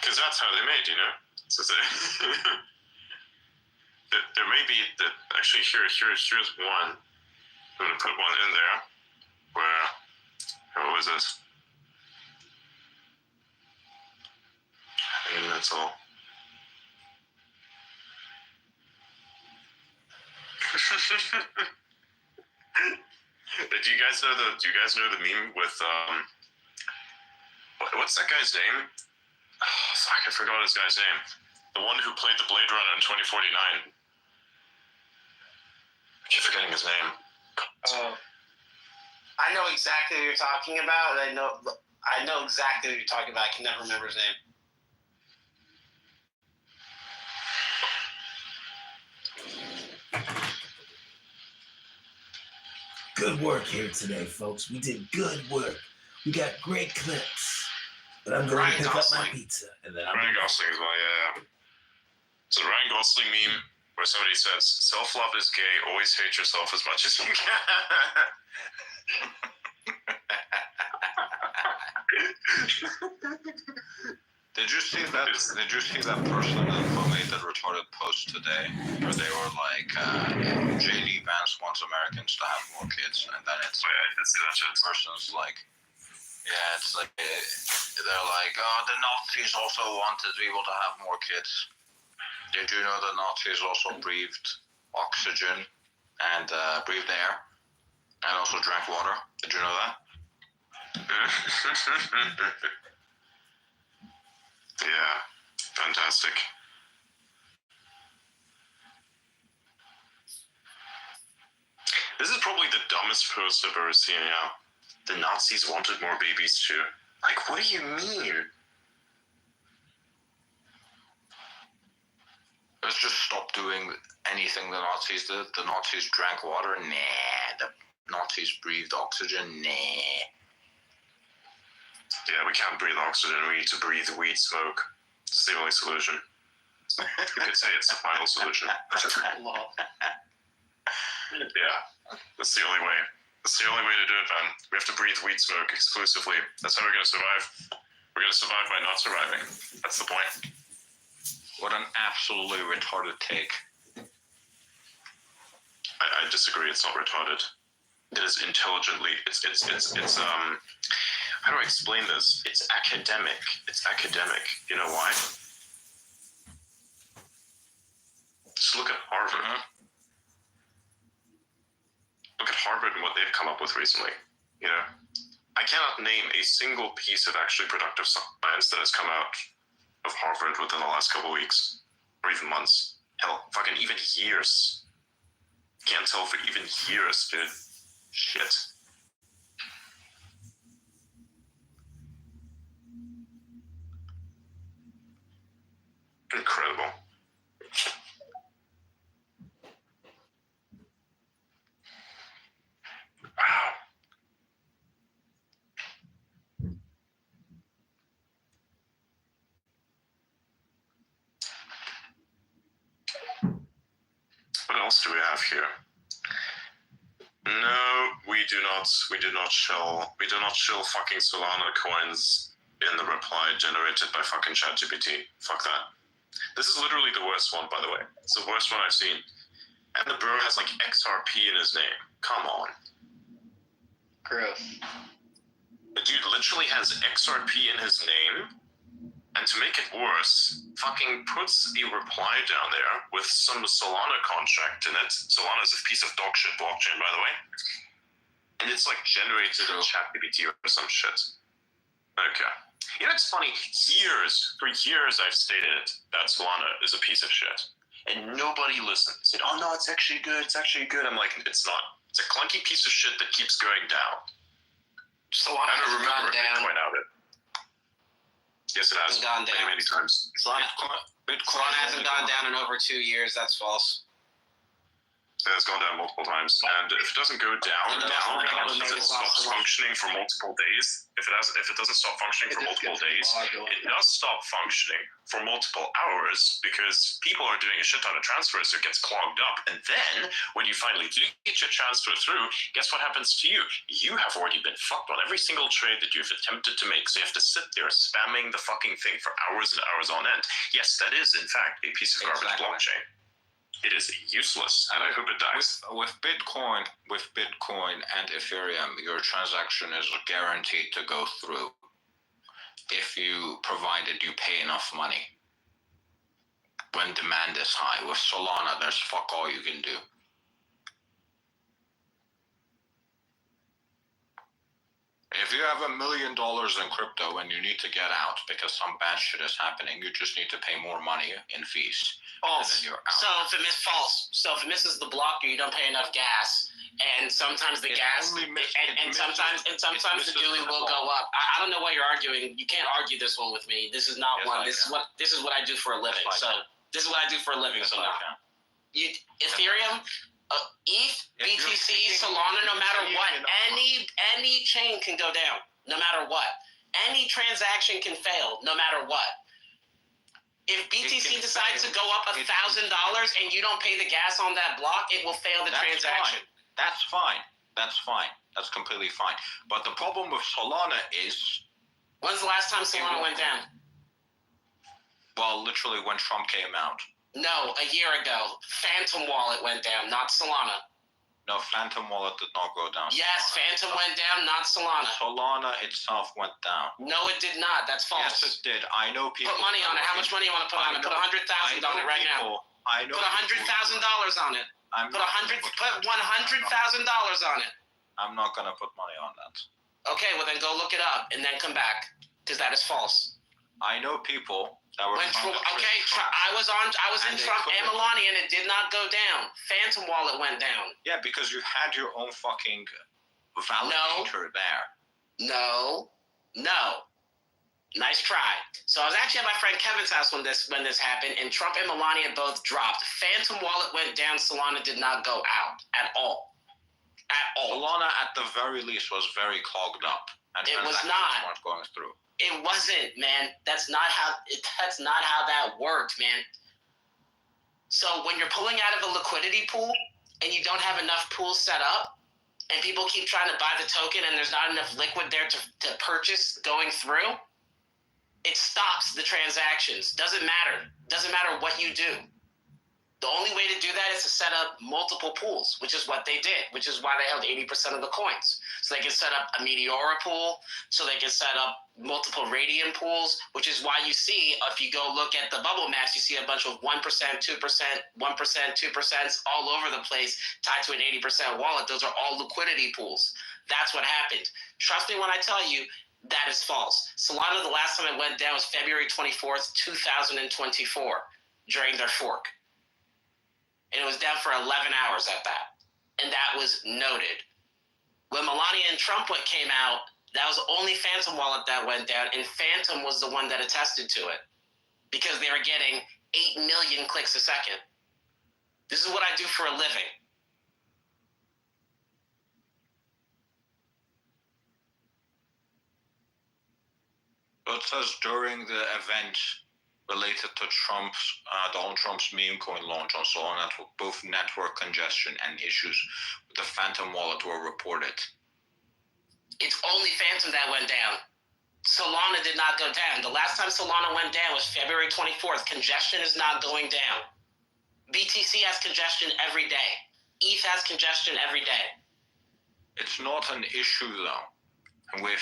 Because that's how they're made, you know. So there may be that actually here's one. I'm gonna put one in there where what was this? And that's all. Do you guys know the meme with what's that guy's name? Oh, fuck, I forgot his guy's name. The one who played the Blade Runner in 2049. keep forgetting his name. I know exactly what you're talking about, and I know exactly what you're talking about. I can never remember his name. Good work here today, folks. We did good work. We got great clips. But I'm going to pick up my pizza. And then Ryan Gosling as well, yeah. It's a Ryan Gosling meme where somebody says, self-love is gay, always hate yourself as much as you can. Did you see that person that made that retarded post today where they were like, JD Vance wants Americans to have more kids, and then it's I did see that shit. Person's like, yeah, it's like they're like, oh, the Nazis also wanted people to have more kids. Did you know the Nazis also breathed oxygen and breathed air and also drank water? Did you know that? Yeah, fantastic. This is probably the dumbest post I've ever seen, yeah. The Nazis wanted more babies too. Like, what do you mean? Let's just stop doing anything the Nazis did. The Nazis drank water? Nah. The Nazis breathed oxygen? Nah. Yeah, we can't breathe oxygen. We need to breathe weed smoke. It's the only solution. You could say it's the final solution. Yeah, that's the only way. That's the only way to do it, man. We have to breathe weed smoke exclusively. That's how we're going to survive. We're going to survive by not surviving. That's the point. What an absolutely retarded take. I disagree. It's not retarded. It is intelligently. It's how do I explain this? It's academic. It's academic. You know why? Just look at Harvard. Look at Harvard and what they've come up with recently. You know, I cannot name a single piece of actually productive science that has come out of Harvard within the last couple of weeks, or even months. Hell, fucking even years. Can't tell for even years, dude. Shit. Incredible. Wow. What else do we have here? No, we do not shill fucking Solana coins in the reply generated by fucking ChatGPT. Fuck that. This is literally the worst one, by the way. It's the worst one I've seen. And the bro has like XRP in his name. Come on. Gross. The dude literally has XRP in his name. And to make it worse, fucking puts a reply down there with some Solana contract in it. Solana is a piece of dog shit blockchain, by the way. And it's like generated in ChatGPT or some shit. Okay. You know, it's funny. For years I've stated that Solana is a piece of shit. And nobody listened. Said, oh no, it's actually good. It's actually good. I'm like, it's not. It's a clunky piece of shit that keeps going down. Solana has gone down. Point out it. Yes, it has. Gone down. Many times. Bitcoin hasn't gone down in over 2 years. That's false. It's gone down multiple times, and if it doesn't go down now, if it stops functioning for multiple days, if it doesn't stop functioning for multiple days, it does stop functioning for multiple hours because people are doing a shit ton of transfers, so it gets clogged up. And then when you finally do get your transfer through, guess what happens to you? You have already been fucked on every single trade that you've attempted to make, so you have to sit there spamming the fucking thing for hours and hours on end. Yes, that is in fact a piece of garbage blockchain. It is useless, and I hope it dies. With Bitcoin and Ethereum, your transaction is guaranteed to go through if provided you pay enough money when demand is high. With Solana, there's fuck all you can do. If If you have $1 million in crypto and you need to get out because some bad shit is happening, you just need to pay more money in fees. False. And then you're out. So if it misses the block or you don't pay enough gas, and sometimes the gas sometimes the dually will go up. I don't know why you're arguing. You can't argue this one with me. This is not one. This is what I do for a living. So this is what I do for a living. So Ethereum, ETH, BTC, Solana, no matter what, any chain can go down, no matter what. Any transaction can fail, no matter what. If BTC decides to go up $1,000 and you don't pay the gas on that block, it will fail the transaction. That's fine. That's completely fine. But the problem with Solana is... When's the last time Solana went down? Well, literally when Trump came out. No, a year ago. Phantom Wallet went down, not Solana. No, Phantom Wallet did not go down. Yes, Phantom went down, not Solana. Solana itself went down. No, it did not. That's false. Yes, it did. I know people... Put money on it. How much money you want to put on it? Put $100,000 on it right now. I know. Put $100,000 on it. Put $100,000 on it. I'm not going to put money on that. Okay, well then go look it up and then come back, because that is false. I know people that were... I was in Trump and Melania and it did not go down. Phantom Wallet went down. Yeah, because you had your own fucking validator there. No. Nice try. So I was actually at my friend Kevin's house when this happened, and Trump and Melania both dropped. Phantom Wallet went down. Solana did not go out at all. Solana, at the very least, was very clogged up, and it was transactions not weren't going through. It wasn't, man. That's not how that worked, man. So when you're pulling out of a liquidity pool and you don't have enough pools set up, and people keep trying to buy the token and there's not enough liquid there to purchase going through, it stops the transactions. Doesn't matter what you do. The only way to do that is to set up multiple pools, which is what they did, which is why they held 80% of the coins. So they can set up a Meteora pool, so they can set up multiple Radium pools, which is why you see, if you go look at the bubble maps, you see a bunch of 1%, 2%, 1%, 2% all over the place tied to an 80% wallet. Those are all liquidity pools. That's what happened. Trust me when I tell you, that is false. Solana, the last time it went down was February 24th, 2024, during their fork. And it was down for 11 hours at that. And that was noted. When Melania and Trump came out, that was only Phantom Wallet that went down, and Phantom was the one that attested to it because they were getting 8 million clicks a second. This is what I do for a living. So it says during the event related to Donald Trump's meme coin launch on Solana, both network congestion and issues with the Phantom Wallet were reported. It's only Phantom that went down. Solana did not go down. The last time Solana went down was February 24th. Congestion is not going down. BTC has congestion every day. ETH has congestion every day. It's not an issue though with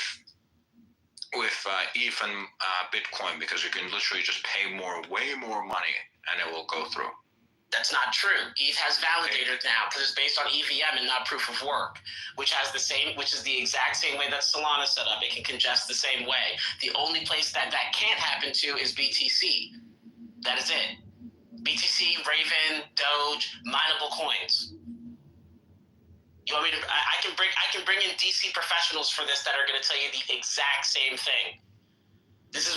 ETH and Bitcoin, because you can literally just pay way more money and it will go through. That's not true. ETH has validators now because it's based on EVM and not proof of work, which is the exact same way that Solana set up. It can congest the same way. The only place that can't happen to is BTC. That is it. BTC, Raven, Doge, mineable coins. You want me to? I can bring in DC professionals for this that are going to tell you the exact same thing. This is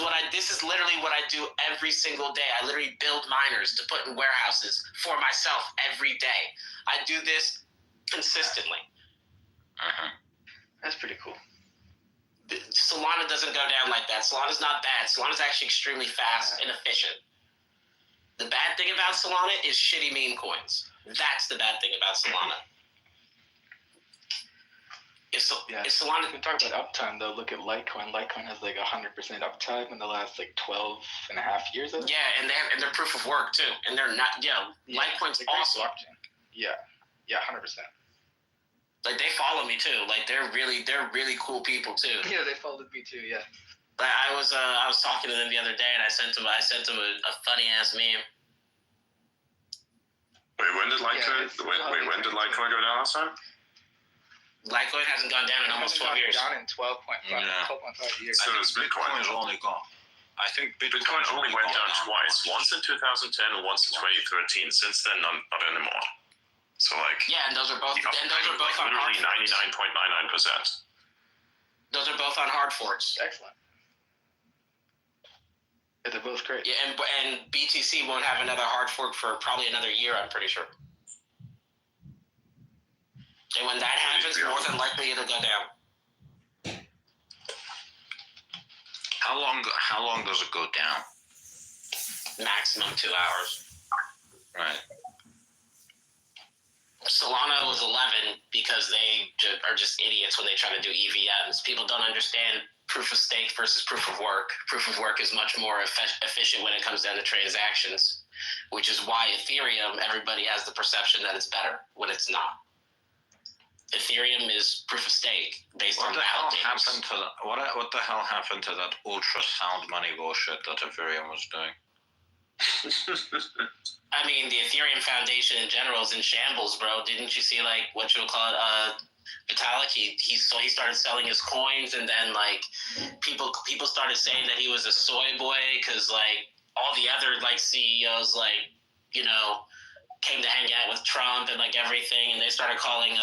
literally what I do every single day. I literally build miners to put in warehouses for myself every day. I do this consistently. That's pretty cool. Solana doesn't go down like that. Solana's not bad. Solana's actually extremely fast and efficient. The bad thing about Solana is shitty meme coins. That's the bad thing about Solana. If Solana can talk about uptime though, look at Litecoin. Litecoin has like 100% uptime in the last like 12 and a half years. Yeah, and they're proof of work too, and they're not. Litecoin's awesome. Yeah, 100%. Like they follow me too. Like they're really cool people too. Yeah, they followed me too. Yeah. But I was talking to them the other day, and I sent them a funny ass meme. Wait, when did Litecoin go down last time? Litecoin hasn't gone down in almost 12 years. Down in 12.5 years. So is Bitcoin. is only gone. I think Bitcoin only went down twice. Once in 2010 and once in 2013. Since then, not anymore. So like. Yeah, and those are both. And those are both on literally hard forks. 99.99%. Those are both on hard forks. Excellent. Yeah, they're both great. Yeah, and BTC won't have another hard fork for probably another year, I'm pretty sure. And when that happens, more than likely it'll go down. How long does it go down? Maximum 2 hours. Right. Solana was 11 because they are just idiots when they try to do EVMs. People don't understand proof of stake versus proof of work. Proof of work is much more efficient when it comes down to transactions, which is why Ethereum, everybody has the perception that it's better when it's not. Ethereum is proof of stake based on validators. What the hell happened to that ultrasound money bullshit that Ethereum was doing? I mean, the Ethereum Foundation in general is in shambles, bro. Didn't you see Vitalik? He started selling his coins, and then people started saying that he was a soy boy because all the other CEOs came to hang out with Trump and everything, and they started calling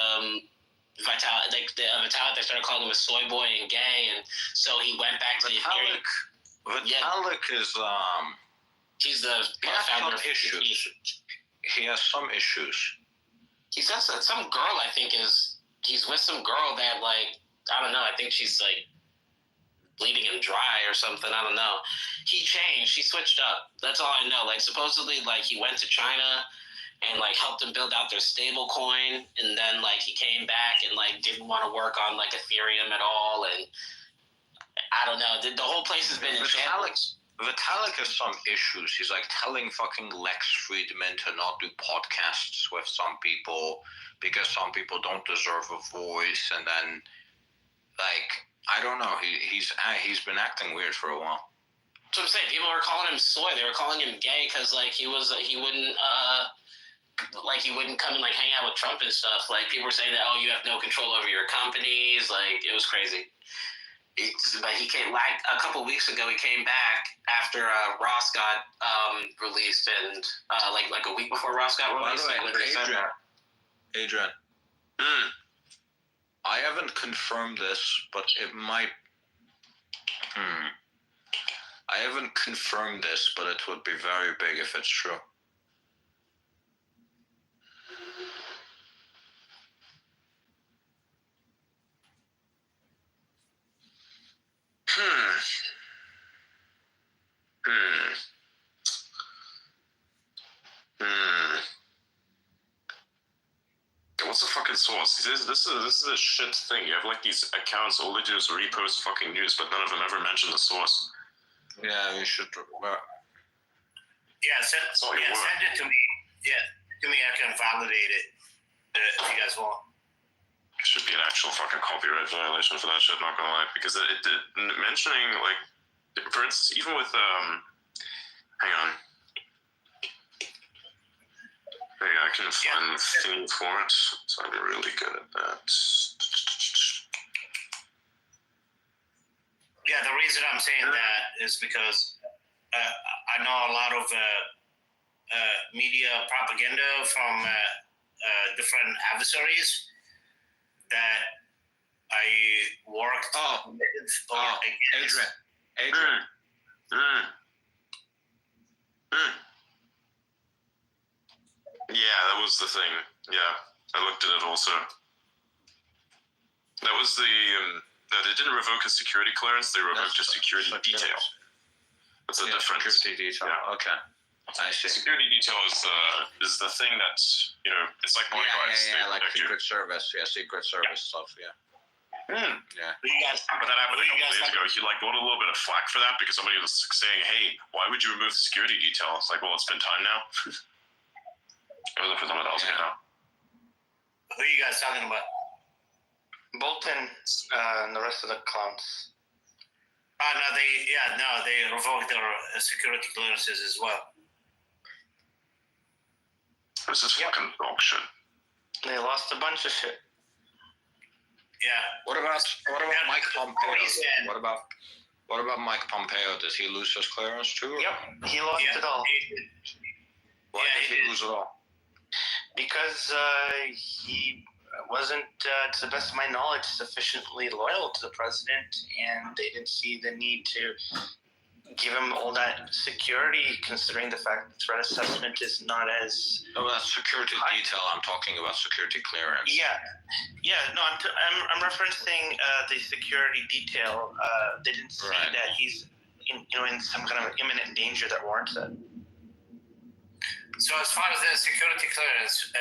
Vitalik, they started calling him a soy boy and gay, and so he went back to Ethereum. Vitalik is he's the founder of issues. He has some issues. He's got some girl, I think he's with some girl that I don't know, I think she's bleeding him dry or something, I don't know. He changed, he switched up. That's all I know. Supposedly he went to China and helped them build out their stable coin, and then he came back and didn't want to work on Ethereum at all, and I don't know. The whole place has been in shambles. Vitalik has some issues. He's telling fucking Lex Friedman to not do podcasts with some people because some people don't deserve a voice, and then I don't know. He's been acting weird for a while. That's what I'm saying. People were calling him soy. They were calling him gay because he wouldn't he wouldn't come and hang out with Trump and stuff. People were saying that, oh, you have no control over your companies. It was crazy. But he came a couple weeks ago. He came back after Ross got released, and a week before Ross got released. Adrian, I haven't confirmed this, but it might. I haven't confirmed this, but it would be very big if it's true. What's the fucking source? This is a shit thing. You have these accounts, all they do is repost fucking news, but none of them ever mention the source. Yeah, you should. Send it to me. Yeah, to me, I can validate it if you guys want. Should be an actual fucking copyright violation for that shit, not gonna lie. Because it mentioning, for instance, even with, hang on. Hey, I can find the thing for it, so I'm really good at that. Yeah, the reason I'm saying that is because I know a lot of media propaganda from different adversaries that I worked with or against. Adrian. Yeah, that was the thing. Yeah, I looked at it also. That was the they didn't revoke a security clearance; they revoked a security detail. That's a difference. Security detail. Yeah. Okay. I see. Security detail is the thing that's it's like bodyguards. Secret Service. Yeah, Secret Service stuff. Yeah. Yeah. But that happened a couple days ago. He got a little bit of flack for that because somebody was saying, "Hey, why would you remove the security detail?" It's well, it's been time now. It wasn't for someone else now. Who are you guys talking about? Bolton and the rest of the clowns. They revoked their security clearances as well. This is fucking dog shit. They lost a bunch of shit. Yeah. What about Mike Pompeo? What about Mike Pompeo? Did he lose his clearance too? Yep, he lost it all. Why did he lose it all? Because he wasn't, to the best of my knowledge, sufficiently loyal to the president, and they didn't see the need to give him all that security, considering the fact that threat assessment is not as. No, that's security detail. I'm talking about security clearance. Yeah. No, I'm referencing the security detail. They didn't see that he's in some kind of imminent danger that warrants it. So as far as the security clearance,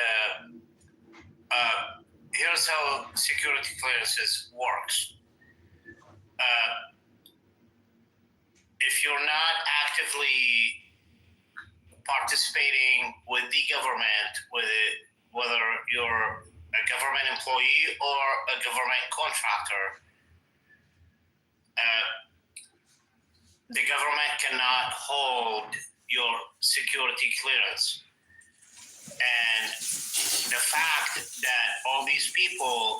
here's how security clearances works. If you're not actively participating with the government, whether you're a government employee or a government contractor, the government cannot hold your security clearance. And the fact that all these people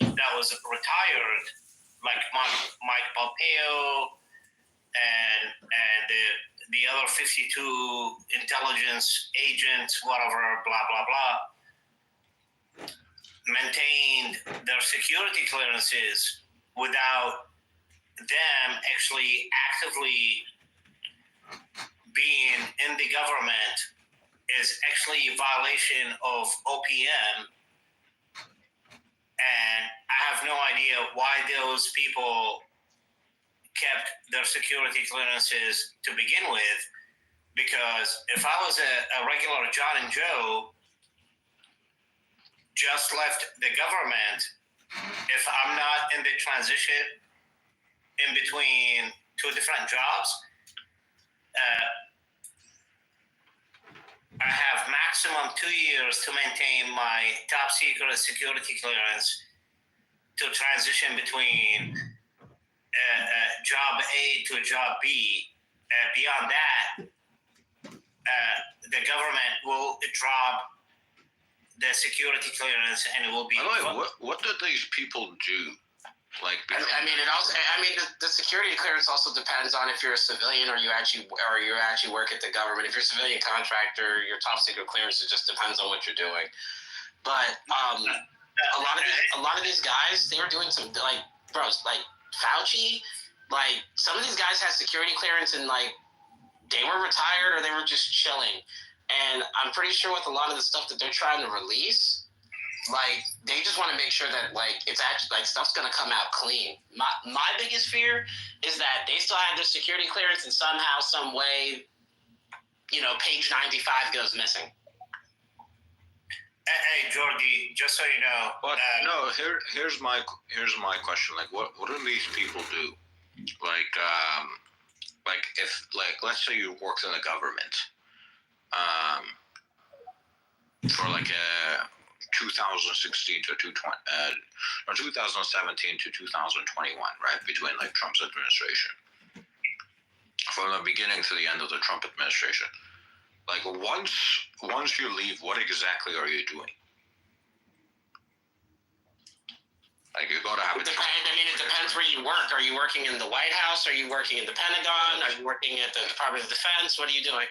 that was retired, like Mike Pompeo and the other 52 intelligence agents, whatever, blah, blah, blah, maintained their security clearances without them actually actively being in the government is actually a violation of OPM. And I have no idea why those people kept their security clearances to begin with, because if I was a regular John and Joe, just left the government, if I'm not in the transition in between two different jobs, I have maximum 2 years to maintain my top secret security clearance to transition between job A to job B. Beyond that, the government will drop the security clearance, and it will be. By the way, what did these people do? Like, I mean, the security clearance also depends on if you're a civilian or you actually work at the government. If you're a civilian contractor, your top secret clearance, it just depends on what you're doing. But a lot of these guys, they were doing some like Fauci, like some of these guys had security clearance and like they were retired or they were just chilling. And I'm pretty sure with a lot of the stuff that they're trying to release, like they just want to make sure that like it's actually like stuff's gonna come out clean. My biggest fear is that they still have their security clearance and somehow, some way, page 95 goes missing. Hey Jordy, just so you know. But here's my question. Like, what do these people do? Like if let's say you worked in the government, for like a 2016 to 2017 to 2021, right, between like Trump's administration, from the beginning to the end of the Trump administration. Like once you leave, what exactly are you doing? Like you got to have. It depends where you work. Are you working in the White House? Are you working in the Pentagon? Are you working at the Department of Defense? What are you doing?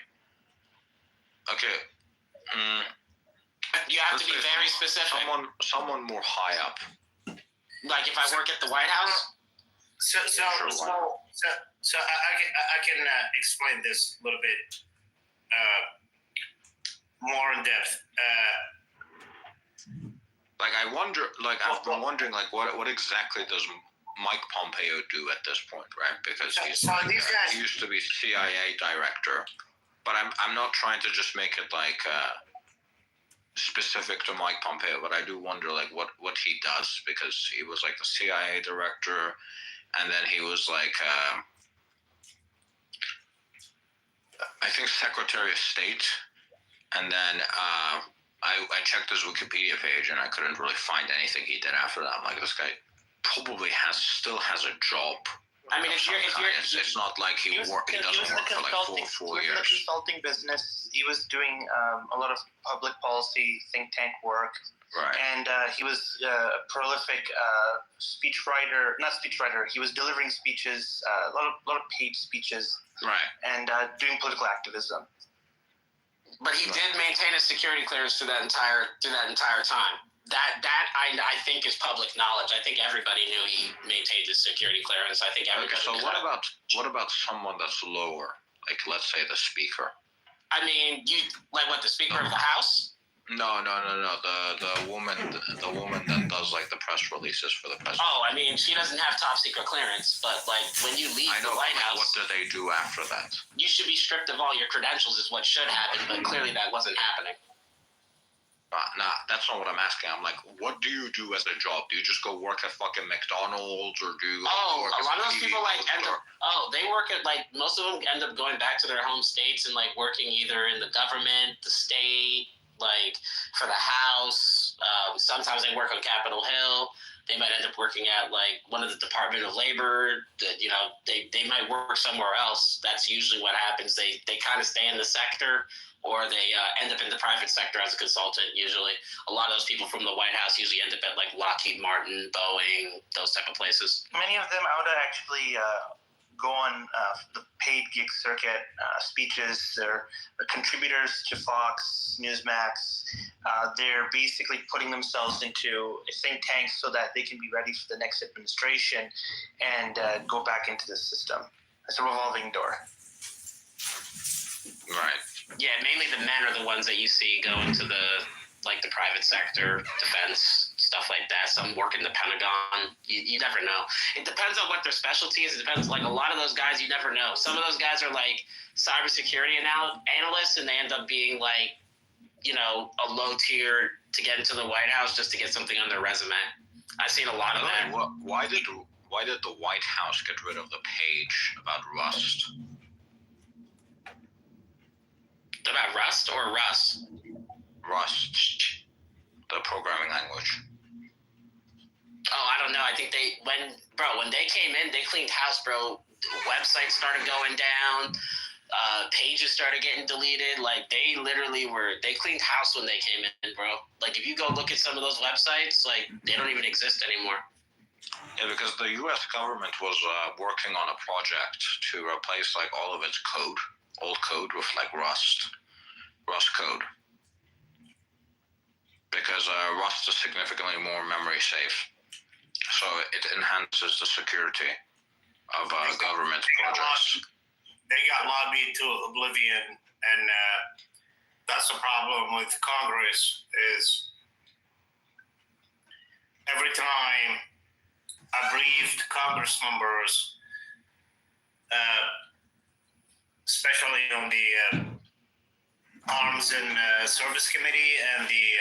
Okay. You have to be very specific. Someone more high up. Like if I work at the White House. So I can explain this a little bit more in depth. I've been wondering, what exactly does Mike Pompeo do at this point, right? Because he used to be CIA director, but I'm not trying to just make it like specific to Mike Pompeo, but I do wonder what he does, because he was like the CIA director, and then he was like I think Secretary of State, and then I checked his Wikipedia page and I couldn't really find anything he did after that. I'm like, this guy probably still has a job I mean, if you're, it's not like he doesn't work for like four He was in the years. consulting business. He was doing a lot of public policy think tank work. Right. And he was a prolific speechwriter. Not speechwriter. He was delivering speeches, a lot of paid speeches. Right. And doing political activism. But he did maintain a security clearance through that entire time. That I think is public knowledge. I think everybody knew he maintained his security clearance. I think everybody. Okay, so what about someone that's lower? Like, let's say the speaker. I mean, the Speaker of the House? No. The woman that does like the press releases for the president. Oh, I mean, she doesn't have top secret clearance, but like when you leave the White House, what do they do after that? You should be stripped of all your credentials, is what should happen. But clearly, that wasn't happening. Nah, that's not what I'm asking. I'm like, what do you do as a job? Do you just go work at fucking McDonald's, or do you? Oh, work a lot of those TV people like host, end up. Oh, they work at like most of them end up going back to their home states and like working either in the government, the state, like for the House. Sometimes they work on Capitol Hill. They might end up working at like one of the Department of Labor. They might work somewhere else. That's usually what happens. They kind of stay in the sector, or they end up in the private sector as a consultant. Usually, a lot of those people from the White House usually end up at like Lockheed Martin, Boeing, those type of places. Many of them out to actually go on the paid gig circuit speeches. They're contributors to Fox, Newsmax. They're basically putting themselves into a think tank so that they can be ready for the next administration and go back into the system. It's a revolving door. Right. Yeah, mainly the men are the ones that you see go into the private sector, defense, stuff like that. Some work in the Pentagon. You never know. It depends on what their specialty is. It depends. Like a lot of those guys, you never know. Some of those guys are like cybersecurity analysts, and they end up being like, a low tier to get into the White House just to get something on their resume. I've seen a lot of that. Why did the White House get rid of the page about Rust? About Rust or Rust? Rust, the programming language. Oh, I don't know. I think when they came in, they cleaned house, bro. Websites started going down. Pages started getting deleted. Like they cleaned house when they came in, bro. Like if you go look at some of those websites, like they don't even exist anymore. Yeah, because the U.S. government was working on a project to replace like all of its old code with like Rust code. Because Rust is significantly more memory safe, so it enhances the security of government projects. They got lobbied to oblivion, and that's the problem with Congress. Is every time aggrieved Congress members, especially on the Arms and Service Committee and the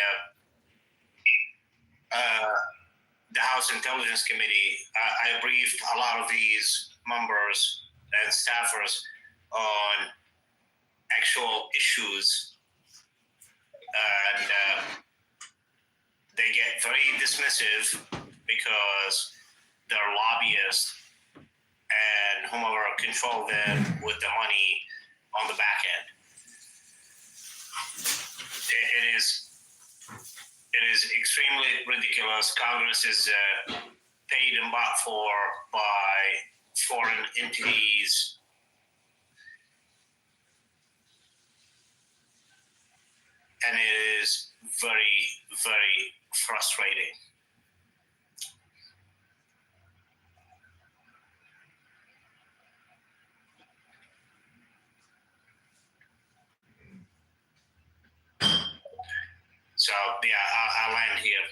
House Intelligence Committee, I briefed a lot of these members and staffers on actual issues, and they get very dismissive because they're lobbyists and whomever control them with the money on the back end. It is extremely ridiculous. Congress is paid and bought for by foreign entities. And it is very, very frustrating. So yeah, I'll land here.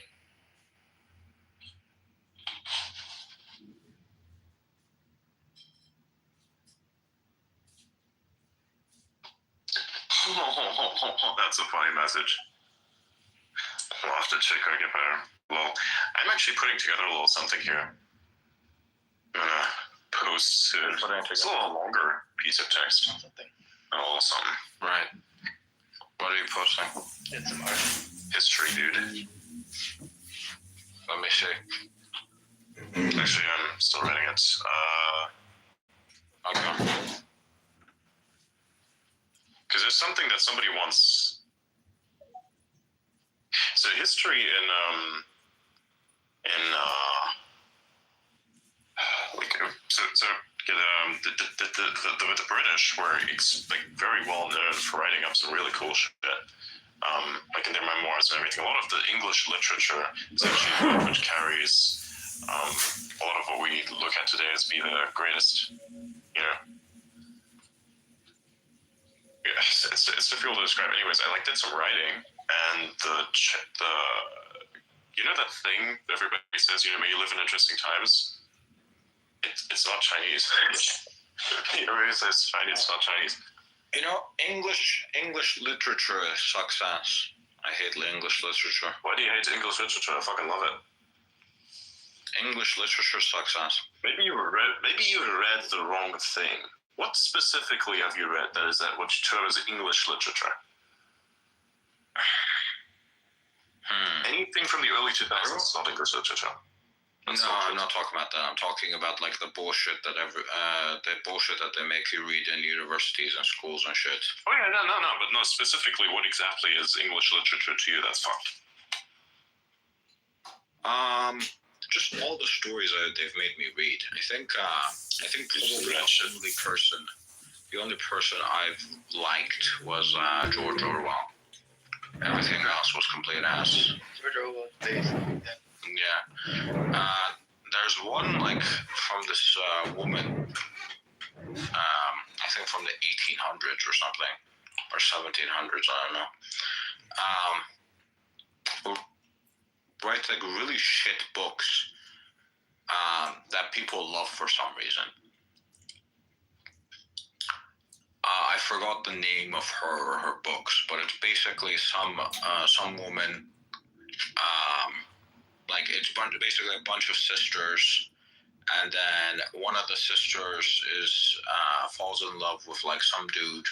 That's a funny message. We'll have to check or get better. Well, I'm actually putting together a little something here. I'm gonna post it. It's a little longer piece of text. A little something. Right. What are you posting? It's some art. History, dude. Let me see. Actually, I'm still writing it. Okay. Because there's something that somebody wants. So history the British were very well known for writing up some really cool shit. Like in their memoirs and everything. A lot of the English literature is actually one which carries a lot of what we look at today as being the greatest, you know. Yeah, it's difficult to describe. Anyways, I did some writing, and the you know that thing everybody says, you know, may you live in interesting times. It's not Chinese. Everybody says Chinese. It's not Chinese. You know, English literature sucks ass. I hate English literature. Why do you hate English literature? I fucking love it. English literature sucks ass. Maybe you read the wrong thing. What specifically have you read that what you term as English literature? Anything from the early 2000s is not English literature. No, I'm not talking about that. I'm talking about the bullshit that they make you read in universities and schools and shit. Oh yeah, no. But no, specifically, what exactly is English literature to you? That's fucked. Just all the stories that they've made me read. I think probably the only person I've liked was George Orwell. Everything else was complete ass. George Orwell's based. Yeah. There's one from this woman. I think from the 1800s or something, or 1700s. I don't know. Who writes really shit books that people love for some reason. I forgot the name of her books, but it's basically some woman. It's basically a bunch of sisters, and then one of the sisters falls in love with some dude,